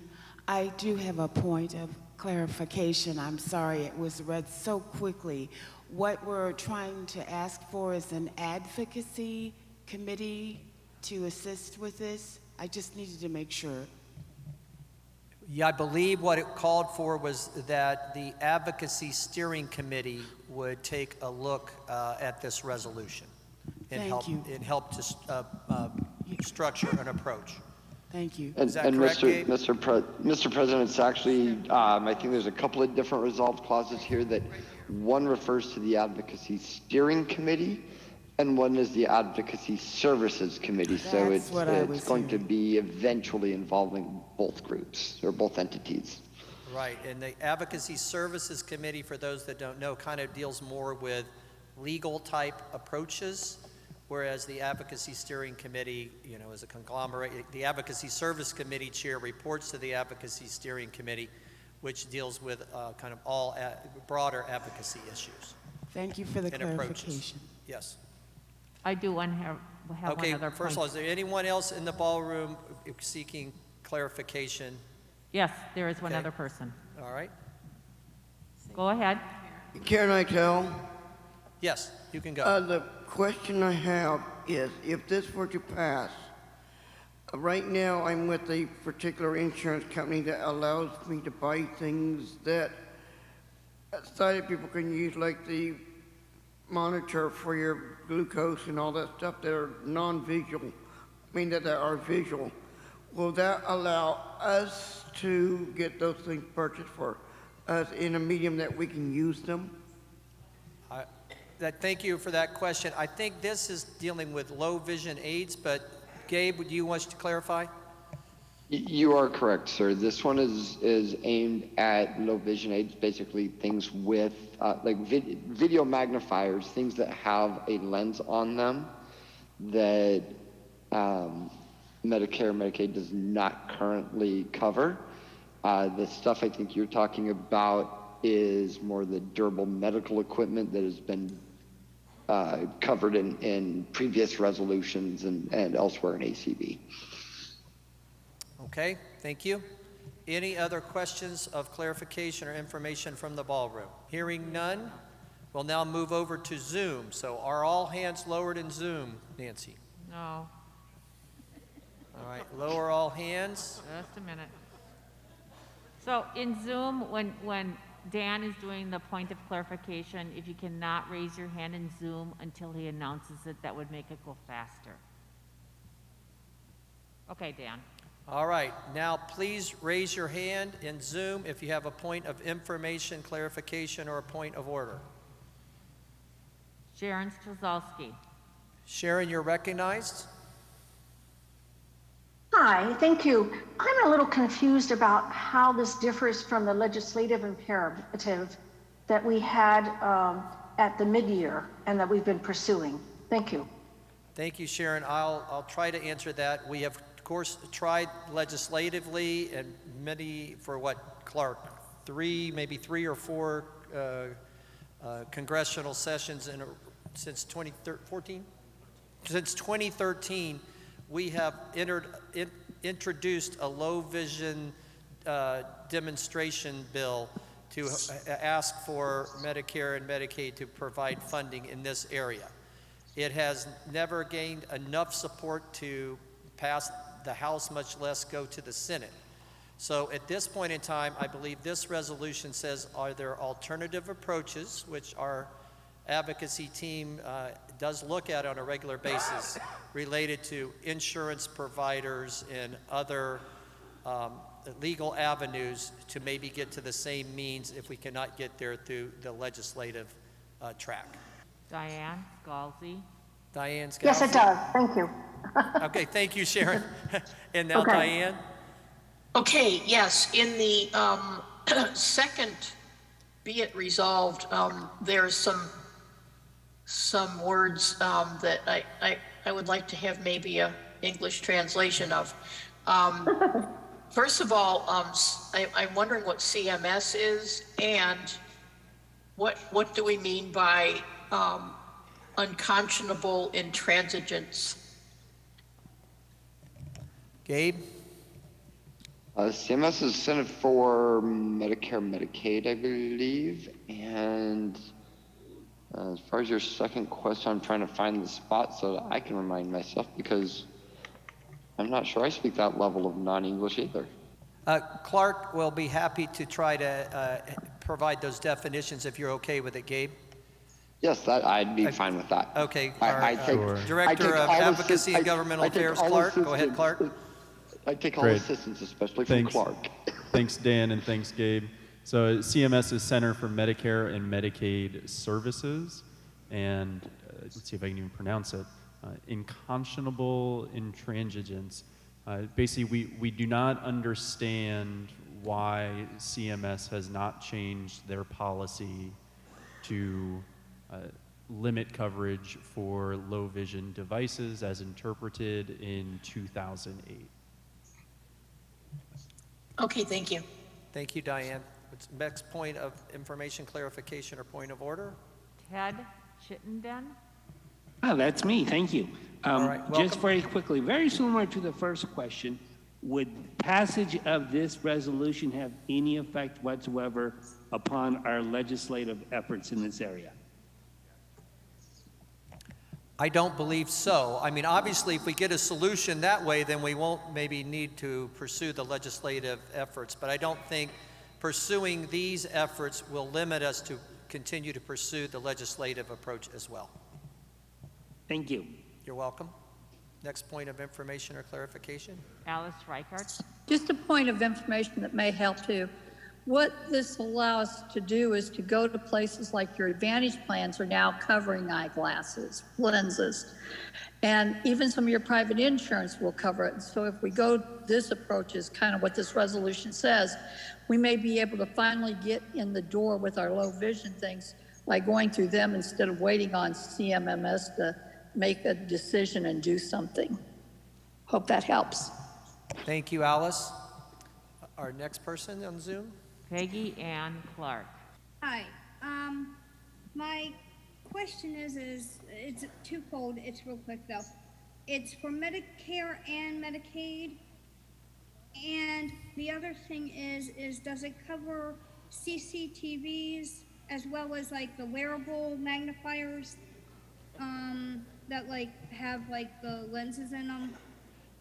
I do have a point of clarification. I'm sorry, it was read so quickly. What we're trying to ask for is an advocacy committee to assist with this. I just needed to make sure. Yeah, I believe what it called for was that the Advocacy Steering Committee would take a look at this resolution and help to structure an approach. Thank you. Is that correct, Gabe? Mr. President, it's actually, I think there's a couple of different resolved clauses here that one refers to the Advocacy Steering Committee and one is the Advocacy Services Committee. So it's going to be eventually involving both groups or both entities. Right, and the Advocacy Services Committee, for those that don't know, kind of deals more with legal type approaches, whereas the Advocacy Steering Committee, you know, is a conglomerate. The Advocacy Service Committee chair reports to the Advocacy Steering Committee, which deals with kind of all broader advocacy issues. Thank you for the and clarification. approaches. Yes. I do have Okay, one other first of all, is there anyone else in the ballroom seeking clarification? Yes, there is one Okay. other person. All right. Go ahead. Can I tell? Yes, you can go. The question I have is, if this were to pass, right now I'm with a particular insurance company that allows me to buy things that sighted people can use, like the monitor for your glucose and all that stuff that are non-visual, that are visual. Will that allow us to get those things purchased for us in a medium that we can use them? Thank you for that question. I think this is dealing with low vision aids, but Gabe, do you want to clarify? You are correct, sir. This one is aimed at low vision aids, basically things with like video magnifiers, things that have a lens on them that Medicare and Medicaid does not currently cover. The stuff I think you're talking about is more the durable medical equipment that has been covered in previous resolutions and elsewhere in ACB. Okay, thank you. Any other questions of clarification or information from the ballroom? Hearing none, we'll now move over to Zoom. So are all hands lowered in Zoom, Nancy? No. All right, lower all hands. Just a minute. So in Zoom, when Dan is doing the point of clarification, if you cannot raise your hand in Zoom until he announces it, that would make it go faster. Okay, Dan. All right, now please raise your hand in Zoom if you have a point of information, clarification, or a point of order. Sharon Strzelski. Sharon, you're recognized. Hi, thank you. I'm a little confused about how this differs from the legislative imperative that we had at the mid-year and that we've been pursuing. Thank you. Thank you, Sharon. I'll try to answer that. We have, of course, tried legislatively and many, for what, Clark, maybe three or four congressional sessions since 2014? Since 2013, we have introduced a low vision demonstration bill to ask for Medicare and Medicaid to provide funding in this area. It has never gained enough support to pass the House, much less go to the Senate. So at this point in time, I believe this resolution says, are there alternative approaches, which our advocacy team does look at on a regular basis, related to insurance providers and other legal avenues to maybe get to the same means if we cannot get there through the legislative track. Diane Scalzi. Diane Scalzi. Yes, it does. Thank you. Okay, thank you, Sharon. And now Okay. Diane. Okay, yes, in the second, be it resolved, there's some words that I would like to have maybe a English translation of. First of all, I'm wondering what CMS is and what do we mean by unconscionable intransigence? Gabe? CMS is Center for Medicare, Medicaid, I believe. And as far as your second question, I'm trying to find the spot so that I can remind myself, because I'm not sure I speak that level of non-English either. Clark will be happy to try to provide those definitions if you're okay with it, Gabe. Yes, I'd be fine with that. Okay. I take Director of Advocacy and Governmental Affairs, Clark. Go ahead, Clark. I take all Great. assistance, especially from Clark. Thanks, Dan, and thanks, Gabe. So CMS is Center for Medicare and Medicaid Services, and let's see if I can even pronounce it. Unconscionable intransigence. Basically, we do not understand why CMS has not changed their policy to limit coverage for low vision devices as interpreted in 2008. Okay, thank you. Thank you, Diane. What's next point of information, clarification, or point of order? Ted Chittenden? Oh, that's me. Thank you. All right, welcome. Just very quickly, very similar to the first question, would passage of this resolution have any effect whatsoever upon our legislative efforts in this area? I don't believe so. I mean, obviously, if we get a solution that way, then we won't maybe need to pursue the legislative efforts. But I don't think pursuing these efforts will limit us to continue to pursue the legislative approach as well. Thank you. You're welcome. Next point of information or clarification? Alice Reichert? Just a point of information that may help too. What this allows us to do is to go to places like your Advantage plans are now covering eyeglasses, lenses, and even some of your private insurance will cover it. So if we go, this approach is kind of what this resolution says, we may be able to finally get in the door with our low vision things by going through them instead of waiting on CMMS to make a decision and do something. Hope that helps. Thank you, Alice. Our next person on Zoom? Peggy Ann Clark. Hi. My question is it's twofold. It's real quick though. It's for Medicare and Medicaid. And the other thing is does it cover CCTVs as well as like the wearable magnifiers that like have like the lenses in them?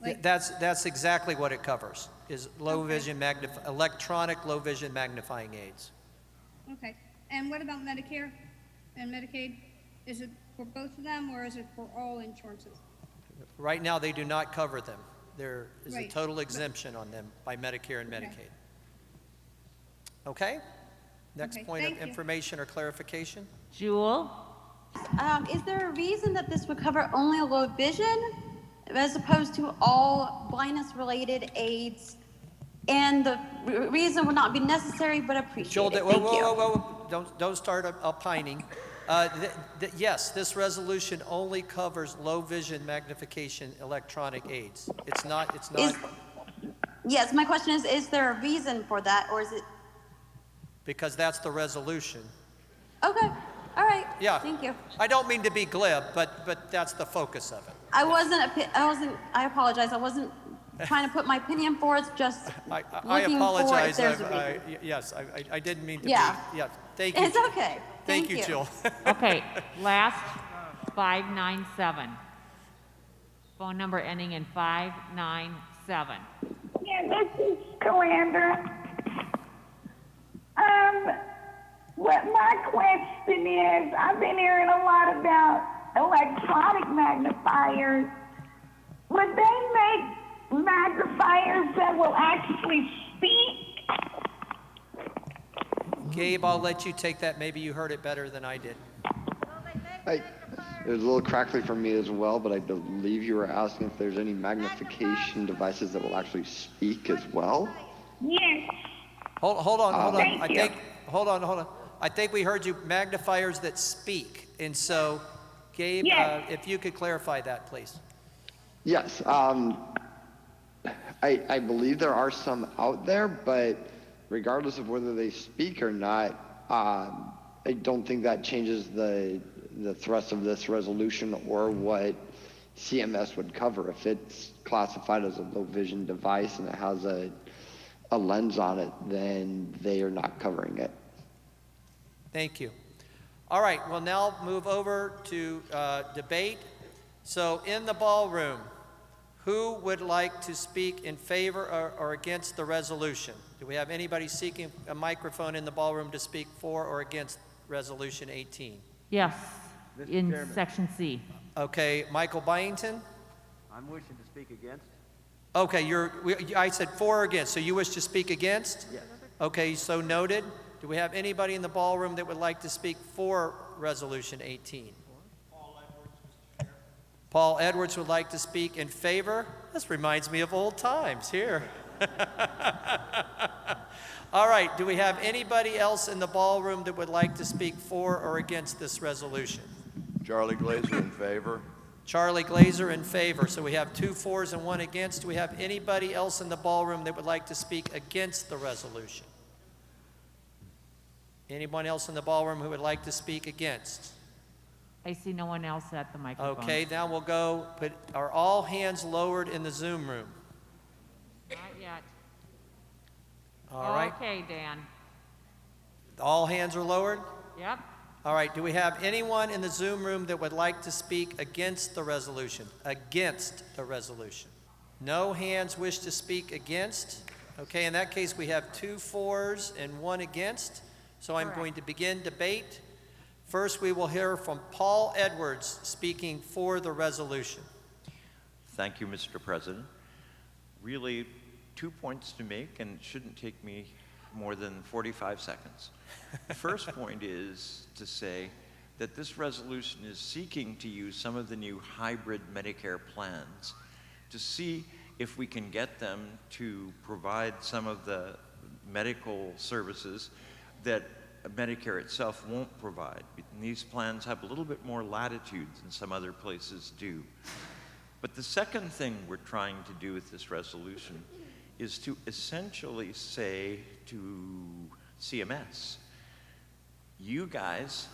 Like, That's exactly what it covers, is low vision electronic low vision magnifying aids. okay. And what about Medicare and Medicaid? Is it for both of them or is it for all insurances? Right now, they do not cover them. There is a Right. total exemption on them by Medicare and Medicaid. Okay? Next Okay, point of thank you. information or clarification? Jewel? Is there a reason that this would cover only low vision as opposed to all blindness-related aids? And the reason would not be necessary, but appreciated. Joel, Thank you. whoa. Don't start opining. Yes, this resolution only covers low vision magnification electronic aids. It's not. Yes, my question is there a reason for that, or is it? Because that's the resolution. Okay, all right. Yeah. Thank you. I don't mean to be glib, but that's the focus of it. I apologize. I wasn't trying to put my opinion forth, just I looking apologize. for if there's a reason. Yes, I didn't mean to Yeah. be. Yeah, thank you. It's okay. Thank you, Jill. Okay, last 597. Phone number ending in 597. Yeah, this is Calandra. What my question is, I've been hearing a lot about electronic magnifiers. Would they make magnifiers that will actually speak? Gabe, I'll let you take that. Maybe you heard it better than I did. It was a little crackly for me as well, but I believe you were asking if there's any magnification devices that will actually speak as well. Yes. Hold on. Thank you. Hold on. I think we heard you, magnifiers that speak. And so, Gabe, Yes. if you could clarify that, please. Yes, I believe there are some out there, but regardless of whether they speak or not, I don't think that changes the thrust of this resolution or what CMS would cover. If it's classified as a low vision device and it has a lens on it, then they are not covering it. Thank you. All right, we'll now move over to debate. So in the ballroom, who would like to speak in favor or against the resolution? Do we have anybody seeking a microphone in the ballroom to speak for or against Resolution 18? Yes, in Section C. Okay, Michael Byington? I'm wishing to speak against. Okay, I said for or against, so you wish to speak against? Yes. Okay, so noted. Do we have anybody in the ballroom that would like to speak for Resolution 18? Paul Edwards would like to speak in favor. This reminds me of old times here. All right, do we have anybody else in the ballroom that would like to speak for or against this resolution? Charlie Glazer in favor. Charlie Glazer in favor. So we have 2 fors and 1 against. Do we have anybody else in the ballroom that would like to speak against the resolution? Anyone else in the ballroom who would like to speak against? I see no one else at the microphone. Okay, now we'll go, are all hands lowered in the Zoom room? Not yet. All right. Okay, Dan. All hands are lowered? Yep. All right, do we have anyone in the Zoom room that would like to speak against the resolution? Against the resolution? No hands wish to speak against? Okay, in that case, we have 2 fors and 1 against. So I'm going to begin debate. First, we will hear from Paul Edwards speaking for the resolution. Thank you, Mr. President. Really, 2 points to make, and it shouldn't take me more than 45 seconds. The first point is to say that this resolution is seeking to use some of the new hybrid Medicare plans to see if we can get them to provide some of the medical services that Medicare itself won't provide. And these plans have a little bit more latitude than some other places do. But the second thing we're trying to do with this resolution is to essentially say to CMS, you guys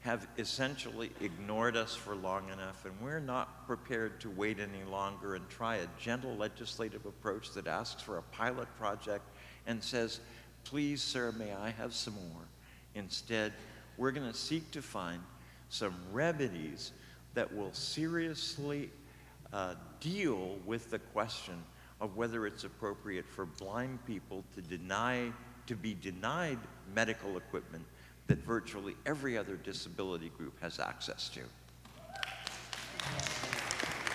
have essentially ignored us for long enough, and we're not prepared to wait any longer and try a gentle legislative approach that asks for a pilot project and says, please, sir, may I have some more? Instead, we're going to seek to find some remedies that will seriously deal with the question of whether it's appropriate for blind people to be denied medical equipment that virtually every other disability group has access to.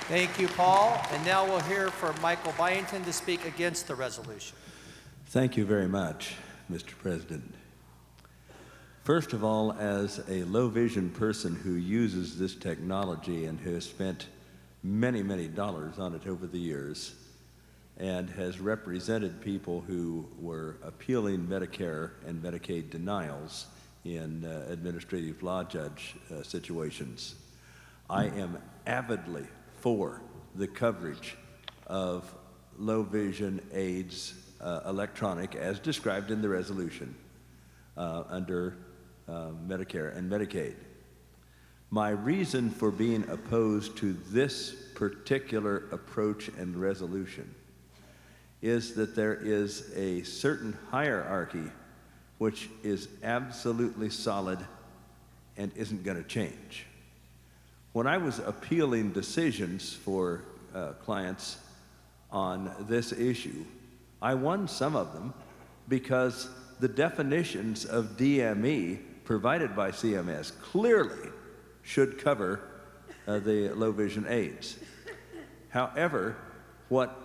Thank you, Paul. And now we'll hear from Michael Byington to speak against the resolution. Thank you very much, Mr. President. First of all, as a low vision person who uses this technology and who has spent many, many dollars on it over the years and has represented people who were appealing Medicare and Medicaid denials in administrative law judge situations, I am avidly for the coverage of low vision aids electronic as described in the resolution under Medicare and Medicaid. My reason for being opposed to this particular approach and resolution is that there is a certain hierarchy which is absolutely solid and isn't going to change. When I was appealing decisions for clients on this issue, I won some of them because the definitions of DME provided by CMS clearly should cover the low vision aids. However, what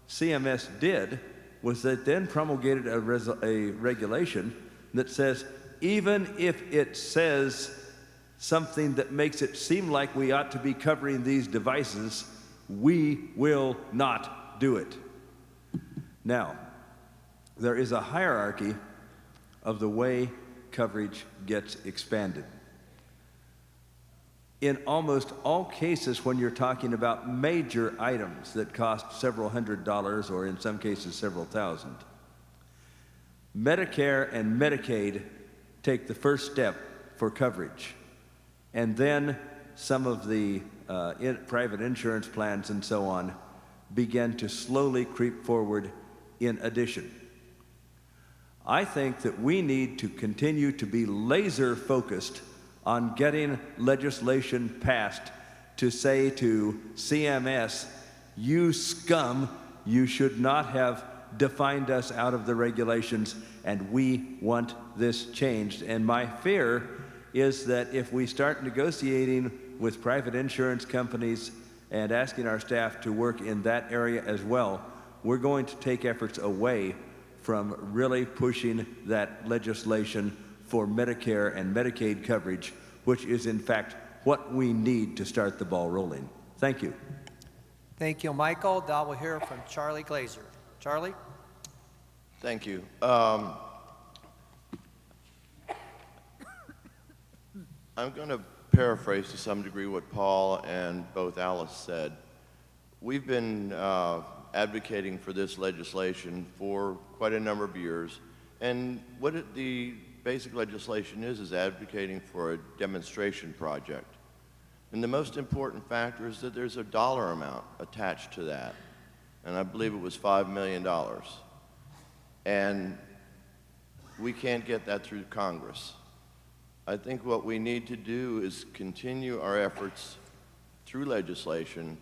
CMS did was that then promulgated a regulation that says even if it says something that makes it seem like we ought to be covering these devices, we will not do it. Now, there is a hierarchy of the way coverage gets expanded. In almost all cases, when you're talking about major items that cost several $100s or in some cases several thousand, Medicare and Medicaid take the first step for coverage. And then some of the private insurance plans and so on begin to slowly creep forward in addition. I think that we need to continue to be laser focused on getting legislation passed to say to CMS, you scum, you should not have defined us out of the regulations, and we want this changed. And my fear is that if we start negotiating with private insurance companies and asking our staff to work in that area as well, we're going to take efforts away from really pushing that legislation for Medicare and Medicaid coverage, which is in fact what we need to start the ball rolling. Thank you. Thank you, Michael. Now we'll hear from Charlie Glazer. Charlie? Thank you. I'm going to paraphrase to some degree what Paul and both Alice said. We've been advocating for this legislation for quite a number of years, and the basic legislation is advocating for a demonstration project. And the most important factor is that there's a dollar amount attached to that, and I believe it was $5 million. And we can't get that through Congress. I think what we need to do is continue our efforts through legislation,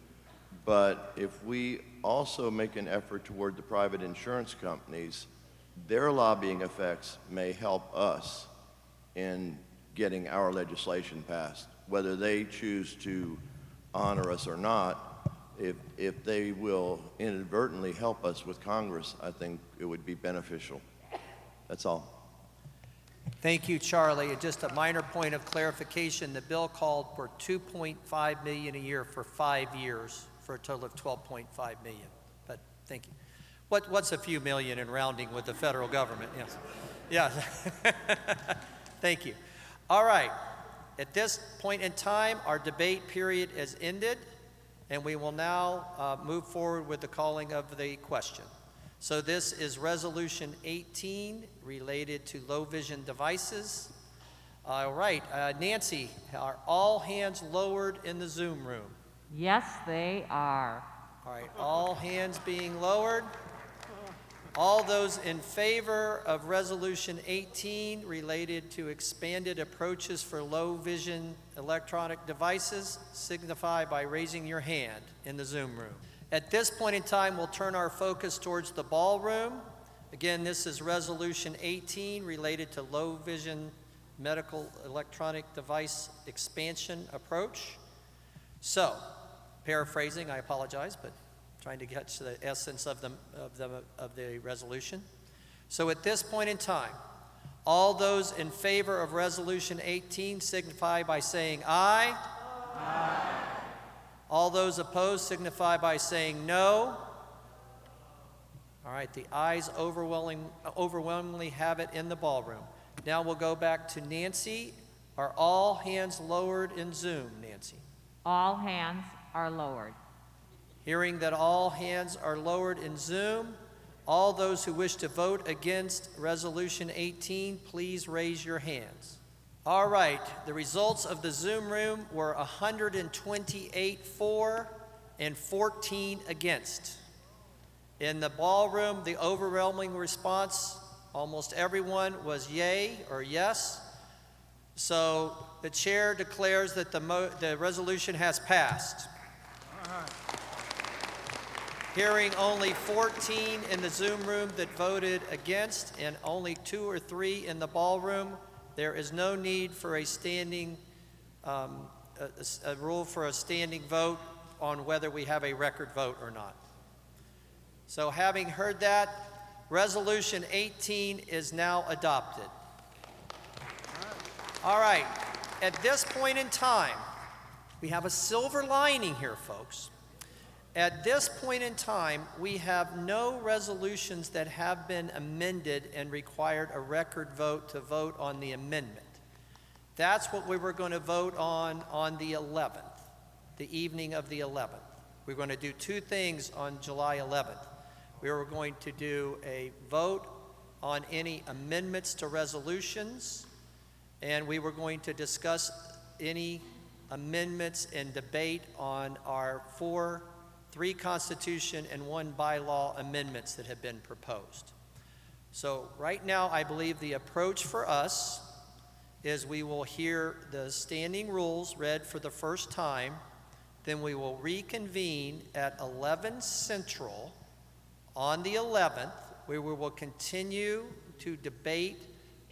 but if we also make an effort toward the private insurance companies, their lobbying effects may help us in getting our legislation passed. Whether they choose to honor us or not, if they will inadvertently help us with Congress, I think it would be beneficial. That's all. Thank you, Charlie. Just a minor point of clarification. The bill called for $2.5 million a year for 5 years for a total of $12.5 million. But thank you. What's a few million in rounding with the federal government? Yes. Yeah. Thank you. All right. At this point in time, our debate period is ended, and we will now move forward with the calling of the question. So this is Resolution 18 related to low vision devices. All right, Nancy, are all hands lowered in the Zoom room? Yes, they are. All right, all hands being lowered. All those in favor of Resolution 18 related to expanded approaches for low vision electronic devices signify by raising your hand in the Zoom room. At this point in time, we'll turn our focus towards the ballroom. Again, this is Resolution 18 related to low vision medical electronic device expansion approach. So, paraphrasing, I apologize, but trying to get to the essence of the resolution. So at this point in time, all those in favor of Resolution 18 signify by saying aye. Aye. All those opposed signify by saying no. All right, the ayes overwhelmingly have it in the ballroom. Now we'll go back to Nancy. Are all hands lowered in Zoom, Nancy? All hands are lowered. Hearing that all hands are lowered in Zoom, all those who wish to vote against Resolution 18, please raise your hands. All right, the results of the Zoom room were 128 for and 14 against. In the ballroom, the overwhelming response, almost everyone, was yay or yes. So the chair declares that the resolution has passed. Hearing only 14 in the Zoom room that voted against and only 2 or 3 in the ballroom, there is no need for a standing, a rule for a standing vote on whether we have a record vote or not. So having heard that, Resolution 18 is now adopted. All right, at this point in time, we have a silver lining here, folks. At this point in time, we have no resolutions that have been amended and required a record vote to vote on the amendment. That's what we were going to vote on the 11th, the evening of the 11th. We're going to do 2 things on July 11th. We were going to do a vote on any amendments to resolutions, and we were going to discuss any amendments and debate on our 3 Constitution and 1 bylaw amendments that have been proposed. So right now, I believe the approach for us is we will hear the standing rules read for the first time, then we will reconvene at 11 Central on the 11th, where we will continue to debate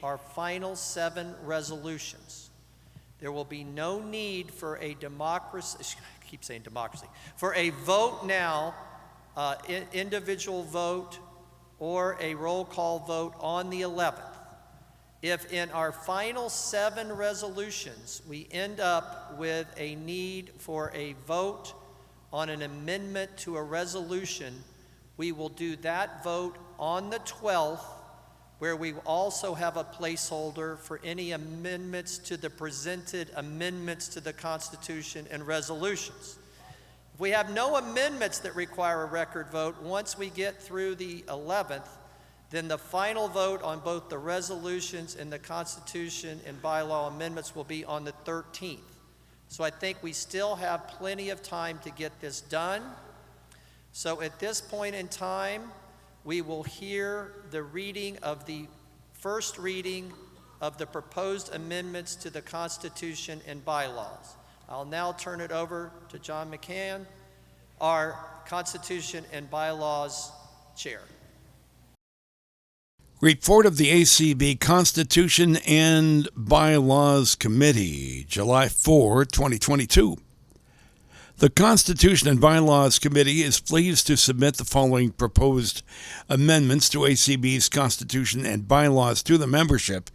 our final 7 resolutions. There will be no need for a for a vote now, individual vote or a roll call vote on the 11th. If in our final 7 resolutions we end up with a need for a vote on an amendment to a resolution, We will do that vote on the 12th, where we also have a placeholder for any amendments to the presented amendments to the Constitution and resolutions. If we have no amendments that require a record vote, once we get through the 11th, then the final vote on both the resolutions and the Constitution and bylaw amendments will be on the 13th. So I think we still have plenty of time to get this done. So at this point in time, we will hear the reading of the first reading of the proposed amendments to the Constitution and bylaws. I'll now turn it over to John McCann, our Constitution and bylaws chair. Report of the ACB Constitution and Bylaws Committee, July 4, 2022. The Constitution and Bylaws Committee is pleased to submit the following proposed amendments to ACB's Constitution and Bylaws to the membership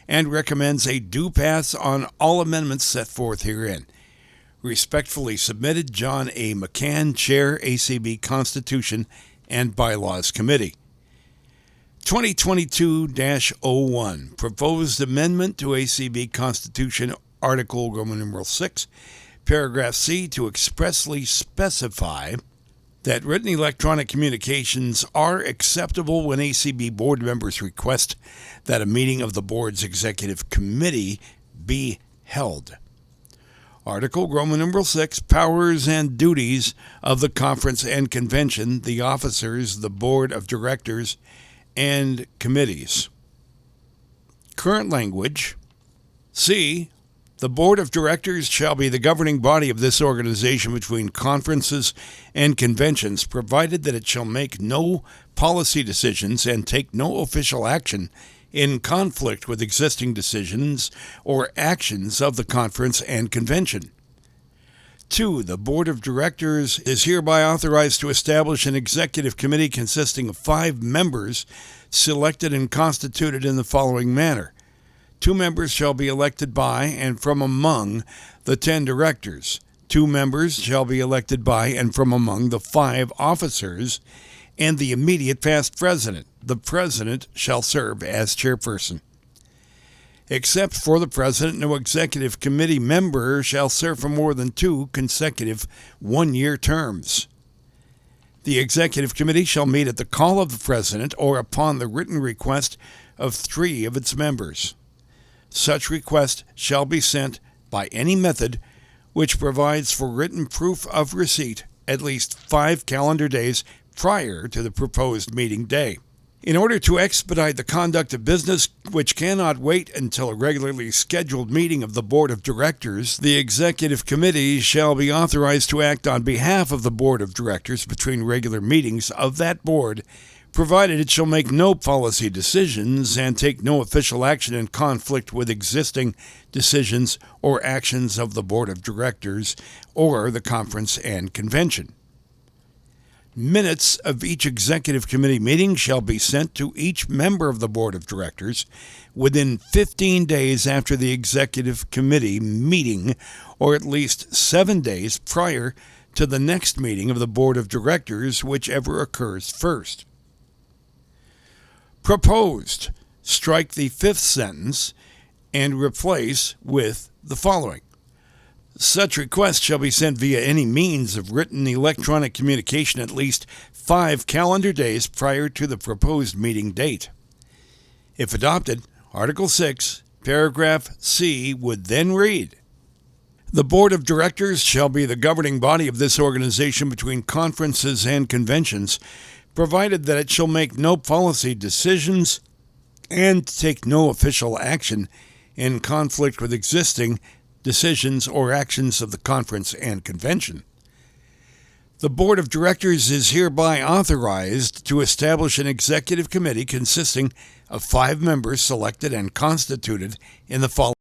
and recommends a due pass on all amendments set forth herein. Respectfully submitted, John A. McCann, Chair, ACB Constitution and Bylaws Committee. 2022-01, Proposed Amendment to ACB Constitution, Article Roman numeral 6, Paragraph C, to expressly specify that written electronic communications are acceptable when ACB board members request that a meeting of the board's executive committee be held. Article Roman numeral 6, Powers and Duties of the Conference and Convention, the officers, the board of directors, and committees. Current language. C. The Board of Directors shall be the governing body of this organization between conferences and conventions, provided that it shall make no policy decisions and take no official action in conflict with existing decisions or actions of the conference and convention. 2. The Board of Directors is hereby authorized to establish an executive committee consisting of 5 members selected and constituted in the following manner. 2 members shall be elected by and from among the 10 directors. 2 members shall be elected by and from among the 5 officers and the immediate past president. The president shall serve as chairperson. Except for the president, no executive committee member shall serve for more than 2 consecutive one-year terms. The executive committee shall meet at the call of the president or upon the written request of 3 of its members. Such request shall be sent by any method which provides for written proof of receipt at least 5 calendar days prior to the proposed meeting day. In order to expedite the conduct of business which cannot wait until a regularly scheduled meeting of the Board of Directors, the Executive Committee shall be authorized to act on behalf of the Board of Directors between regular meetings of that board, provided it shall make no policy decisions and take no official action in conflict with existing decisions or actions of the Board of Directors or the Conference and Convention. Minutes of each Executive Committee meeting shall be sent to each member of the Board of Directors within 15 days after the Executive Committee meeting, or at least 7 days prior to the next meeting of the Board of Directors, whichever occurs first. Proposed. Strike the 5th sentence and replace with the following. Such request shall be sent via any means of written electronic communication at least 5 calendar days prior to the proposed meeting date. If adopted, Article 6, Paragraph C would then read, The Board of Directors shall be the governing body of this organization between conferences and conventions, provided that it shall make no policy decisions and take no official action in conflict with existing decisions or actions of the conference and convention. The Board of Directors is hereby authorized to establish an executive committee consisting of 5 members selected and constituted in the following